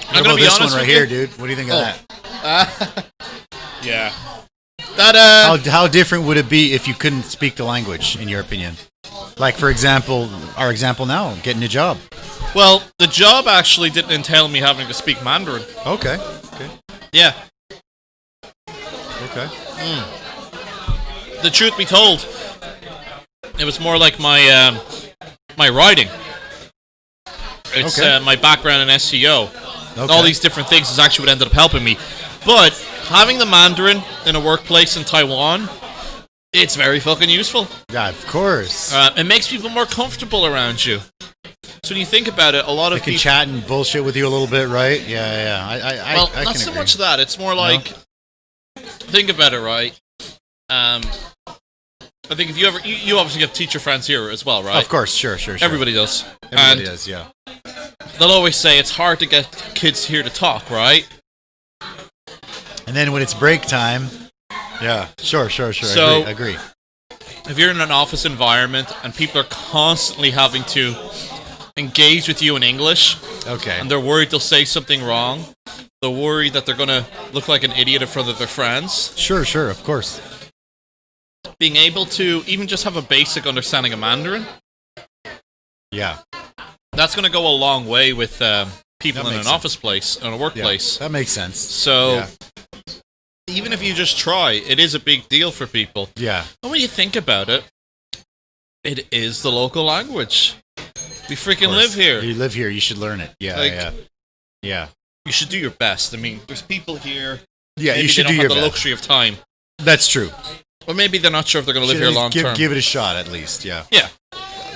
I'm going to be this honest one right here, dude. What do you think of that? Yeah. That how different would it be if you couldn't speak the language, in your opinion? Like, for example, our example now, getting a job. Well, the job actually didn't entail me having to speak Mandarin. Okay. Yeah. Okay. The truth be told, it was more like my my writing. It's my background in SEO. Okay. All these different things is actually what ended up helping me. But having the Mandarin in a workplace in Taiwan, it's very fucking useful. Yeah, of course. It makes people more comfortable around you. So when you think about it, a lot of people can chat and bullshit with you a little bit, right? Yeah. I well, can not so agree. much that. It's more like, think about it, right? I think if you obviously have teacher friends here as well, right? Of course, sure. Everybody does. Everybody does, yeah. They'll always say it's hard to get kids here to talk, right? And then when it's break time, yeah, sure. So, agree. If you're in an office environment and people are constantly having to engage with you in English, and they're worried they'll say something wrong, they're worried that they're going to look like an idiot in front of their friends. Sure, of course. Being able to even just have a basic understanding of Mandarin, that's going to go a long way with people in an office place, in a workplace. Yeah, that makes sense. So, even if you just try, it is a big deal for people. Yeah. And when you think about it, it is the local language. We freaking live here. You live here, you should learn it. Yeah. You should do your best. I mean, there's people here. Yeah, maybe you should they don't do have your the best. luxury of time. That's true. Or maybe they're not sure if they're going to live here long term. Give it a shot at least, yeah. Yeah.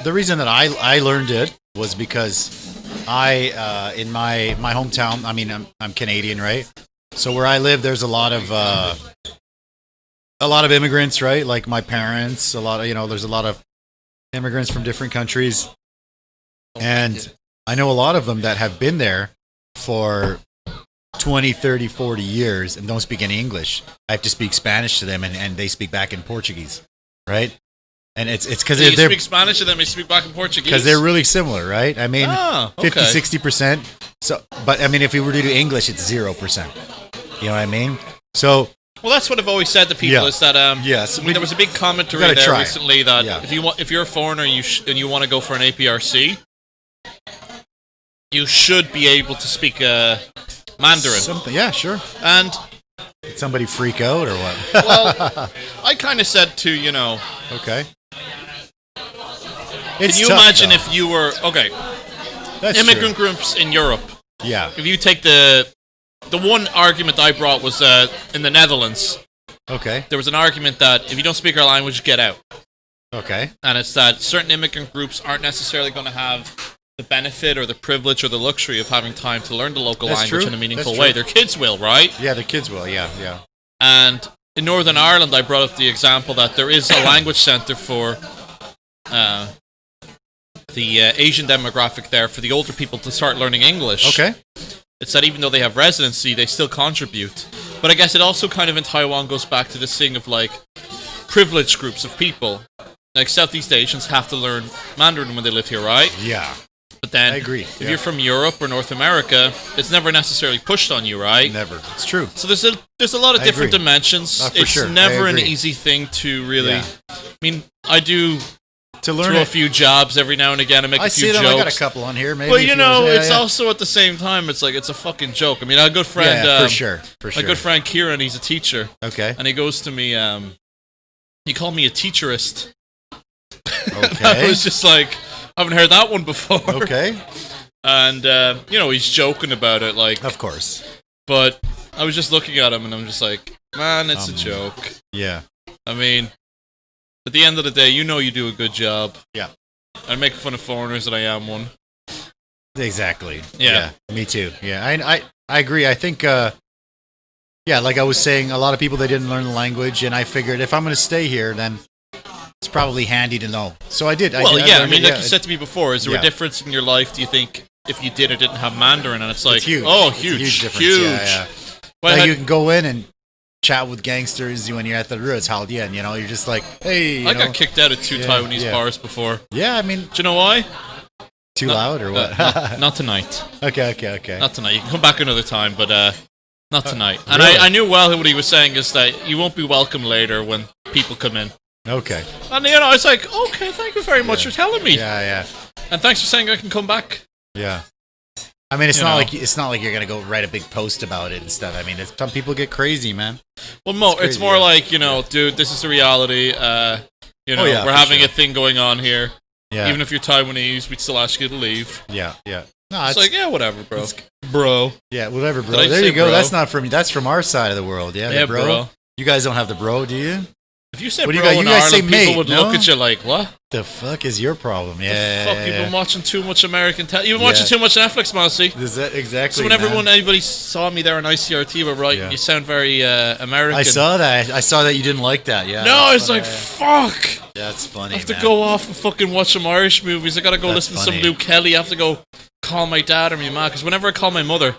The reason that I learned it was because I in my hometown, I mean I'm Canadian, right? So where I live there's a lot of immigrants, right? Like my parents, there's a lot of immigrants from different countries. And I know a lot of them that have been there for 20, 30, 40 years and don't speak any English. I have to speak Spanish to them and they speak back in Portuguese, right? And it's because you speak Spanish to them, you speak back in Portuguese. Because they're really similar, right? I mean, 50, 60%. So, but I mean, if we were to do English, it's 0%. You know what I mean? So, well, that's what I've always said to people is that there was a big commentary there recently that if you're a foreigner and you want to go for an APRC, you should be able to speak Mandarin. Yeah, sure. And did somebody freak out or what? Well, I kind of said to Okay. Can you imagine if you were That's immigrant true. groups in Europe? Yeah. If you take the one argument I brought was in the Netherlands. Okay. There was an argument that if you don't speak our language, get out. Okay. And it's that certain immigrant groups aren't necessarily going to have the benefit or the privilege or the luxury of having time to learn the local language in a meaningful way. Their kids will, right? Yeah, their kids will. Yeah. And in Northern Ireland, I brought up the example that there is a language centre for the Asian demographic there, for the older people to start learning English. Okay. It's that even though they have residency, they still contribute. But I guess it also kind of in Taiwan goes back to this thing of like privileged groups of people. Like Southeast Asians have to learn Mandarin when they live here, right? Yeah. But then, I agree. If you're from Europe or North America, it's never necessarily pushed on you, right? Never. It's true. So there's a lot of different dimensions. It's never an easy thing to really. Yeah. I mean, I do to learn throw a few jobs every now and again and make a few jokes. I got a couple on here, maybe. But it's also at the same time, it's like it's a fucking joke. I mean, our good friend, for sure. My good friend Kieran, he's a teacher. Okay. And he goes to me, he called me a teacherist. Okay. I was just like, I haven't heard that one before. Okay. And, he's joking about it, like... Of course. But I was just looking at him, and I'm just like, man, it's a joke. Yeah. I mean, at the end of the day, you know you do a good job. Yeah. I make fun of foreigners, and I am one. Exactly. Yeah. Me too. Yeah, I agree. I think, like I was saying, a lot of people, they didn't learn the language, and I figured if I'm going to stay here, then it's probably handy to know. So I did. Well, I mean, like you said to me before, is there a difference in your life, do you think, if you did or didn't have Mandarin? And it's like, huge. Oh, it's huge. Huge difference. Huge. Yeah. Like you can go in and chat with gangsters when you're at the Ruitshaldian, you know, you're just like, hey, I got kicked out of 2 Taiwanese bars before. Yeah, I mean, do you know why? Too loud or what? Not tonight. Okay. Not tonight. You can come back another time, but not tonight. And really? I knew well what he was saying is that you won't be welcome later when people come in. Okay. And I was like, okay, thank you very much for telling me. Yeah. And thanks for saying I can come back. Yeah. I mean, it's not like you're gonna go write a big post about it and stuff. I mean, some people get crazy, man. Well, it's more like, dude, this is the reality. We're having a thing going on here. Yeah. Even if you're Taiwanese, we'd still ask you to leave. Yeah. No, it's like, whatever, bro. Bro. Yeah, whatever, bro. There you go. Bro? That's not from. That's from our side of the world. Yeah, the bro. You guys don't have the bro, do you? If you said bro in Ireland, people would look at you like, what? The fuck is your problem? Yeah. The fuck, you've been watching too much American You've been watching too much Netflix, Mossy. Is that exactly? So whenever anybody saw me there on ICRT, we're right, you sound very American. I saw that. I saw that you didn't like that, yeah. No, it's like, fuck. That's funny, I have to go off and fucking watch some Irish movies. I gotta go listen to some Luke Kelly. I have to go call my dad or my mom, because whenever I call my mother,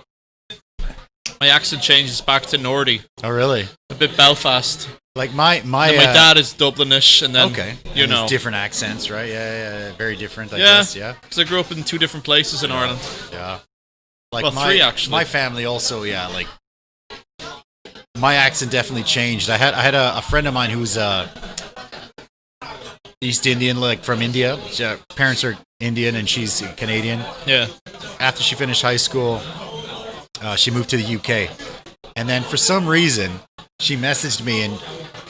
my accent changes back to Nordy. Oh, really? A bit Belfast. Like my dad is Dublinish, and then it's different accents, right? Yeah, very different. I guess, yeah. Because I grew up in 2 different places in Ireland. Yeah, like 3 actually. My family also, like my accent definitely changed. I had a friend of mine who's East Indian, like from India. Her parents are Indian, and she's Canadian. Yeah. After she finished high school, she moved to the UK, and then for some reason she messaged me, and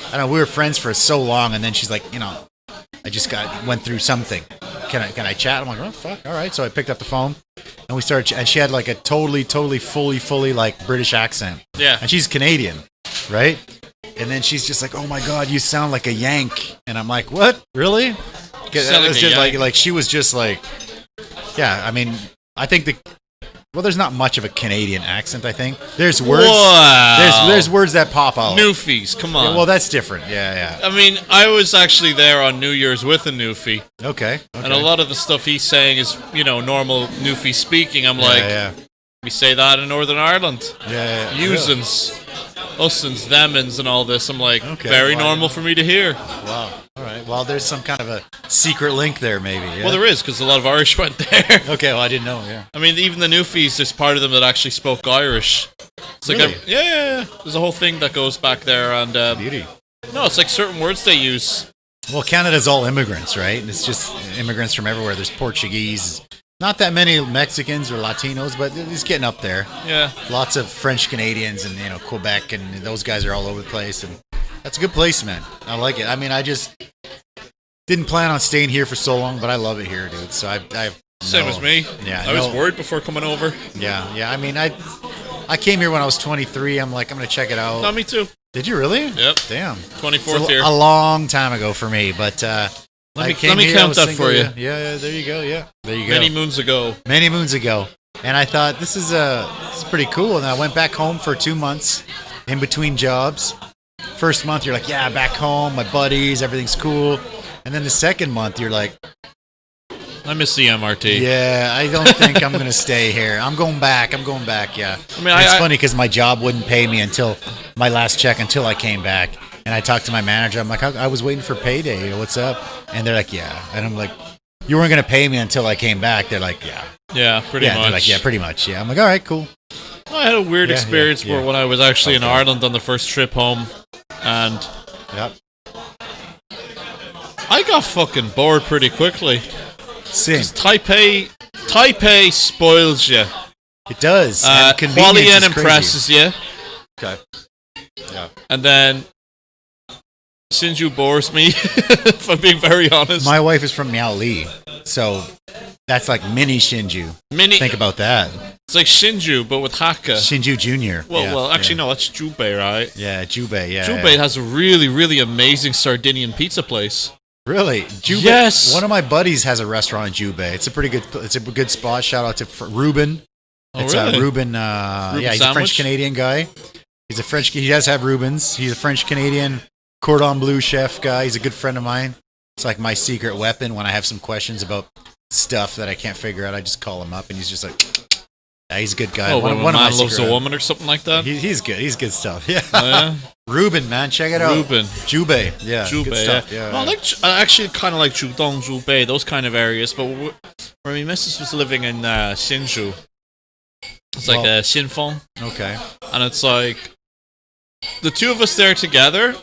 I don't know, we were friends for so long, and then she's like, I just went through something. Can I chat? I'm like, oh fuck, all right. So I picked up the phone, and we started. And she had like a totally, fully like British accent. Yeah. And she's Canadian, right? And then she's just like, oh my god, you sound like a Yank. And I'm like, what? Really? It was just like she was just like, yeah. I mean, I think there's not much of a Canadian accent, I think. There's words. Wow. There's words that pop out. Newfies, come on. Yeah, well, that's different. Yeah. I mean, I was actually there on New Year's with a Newfie. Okay. And a lot of the stuff he's saying is, normal Newfie speaking. I'm like, we say that in Northern Ireland. Yeah. Usins, usins, themins, and all this. I'm like, very normal for me to hear. Wow. All right. Well, there's some kind of a secret link there, maybe. Yeah? Well, there is, because a lot of Irish went there. Okay, well, I didn't know, yeah. I mean, even the Newfies, there's part of them that actually spoke Irish. It's really? Like yeah. There's a whole thing that goes back there. And beauty. No, it's like certain words they use. Well, Canada's all immigrants, right? It's just immigrants from everywhere. There's Portuguese. Not that many Mexicans or Latinos, but it's getting up there. Yeah. Lots of French Canadians and, Quebec, and those guys are all over the place. And that's a good place, man. I like it. I mean, I just didn't plan on staying here for so long, but I love it here, dude. So Same as me. Yeah. I was worried before coming over. Yeah. I mean, I came here when I was 23. I'm like, I'm going to check it out. No, me too. Did you really? Yep. Damn. 24th here. A long time ago for me, but let me count that for you. Yeah, there you go. Yeah, there you go. Many moons ago. And I thought this is pretty cool. And I went back home for 2 months in between jobs. First month, you're like, yeah, back home, my buddies, everything's cool. And then the second month, you're like, I miss the MRT. Yeah, I don't think I'm going to stay here. I'm going back, yeah. I mean, it's funny because my job wouldn't pay me until my last check until I came back. And I talked to my manager. I'm like, I was waiting for payday. What's up? And they're like, yeah. And I'm like, you weren't going to pay me until I came back. They're like, yeah. Yeah, pretty much. They're like, yeah, pretty much. Yeah. I'm like, all right, cool. I had a weird experience where when I was actually in Ireland on the first trip home, and I got fucking bored pretty quickly. Same. Taipei spoils you. It does. Hualien impresses you. Okay. Yeah. And then Sinju bores me, if I'm being very honest. My wife is from Miaoli, so That's like mini Shinju. Think about that. It's like Shinju, but with Hakka. Shinju Junior. Well, actually, no, that's Jubei, right? Yeah, Jubei. Yeah. Jubei has a really, really amazing Sardinian pizza place. Really? Jubei? Yes. One of my buddies has a restaurant in Jubei. It's a good spot. Shout out to Ruben. Oh, really? Ruben. Ruben he's sandwich? a French Canadian guy. He does have Rubens. He's a French Canadian cordon bleu chef guy. He's a good friend of mine. It's like my secret weapon when I have some questions about stuff that I can't figure out. I just call him up, and he's just like, yeah, he's a good guy. Oh, when a man loves a woman or something like that? He's good. He's good stuff. Yeah. Oh, yeah? Ruben, man, check it out. Ruben. Jubei. Yeah. Jubei, good stuff. Yeah. Well, I actually kind of like Judong, Jubei, those kind of areas. But when my missus was living in Hsinchu, it's like a Xinfeng. Okay. And it's like, the two of us there together,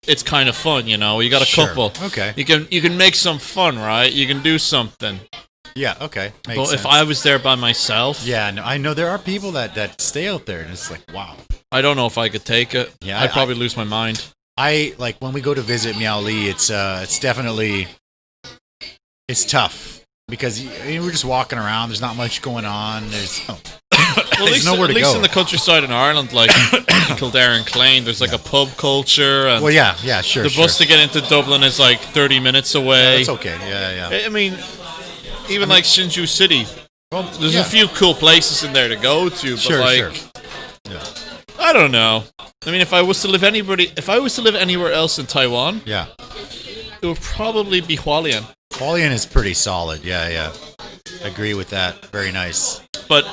it's kind of fun, you know. You got a couple. Okay. You can make some fun, right? You can do something. Yeah. Okay. Makes but sense. if I was there by myself, no, I know there are people that stay out there, and it's like, wow. I don't know if I could take it. Yeah, I'd probably lose my mind. I like when we go to visit Miaoli. It's definitely tough because we're just walking around. There's not much going on. There's nowhere to go. At least in the countryside in Ireland, like Kildare and Clane, there's like a pub culture. And sure. The bus to get into Dublin is like 30 minutes away. That's okay. Yeah. I mean, even like Hsinchu City, there's a few cool places in there to go to, but I don't know. I mean, if I was to live anywhere else in Taiwan, it would probably be Hualien. Hualien is pretty solid. Yeah. Agree with that. Very nice. But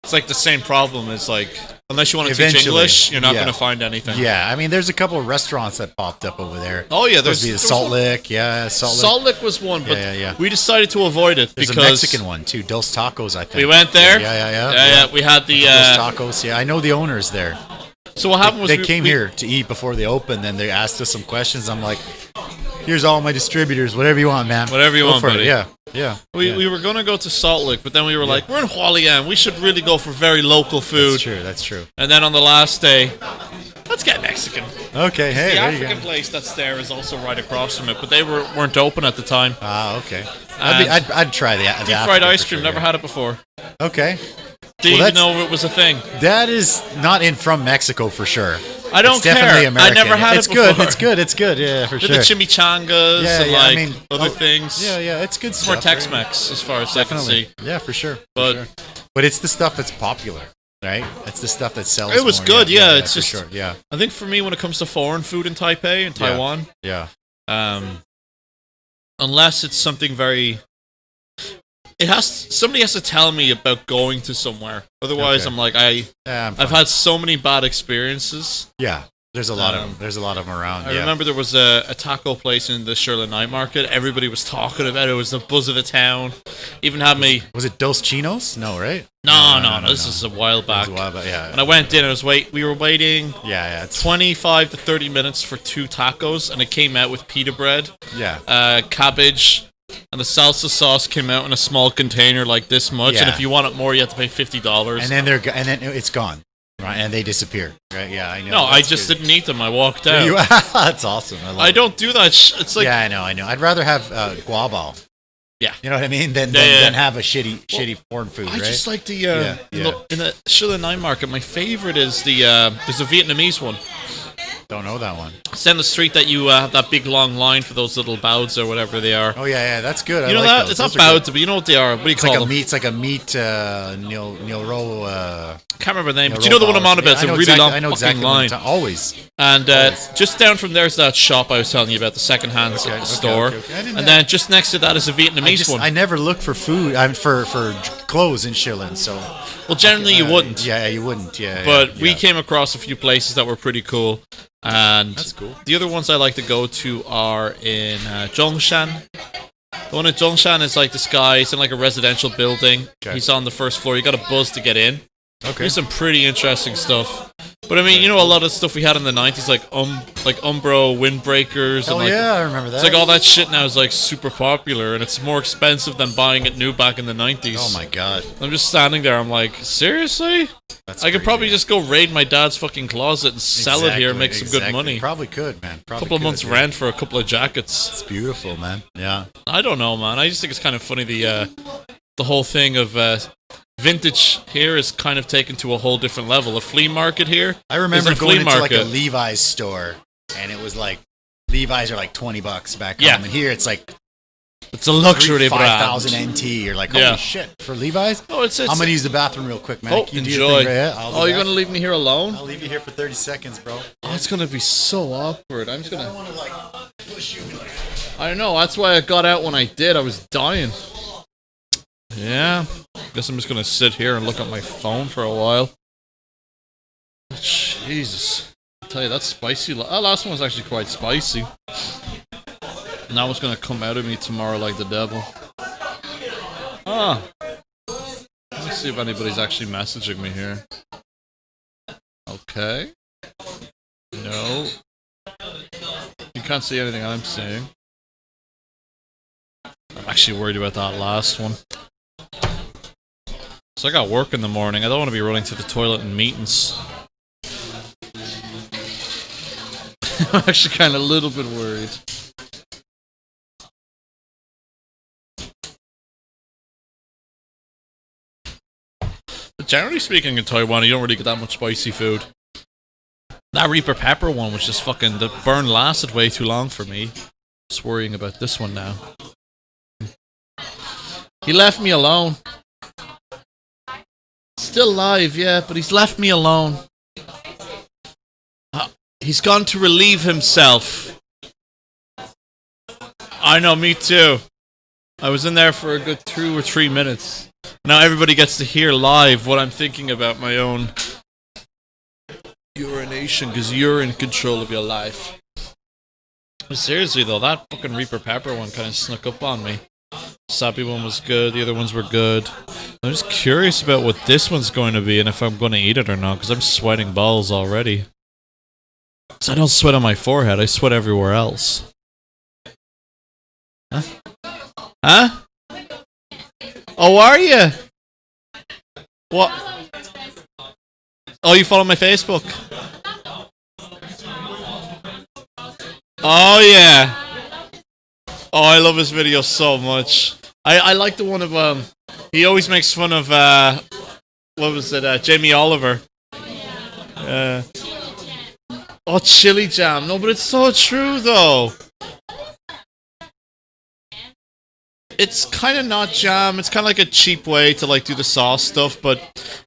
it's like the same problem. It's like, unless you want to teach English, you're not going to find anything. Yeah, I mean, there's a couple of restaurants that popped up over there. Oh, yeah. There's the Salt Lick. Yeah, Salt Lick. Salt Lick was one, but we decided to avoid it there's because... a Mexican one, too. Dos Tacos, I think. We went there. Yeah. We had the... Dos Tacos, I know the owners there. So what happened was... They came here to eat before they opened, and they asked us some questions. I'm like, here's all my distributors. Whatever you want, man. Whatever you want, buddy. Yeah. We were going to go to Salt Lick, but then we were like, we're in Hualien. We should really go for very local food. That's true. And then on the last day, let's get Mexican. Okay, hey, the there African you go. place that's there is also right across from it, but they weren't open at the time. Okay. I'd try the deep fried ice cream. Never had it before. Okay. Didn't even know it was a thing. That is not from Mexico for sure. I don't care. Definitely American. I never had it before. It's good. Yeah, for sure. The chimichangas and other things. Yeah, it's good stuff. More Tex-Mex as far as I can see. Yeah, for sure. But it's the stuff that's popular, right? It's the stuff that sells. It was more. good, it's just sure. Yeah. I think for me, when it comes to foreign food in Taipei and Taiwan, unless it's something very... somebody has to tell me about going to somewhere. Otherwise, I'm like, I've had so many bad experiences. Yeah, there's a lot of them around. I remember there was a taco place in the Shirley Night Market. Everybody was talking about it. It was the buzz of the town. Even had me. Was it Dos Chinos? No, right? No. This is a while back. Yeah. And I went in. We were waiting. Yeah. 25 to 30 minutes for 2 tacos, and it came out with pita bread. Yeah. Cabbage. And the salsa sauce came out in a small container like this much, and if you want it more, you have to pay $50. And then it's gone, right? And they disappear, right? Yeah, I know. No, I just didn't eat them. I walked out. That's awesome. I don't do that. It's like I know. I'd rather have guabao. Yeah, you know what I mean. Than have a shitty foreign food. I just like the in the Shilla Night Market. My favorite is there's a Vietnamese one. Don't know that one. It's down the street that you have that big long line for those little bouts or whatever they are. Oh yeah, that's good. You know that? It's not bouts, but you know what they are. What do you call them? It's like a meat Neil Rowe. Can't remember the name, but you know the one I'm on about. It's a really long fucking line. Always. And just down from there is that shop I was telling you about, the second-hand store. Okay. And then just next to that is a Vietnamese one. I never look for food. for clothes in Shillin, so. Well, generally you wouldn't. Yeah, you wouldn't. Yeah. But we came across a few places that were pretty cool. And that's cool. The other ones I like to go to are in Zhongshan. The one in Zhongshan is like this guy. It's in like a residential building. Okay. He's on the first floor. You got a buzz to get in. Okay. There's some pretty interesting stuff. But I mean, you know, a lot of stuff we had in the 90s, like Umbro windbreakers. Oh, and I remember that. It's like all that shit now is like super popular, and it's more expensive than buying it new back in the 90s. Oh my god. I'm just standing there, I'm like, seriously? I could probably just go raid my dad's fucking closet and sell it here and make some good money. Probably could, man. A couple of months rent for a couple of jackets. It's beautiful, man. Yeah. I don't know, man. I just think it's kind of funny the whole thing of vintage here is kind of taken to a whole different level. A flea market here. I remember going into like a Levi's store, and it was like Levi's are like $20 back home, and here it's like it's a luxury brand. 5,000 NT. You're like, holy shit, for Levi's? Oh, it's I'm gonna use the bathroom real quick, man. Oh, enjoy. You're gonna leave me here alone? I'll leave you here for 30 seconds, bro. Oh, it's gonna be so awkward. I'm just gonna. I don't want to like push you. I know. That's why I got out when I did. I was dying. Yeah. Guess I'm just gonna sit here and look at my phone for a while. Jesus. I tell you, that's spicy. That last one was actually quite spicy. And that was gonna come out of me tomorrow like the devil. Let's see if anybody's actually messaging me here. Okay. No. You can't see anything I'm seeing. I'm actually worried about that last one. So I got work in the morning. I don't want to be running to the toilet in meetings. I'm actually kind of a little bit worried. But generally speaking, in Taiwan, you don't really get that much spicy food. That Reaper Pepper one was just fucking... The burn lasted way too long for me. Just worrying about this one now. He left me alone. Still alive, yeah, but he's left me alone. He's gone to relieve himself. I know, me too. I was in there for a good 2 or 3 minutes. Now everybody gets to hear live what I'm thinking about my own urination, because you're in control of your life. But seriously though, that fucking Reaper Pepper one kind of snuck up on me. Sappy one was good, the other ones were good. I'm just curious about what this one's going to be and if I'm going to eat it or not, because I'm sweating balls already. Because I don't sweat on my forehead, I sweat everywhere else. Huh? Huh? Oh, are you? What? Oh, you follow my Facebook? Oh, yeah. Oh, I love his video so much. I like the one of, he always makes fun of, what was it, Jamie Oliver. Oh, chili jam. No, but it's so true, though. It's kind of not jam. It's kind of like a cheap way to, like, do the sauce stuff. But,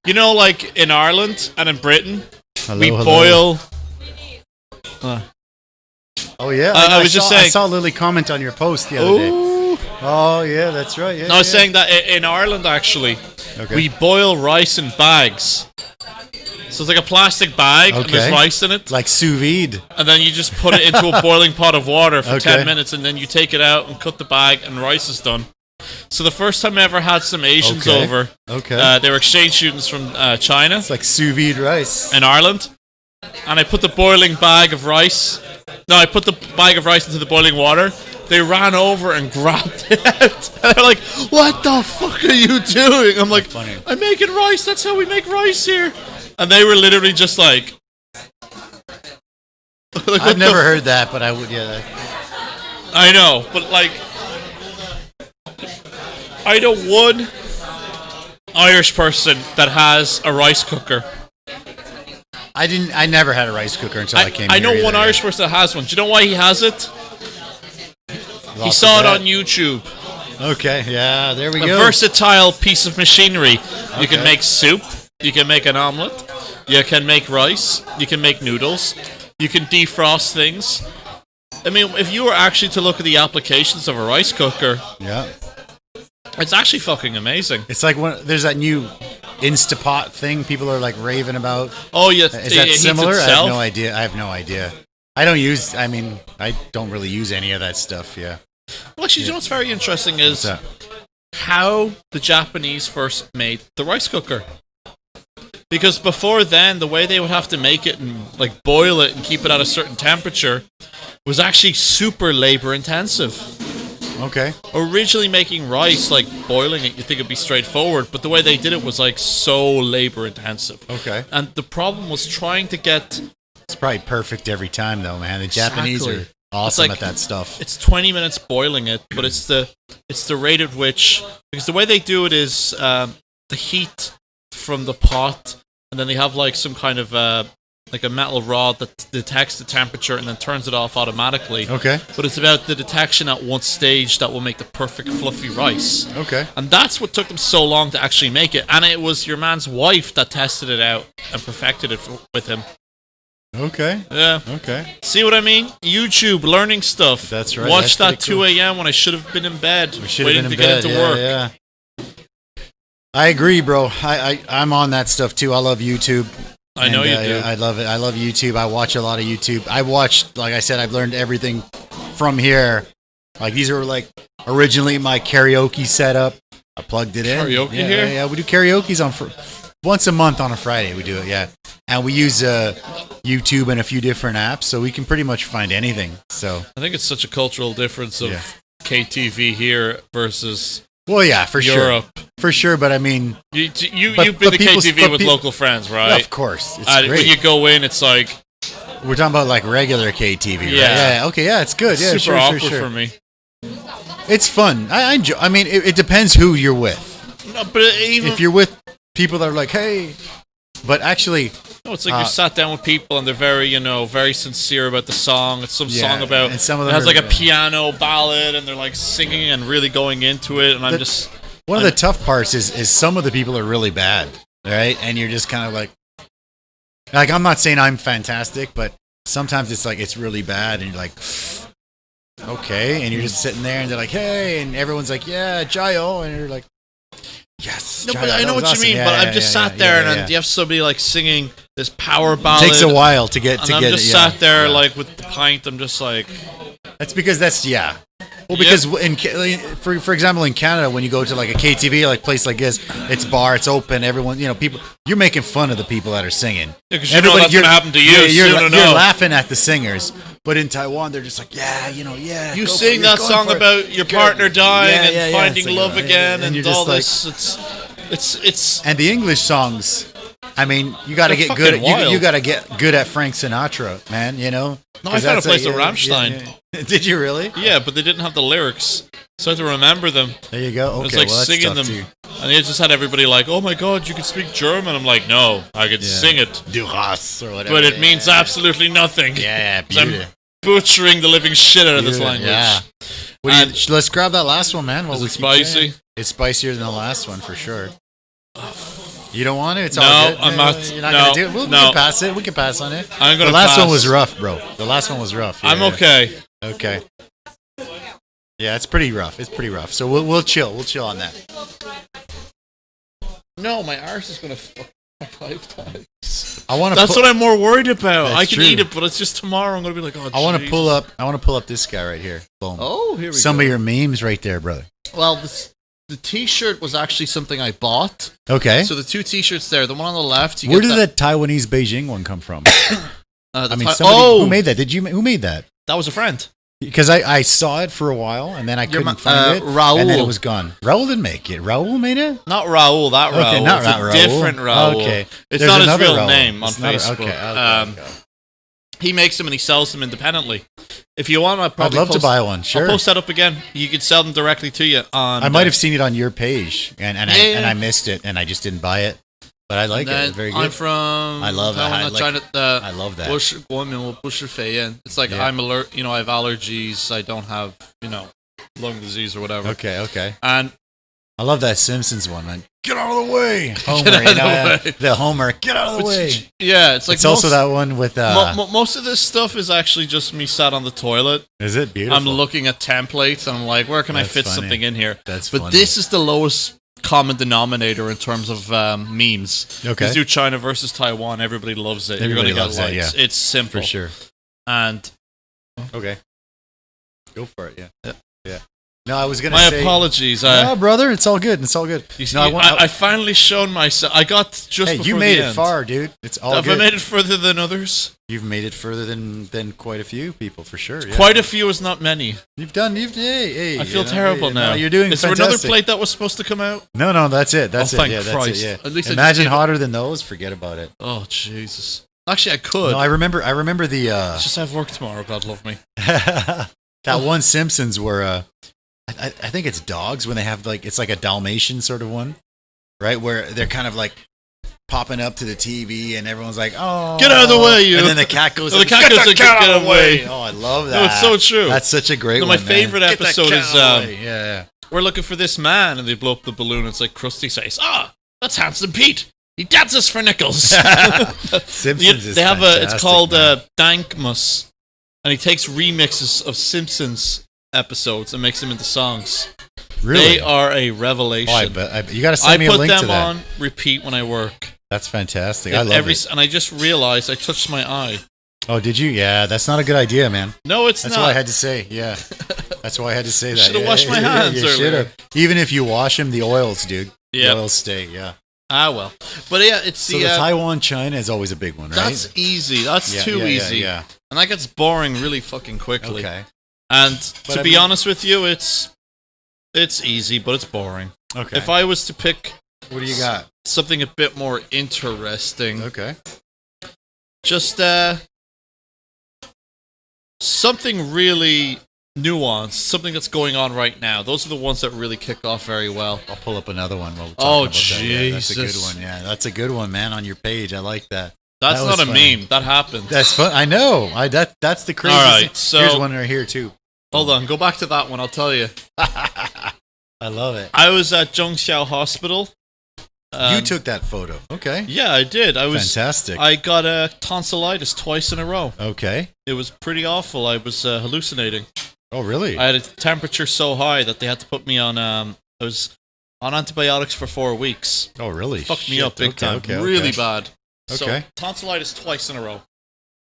you know, like, in Ireland and in Britain, we boil... Oh, yeah. I was just saying... I saw Lily comment on your post the other day. Oh, yeah, that's right. Yeah, no, I was saying that in Ireland, actually, we boil rice in bags. So it's like a plastic bag, and there's rice in it. Like sous vide. And then you just put it into a boiling pot of water for 10 minutes, and then you take it out and cut the bag, and rice is done. So the first time I ever had some Asians over, they were exchange students from China. It's like sous vide rice. In Ireland. And I put the boiling bag of rice... No, I put the bag of rice into the boiling water. They ran over and grabbed it out. And they're like, what the fuck are you doing? I'm like, I'm making rice. That's how we make rice here. And they were literally just like... I've never heard that, but I would, yeah. I know, but like... I know one Irish person that has a rice cooker. I never had a rice cooker until I came here. I know one Irish person that has one. Do you know why he has it? He saw it on YouTube. Okay, yeah, there we go. A versatile piece of machinery. You can make soup. You can make an omelette. You can make rice. You can make noodles. You can defrost things. I mean, if you were actually to look at the applications of a rice cooker, it's actually fucking amazing. It's like there's that new Instapot thing people are like raving about. Oh yeah, is that similar? I have no idea. I don't really use any of that stuff. Yeah. Well, actually, you know what's very interesting is how the Japanese first made the rice cooker. Because before then, the way they would have to make it and like boil it and keep it at a certain temperature was actually super labor intensive. Okay. Originally making rice, like boiling it, you think it'd be straightforward, but the way they did it was like so labor intensive. Okay. And the problem was trying to get... It's probably perfect every time though, man. The Japanese are awesome at that stuff. It's 20 minutes boiling it, but it's the rate at which, because the way they do it is the heat from the pot, and then they have like some kind of like a metal rod that detects the temperature and then turns it off automatically. Okay. But it's about the detection at one stage that will make the perfect fluffy rice. Okay. And that's what took them so long to actually make it. And it was your man's wife that tested it out and perfected it with him. Okay. Yeah. Okay. See what I mean? YouTube, learning stuff. That's right. Watch that cool. 2 a.m. when I should have been in bed, waiting to get get into work. Yeah. I agree, bro. I'm on that stuff too. I love YouTube. I know you do. I love it. I love YouTube. I watch a lot of YouTube. I watched, like I said, I've learned everything from here. Like these are like originally my karaoke setup. I plugged it in. Karaoke here? Yeah, we do karaoke's once a month on a Friday. We do it, yeah. And we use YouTube and a few different apps, so we can pretty much find anything. So I think it's such a cultural difference of KTV here versus well, yeah, for Europe. Sure. For sure, but I mean... You've been to KTV with local friends, right? Yeah, of course. It's great. When you go in, it's like... We're talking about like regular KTV, right? Yeah. Okay, yeah, it's good. Yeah, super awkward for me. It's fun. I enjoy. I mean, it depends who you're with. No, but even... If you're with people that are like, hey... But actually... No, it's like you sat down with people and they're very, very sincere about the song. It's some song about... And some of them it has like a piano ballad and they're like singing and really going into it. And I'm just... One of the tough parts is some of the people are really bad, right? And you're just kind of like I'm not saying I'm fantastic, but sometimes it's like it's really bad, and you're like, okay, and you're just sitting there, and they're like, hey, and everyone's like, yeah, Jayo, and you're like, yes. No, Jayo, but I know what awesome. you mean. Yeah, but yeah, I've just sat there, and you have somebody like singing this power ballad. It takes a while to get. I'm just sat there like with the pint. I'm just like. That's because Well, because for example, in Canada, when you go to like a KTV, like place like this, it's bar, it's open, everyone, people, you're making fun of the people that are singing. Because you know that's going to happen to you. You're laughing at the singers. But in Taiwan, they're just like, You sing that song about your partner dying and finding love again and all this. It's and the English songs. I mean, you got to get good. You got to get good at Frank Sinatra, man. No, I found a place in Rammstein. Yeah. Did you really? Yeah, but they didn't have the lyrics, so I had to remember them. There you go. Okay, it was like singing them, and they just had everybody like, "Oh my God, you can speak German." I'm like, "No, I can sing it." Du hast or whatever. But it means absolutely nothing. Yeah, beauty. I'm butchering the living shit out of this language. Yeah. Let's grab that last one, man. Is it spicy? It's spicier than the last one for sure. You don't want it? It's no, all good. I'm not. You're not going to do it? We can pass it. We can pass on it. I'm going The to last one was rough, bro. The last one was rough. I'm okay. Okay. Yeah, it's pretty rough. It's pretty rough. So we'll chill. We'll chill on that. No, my arse is going to fuck 5 times. That's what I'm more worried about. I can true. eat it, but it's just tomorrow. I'm going to be like, oh, I want to pull up this guy right here. Boom. Oh, here we go. Some of your memes right there, brother. Well, the T-shirt was actually something I bought. Okay. So the 2 T-shirts there, the one on the left. Where did that Taiwanese Beijing one come from? Who made that? Who made that? That was a friend. Because I saw it for a while and then I couldn't find it. Raul. And then it was gone. Raul didn't make it. Raul made it? Not Raul. That Raul. Okay, not it's Raul. A different Raul. Okay. It's not his real Raul. name on Facebook. Okay. He makes them and he sells them independently. If you want, I'd love to buy one. Sure. I'll post that up again. You can sell them directly to you on. I might have seen it on your page and I missed it and I just didn't buy it. But I like it. Very good. I'm from. I love that. I love that. It's like I'm alert. I have allergies. I don't have lung disease or whatever. Okay. And I love that Simpsons one, man. Get out of the way, Homer. Get out of the way. The Homer. Get out of the way. Yeah, it's like it's also that one with. Most of this stuff is actually just me sat on the toilet. Is it beautiful? I'm looking at templates and I'm like, where can I fit something in here? But this is the lowest common denominator in terms of memes. Okay. Let's do China versus Taiwan. Everybody loves it. Everybody You're going to loves get likes. It, yeah. It's simple. For sure. And okay. Go for it. Yeah. No, I was going to say... My apologies. No, brother. It's all good. I finally shown myself... I got just before you made the it end. far, dude. It's all good. Have I made it further than others? You've made it further than quite a few people, for sure. Yeah. Quite a few is not many. Hey, I feel terrible now. No, you're doing Is fantastic. there another plate that was supposed to come out? No, that's it. That's it. Thank yeah, Christ. that's it. Yeah. At least Imagine hotter than those. Forget about it. Oh, Jesus. Actually, I could. No, I remember the... It's just I have work tomorrow. God love me. that one Simpsons where I think it's dogs when they have like it's like a Dalmatian sort of one, right? Where they're kind of like popping up to the TV and everyone's like, "Oh, get out of the way, you!" And then the cat goes, "The cat goes, get out of the way!" Oh, I love that. No, it's so true. That's such a great one. My favorite episode is we're looking for this man, and they blow up the balloon. And it's like Krusty says, that's Handsome Pete. He dances for nickels. Simpsons is they have fantastic, it's called man. Dankmas, and he takes remixes of Simpsons episodes and makes them into songs. Really? They are a revelation. Oh, I bet. You got to send me a link to that. I put them on repeat when I work. That's fantastic. I love it. And I just realized I touched my eye. Oh, did you? Yeah, that's not a good idea, man. No, it's not. That's why I had to say. Yeah, that's why I had to say that. Should have washed my hands you earlier. Should have. Even if you wash them, the oils, dude. Yeah, the oils stay. Yeah. Ah, well. But yeah, it's so the Taiwan China is always a big one, right? That's easy. That's too easy. Yeah. And that gets boring really fucking quickly. Okay. And to be honest with you, it's easy, but it's boring. Okay. If I was to pick, what do you got? Something a bit more interesting. Okay. Just something really nuanced, something that's going on right now. Those are the ones that really kick off very well. I'll pull up another one while we're talking about Jesus. That. Yeah, that's a good one. Yeah, that's a good one, man. On your page, I like that. That's not a meme. That happened. That's fun. I know. That's the craziest. All right, thing. so here's one right here too. Hold on. Go back to that one. I'll tell you. I love it. I was at Zhongxiao Hospital. You took that photo. Okay. Yeah, I did. I was fantastic. I got a tonsillitis twice in a row. Okay. It was pretty awful. I was hallucinating. Oh, really? I had a temperature so high that they had to put me on. I was on antibiotics for 4 weeks. Oh, really? Fucked me up big time. Okay, really bad. Okay. So tonsillitis twice in a row.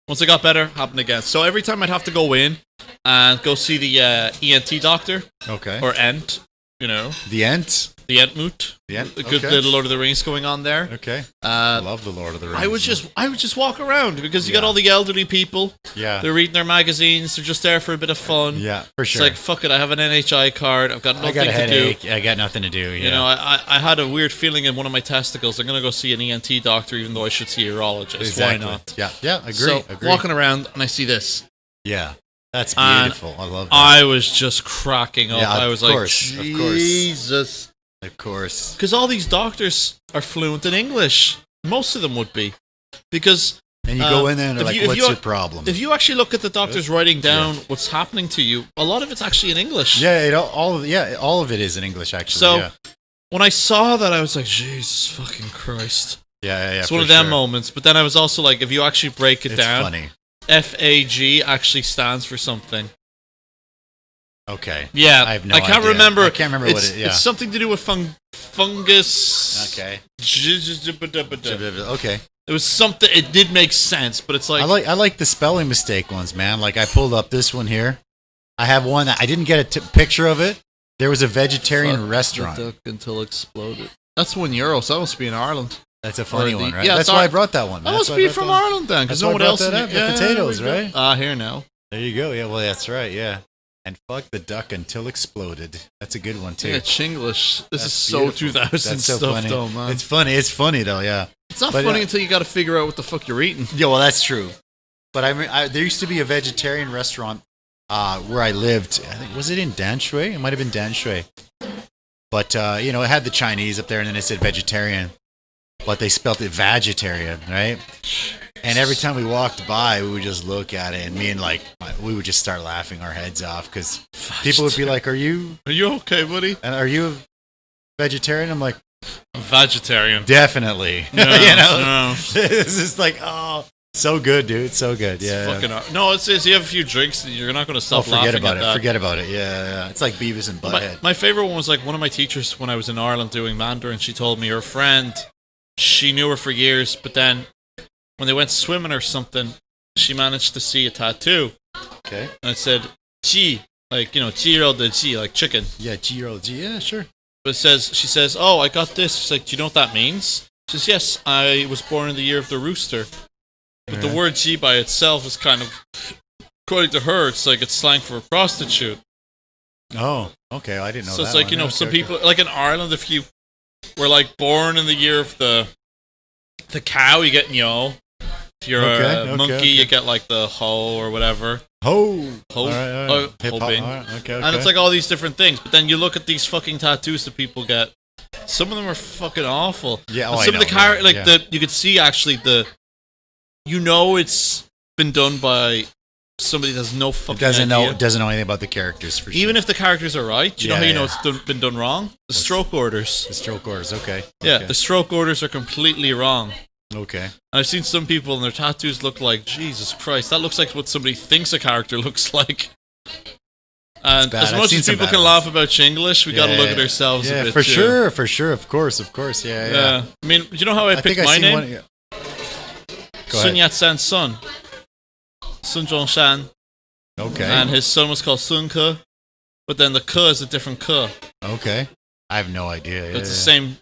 Once I got better, happened again. So every time I'd have to go in and go see the ENT doctor. Okay. Or ENT, you know. The ENT? The Entmoot. The Ent. A good little Lord of the Rings going on there. Okay. I love the Lord of the Rings. I would just walk around because you got all the elderly people. Yeah. They're reading their magazines. They're just there for a bit of fun. Yeah, for sure. It's like, fuck it, I have an NHI card. I've got nothing to do. I got nothing to do. Yeah. You know, I had a weird feeling in one of my testicles. I'm going to go see an ENT doctor even though I should see a urologist. Exactly. Why not? Yeah, agree. So, walking around and I see this. Yeah. That's beautiful. I love that. I was just cracking up. Yeah, I was like, Jesus. Of course. Because all these doctors are fluent in English. Most of them would be. Because... And you go in there and they're like, what's your problem? If you actually look at the doctors writing down what's happening to you, a lot of it's actually in English. Yeah, all of it is in English, actually. So, when I saw that, I was like, Jesus fucking Christ. Yeah. It's one of them moments. But then I was also like, if you actually break it down... It's funny. FAG actually stands for something. Okay. Yeah. I have no I can't idea. remember. I can't remember what it is. Yeah. It's something to do with fungus. Okay. Okay. It was something. It did make sense, but it's like I like the spelling mistake ones, man. Like I pulled up this one here. I have one that I didn't get a picture of it. There was a vegetarian restaurant. The duck until exploded. That's €1, so that must be in Ireland. That's a funny one, right? Yeah, that's why I brought that one. That must be from Ireland then, because no one else. The potatoes, right? Here now. There you go. Yeah, well, that's right. Yeah. And fuck the duck until exploded. That's a good one too. Yeah, Chinglish. This is so 2000 stuff, funny. though, man. It's funny. It's funny though. Yeah. It's not funny until you got to figure out what the fuck you're eating. Yeah, well, that's true. But I mean, there used to be a vegetarian restaurant where I lived. I think was it in Danshui? It might have been Danshui. But it had the Chinese up there, and then it said vegetarian, but they spelled it vegetarian, right? And every time we walked by, we would just look at it, and we would just start laughing our heads off because people would be like, "Are you okay, buddy? And are you a vegetarian?" I'm like, "I'm vegetarian, definitely." No, no. It's just like, oh, so good, dude, so good. No, it's you have a few drinks, and you're not going to stop laughing at that. Forget about it. Yeah. It's like Beavis and Butthead. My favorite one was like one of my teachers when I was in Ireland doing Mandarin. She told me her friend, she knew her for years, but then when they went swimming or something, she managed to see a tattoo. Okay. And it said "ji," like "jiro de ji," like chicken. Yeah, jiro ji. Yeah, sure. But she says, "Oh, I got this." She's like, "Do you know what that means?" She says, "Yes, I was born in the year of the rooster." But the word "ji" by itself is kind of, according to her, it's like it's slang for a prostitute. Oh, okay. I didn't know that. So it's like, some people, like in Ireland, if you were like born in the year of the cow, you get "nyo." If you're a monkey, you get like the ho or whatever. Ho. Ho. All right. Hip-hop. All right. Okay. And it's like all these different things. But then you look at these fucking tattoos that people get. Some of them are fucking awful. Yeah, some of the you could see actually it's been done by somebody that has no fucking idea. Doesn't know anything about the characters for sure. Even if the characters are right, do you know how you know it's been done wrong? The stroke orders. The stroke orders, okay. Yeah, the stroke orders are completely wrong. Okay. And I've seen some people and their tattoos look like, Jesus Christ, that looks like what somebody thinks a character looks like. And as much as people can laugh about Chinglish, we got to look at ourselves a bit for sure, of course, yeah. I mean, do you know how I picked my name? Sun Yat-sen's son. Sun Zhongshan. Okay. And his son was called Sun Ke, but then the Ke is a different Ke. Okay. I have no idea. It's the same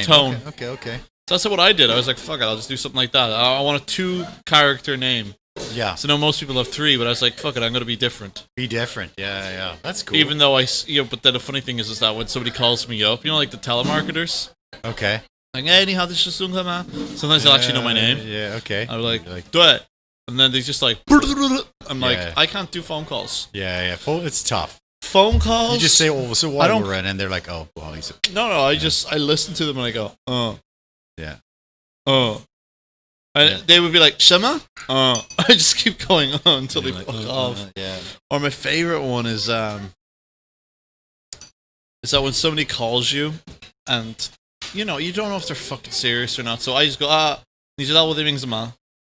tone. Okay. So that's what I did. I was like, fuck it, I'll just do something like that. I want a 2-character name. Yeah. So now most people have 3, but I was like, fuck it, I'm going to be different. Be different. Yeah. That's cool. Even though but then the funny thing is that when somebody calls me up, like the telemarketers. Okay. Like, hey, sometimes they'll actually know my name. Yeah, okay. I'm like, do it. And then they just like, I'm like, I can't do phone calls. Yeah. It's tough. Phone calls? You just say, so why we're in, and they're like, oh, well, he's... No, I listen to them and I go, Yeah. And they would be like, Shema? I just keep going on until they fuck off. Yeah. Or my favorite one is that when somebody calls you and, you don't know if they're fucking serious or not. So I just go, ma.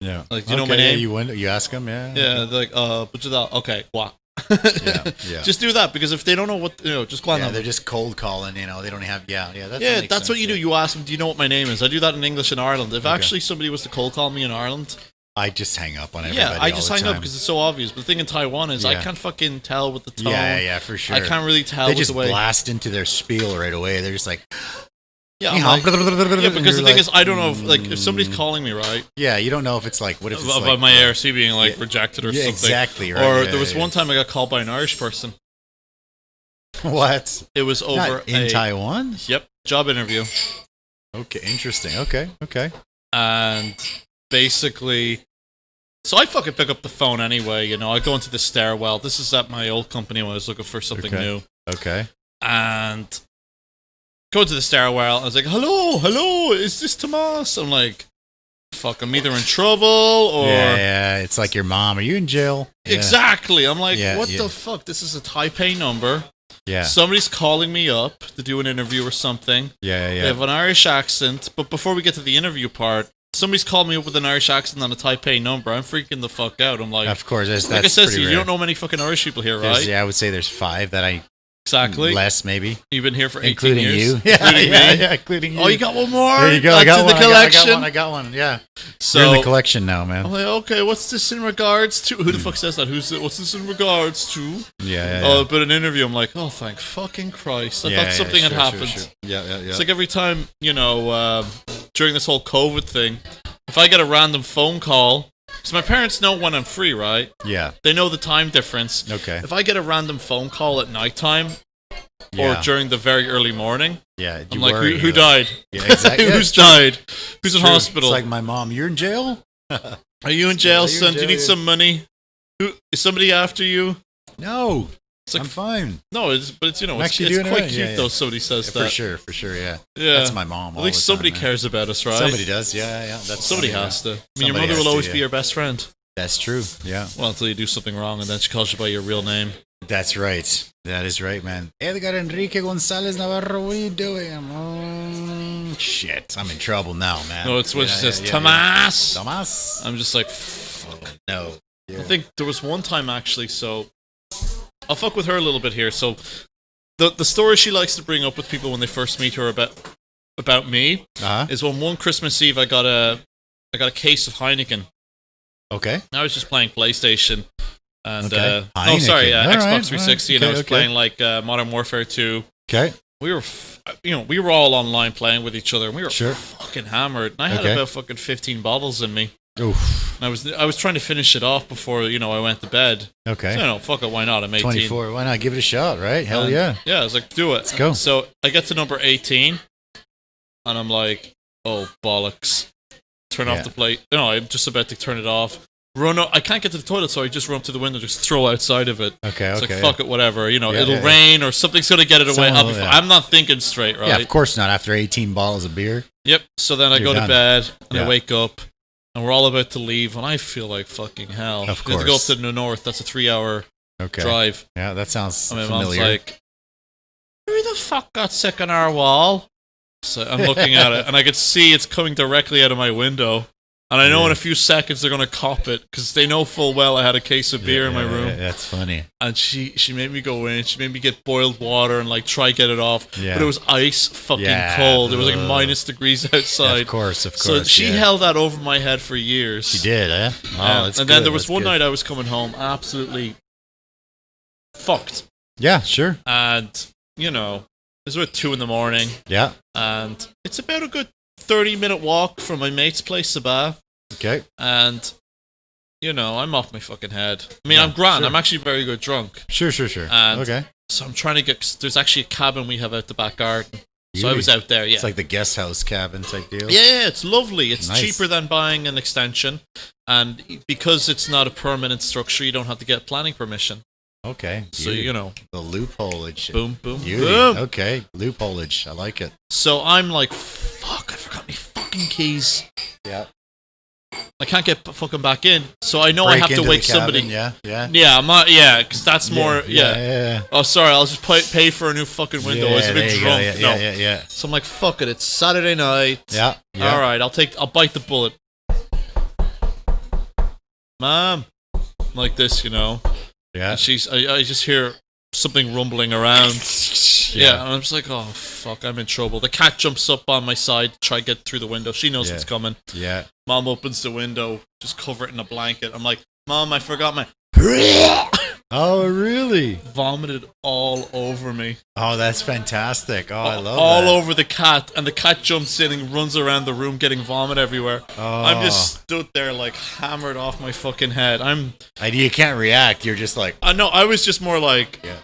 Yeah. Like, do you know my name? You ask them, yeah. Yeah, they're like, okay, what? Yeah. Just do that, because if they don't know what, just go on. Yeah, they're just cold calling, they don't have, that's what you do. You ask them, do you know what my name is? I do that in English in Ireland. If actually somebody was to cold call me in Ireland, I just hang up on everybody. Yeah, I just hang up because it's so obvious. But the thing in Taiwan is I can't fucking tell with the tone. Yeah, for sure. I can't really tell. They just blast into their spiel right away. They're just like, because the thing is, I don't know if somebody's calling me, right? Yeah, you don't know if it's like, what if it's about my ARC being rejected or something. Exactly, right. Or there was one time I got called by an Irish person. What? It was over in Taiwan? Yep, job interview. Okay, interesting. Okay. And basically, so I fucking pick up the phone anyway, I go into the stairwell. This is at my old company when I was looking for something new. Okay. And go to the stairwell. I was like, hello, is this Tomas? I'm like, fuck, I'm either in trouble or... Yeah, it's like your mom. Are you in jail? Exactly. I'm like, what the fuck? This is a Taipei number. Yeah. Somebody's calling me up to do an interview or something. Yeah. They have an Irish accent, but before we get to the interview part, somebody's called me up with an Irish accent on a Taipei number. I'm freaking the fuck out. I'm like... Of course, that's like I said to you, rare. you don't know many fucking Irish people here, right? I would say there's 5 that I... Exactly. Less, maybe. You've been here for 18 including years. You. Including me. Yeah, including you. Oh, you got one more? There you go. That's I got in one. the collection. I got one. Yeah. So, you're in the collection now, man. I'm like, okay, what's this in regards to? Who the fuck says that? What's this in regards to? Yeah. But an interview, I'm like, oh, thank fucking Christ. I thought something had happened. Sure. Yeah. It's like every time, during this whole COVID thing, if I get a random phone call, because my parents know when I'm free, right? Yeah. They know the time difference. Okay. If I get a random phone call at nighttime, or during the very early morning. Yeah, I'm like, who died? Yeah, exactly. Who's died? Who's in hospital? It's like my mom. You're in jail? Are you in jail, son? Do you need some money? Is somebody after you? No. It's like, I'm fine. No, it's it's quite cute though. Somebody says that. For sure. Yeah. Yeah. That's my mom. At least somebody cares about us, right? Somebody does. Yeah. That's somebody has to. I mean, your mother will always be your best friend. That's true. Yeah. Well, until you do something wrong, and then she calls you by your real name. That's right. That is right, man. Edgar Enrique Gonzalez Navarro, what are you doing? Shit, I'm in trouble now, man. No, it's what she says, Tomas. Tomas. I'm just like, fuck. No. Yeah. I think there was one time actually, so I'll fuck with her a little bit here. So the story she likes to bring up with people when they first meet her about me is when one Christmas Eve I got a case of Heineken. Okay. I was just playing PlayStation. And Xbox 360, and I was playing like Modern Warfare 2. Okay. We were all online playing with each other, and we were fucking hammered. And I had about fucking 15 bottles in me. Oof. And I was trying to finish it off before I went to bed. Okay. So, fuck it, why not? I'm 18. 24. Why not give it a shot, right? Hell yeah. Yeah, I was like, do it. Let's go. So I get to number 18, and I'm like, oh bollocks. Turn off the plate. No, I'm just about to turn it off. I can't get to the toilet, so I just run up to the window, just throw outside of it. Okay, it's okay. like, fuck it, whatever. It'll rain or something's going to get it away. I'm not thinking straight, right? Yeah, of course not. After 18 bottles of beer. Yep. So then I go to bed, and I wake up, and we're all about to leave, and I feel like fucking hell. Of course. We have to go up to the north. That's a 3-hour drive. Yeah, that sounds and my familiar. mom's like, who the fuck got sick on our wall? So I'm looking at it, and I could see it's coming directly out of my window. And I know in a few seconds they're going to cop it, because they know full well I had a case of beer in my room. Yeah, that's funny. And she made me go in. She made me get boiled water and like try get it off. Yeah. But it was ice fucking cold. It was like minus degrees outside. Yeah, of course. So she held that over my head for years. She did, eh? Oh, that's and good. Then there was one night I was coming home absolutely fucked. Yeah, sure. And, it was about 2 a.m. Yeah. And it's about a good 30-minute walk from my mate's place, Sabah. Okay. And, I'm off my fucking head. I mean, I'm grand. Sure. I'm actually very good drunk. Sure. And okay. So I'm trying to there's actually a cabin we have out the back garden. So I was out there, It's like the guest house cabin type deal. Yeah, it's lovely. It's nice. cheaper than buying an extension. And because it's not a permanent structure, you don't have to get planning permission. Okay. So, the loopholeage. Boom, boom, Beauty. boom. Okay. Loopholeage. I like it. So I'm like, fuck, I forgot my fucking keys. Yeah. I can't get fucking back in. So I know I have to wake somebody. Yeah. Yeah, I'm not, because that's more, yeah. Oh, sorry, I'll just pay for a new fucking window. I was a bit drunk. Yeah. So I'm like, fuck it, it's Saturday night. Yeah. All right, I'll bite the bullet. Mom. Like this, Yeah. And I just hear something rumbling around. Yeah, and I'm just like, oh, fuck, I'm in trouble. The cat jumps up on my side to try to get through the window. She knows it's coming. Yeah. Mom opens the window, just cover it in a blanket. I'm like, Mom, I forgot my... Oh, really? Vomited all over me. Oh, that's fantastic. Oh, I love that. All over the cat, and the cat jumps in and runs around the room getting vomit everywhere. Oh. I'm just stood there like hammered off my fucking head. And you can't react. You're just like... No, I was just more like... Yeah.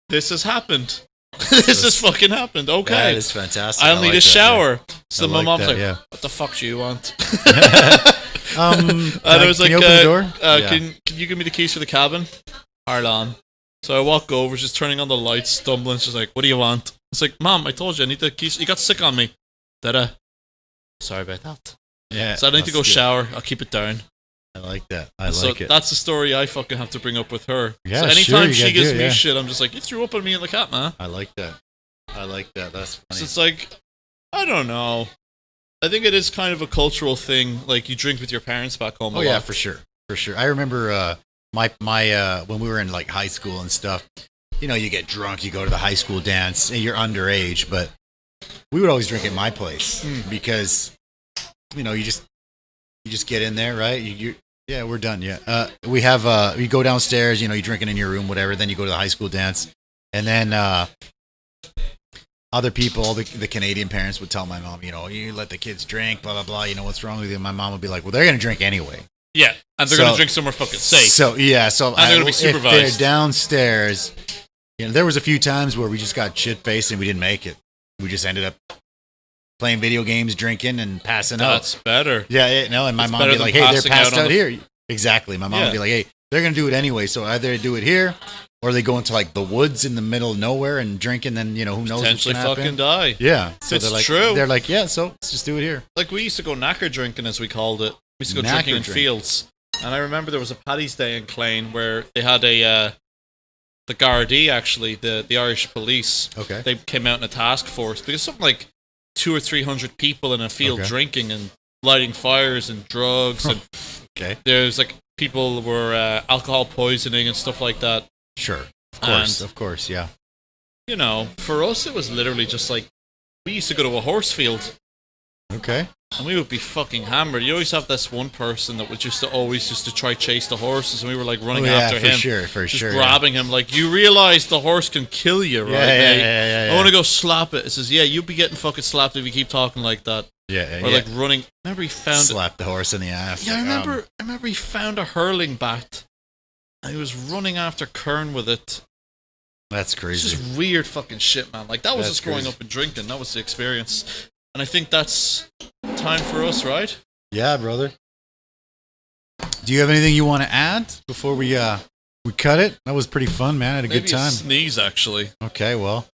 This has happened. This has fucking happened. Okay. That is fantastic. I'll need a shower. Yeah. So my mom's like, what the fuck do you want? And I was like, can you open the door? Can you give me the keys for the cabin? Harlan. So I walk over, she's turning on the lights, stumbling. She's like, what do you want? It's like, Mom, I told you I need the keys. You got sick on me. Sorry about that. Yeah. So I need to go shower. I'll keep it down. I like that. I like it. That's the story I fucking have to bring up with her. Yeah, so anytime she gives me shit, I'm just like, you threw up on me in the cat, man. I like that. That's funny. So it's like, I don't know. I think it is kind of a cultural thing. Like, you drink with your parents back home. Oh, yeah, for sure. I remember my when we were in like high school and stuff, you get drunk, you go to the high school dance, and you're underage, but we would always drink at my place because, you just get in there, right? Yeah, we're done. Yeah. We have, you go downstairs, you're drinking in your room, whatever. Then you go to the high school dance. And then other people, the Canadian parents would tell my mom, you let the kids drink, blah, blah, blah. What's wrong with you? And my mom would be like, well, they're going to drink anyway. Yeah. And they're going to drink somewhere fucking safe. So, yeah. So and they're going to be supervised. If they're downstairs, there was a few times where we just got shit-faced and we didn't make it. We just ended up playing video games, drinking, and passing out. That's better. Yeah, and my mom would be like, hey, they're passed out here. Exactly. My mom would be like, hey, they're going to do it anyway, so either do it here, or they go into, like, the woods in the middle of nowhere and drink, and then, who knows what's going to happen. Potentially fucking die. Yeah. So it's true. They're like, yeah, so let's just do it here. Like, we used to go knacker drinking, as we called it. We used to go drinking in fields. And I remember there was a Paddy's Day in Clane where they had the Gardaí, actually, the Irish police. Okay. They came out in a task force, because something like 200 or 300 people in a field drinking and lighting fires and drugs, and there's like people were alcohol poisoning and stuff like that. Sure, of course, yeah. For us it was literally just like, we used to go to a horse field. Okay. And we would be fucking hammered. You always have this one person that would just to try chase the horses, and we were like running after him. For sure. Grabbing him, like, you realize the horse can kill you, right? Yeah. I want to go slap it. It says, yeah, you'll be getting fucking slapped if you keep talking like that. Or like running. Remember he found slapped the horse in the ass. Yeah, I remember he found a hurling bat, and he was running after Kern with it. That's crazy. It's just weird fucking shit, man. Like, that was us growing up and drinking. That was the experience. And I think that's time for us, right? Yeah, brother. Do you have anything you want to add before we cut it? That was pretty fun, man. I had a good time. Sneeze, actually. Okay, well.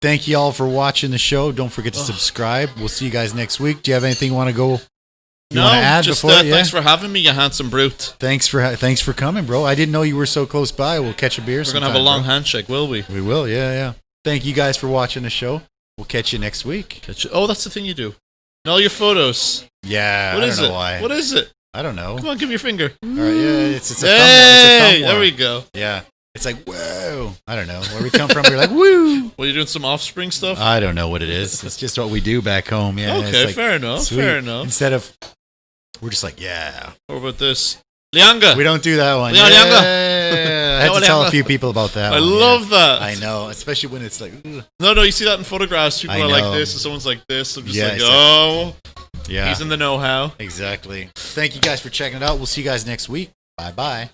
Thank you all for watching the show. Don't forget to subscribe. We'll see you guys next week. Do you have anything you want to go? Thanks for having me, you handsome brute. Thanks for coming, bro. I didn't know you were so close by. We'll catch a beer sometime. We're going to have a long handshake, will we? We will, yeah. Thank you guys for watching the show. We'll catch you next week. Oh, that's the thing you do. And all your photos. Yeah, I don't know why. What is it? I don't know. Come on, give me your finger. All right, yeah, it's a thumb war. Hey, there we go. Yeah. It's like, whoa. I don't know. Where we come from, we're like, woo. Well, you doing some Offspring stuff? I don't know what it is. It's just what we do back home. Yeah. Okay, like, fair enough. sweet. Fair enough. Instead of, we're just like, yeah. What about this? Lianga. We don't do that one. Lianga. I had to tell a few people about that. I love that. I know, especially when it's like, ugh. No, you see that in photographs. People are like this, and someone's like this. I'm just yeah. He's in the know-how. Exactly. Thank you guys for checking it out. We'll see you guys next week. Bye-bye.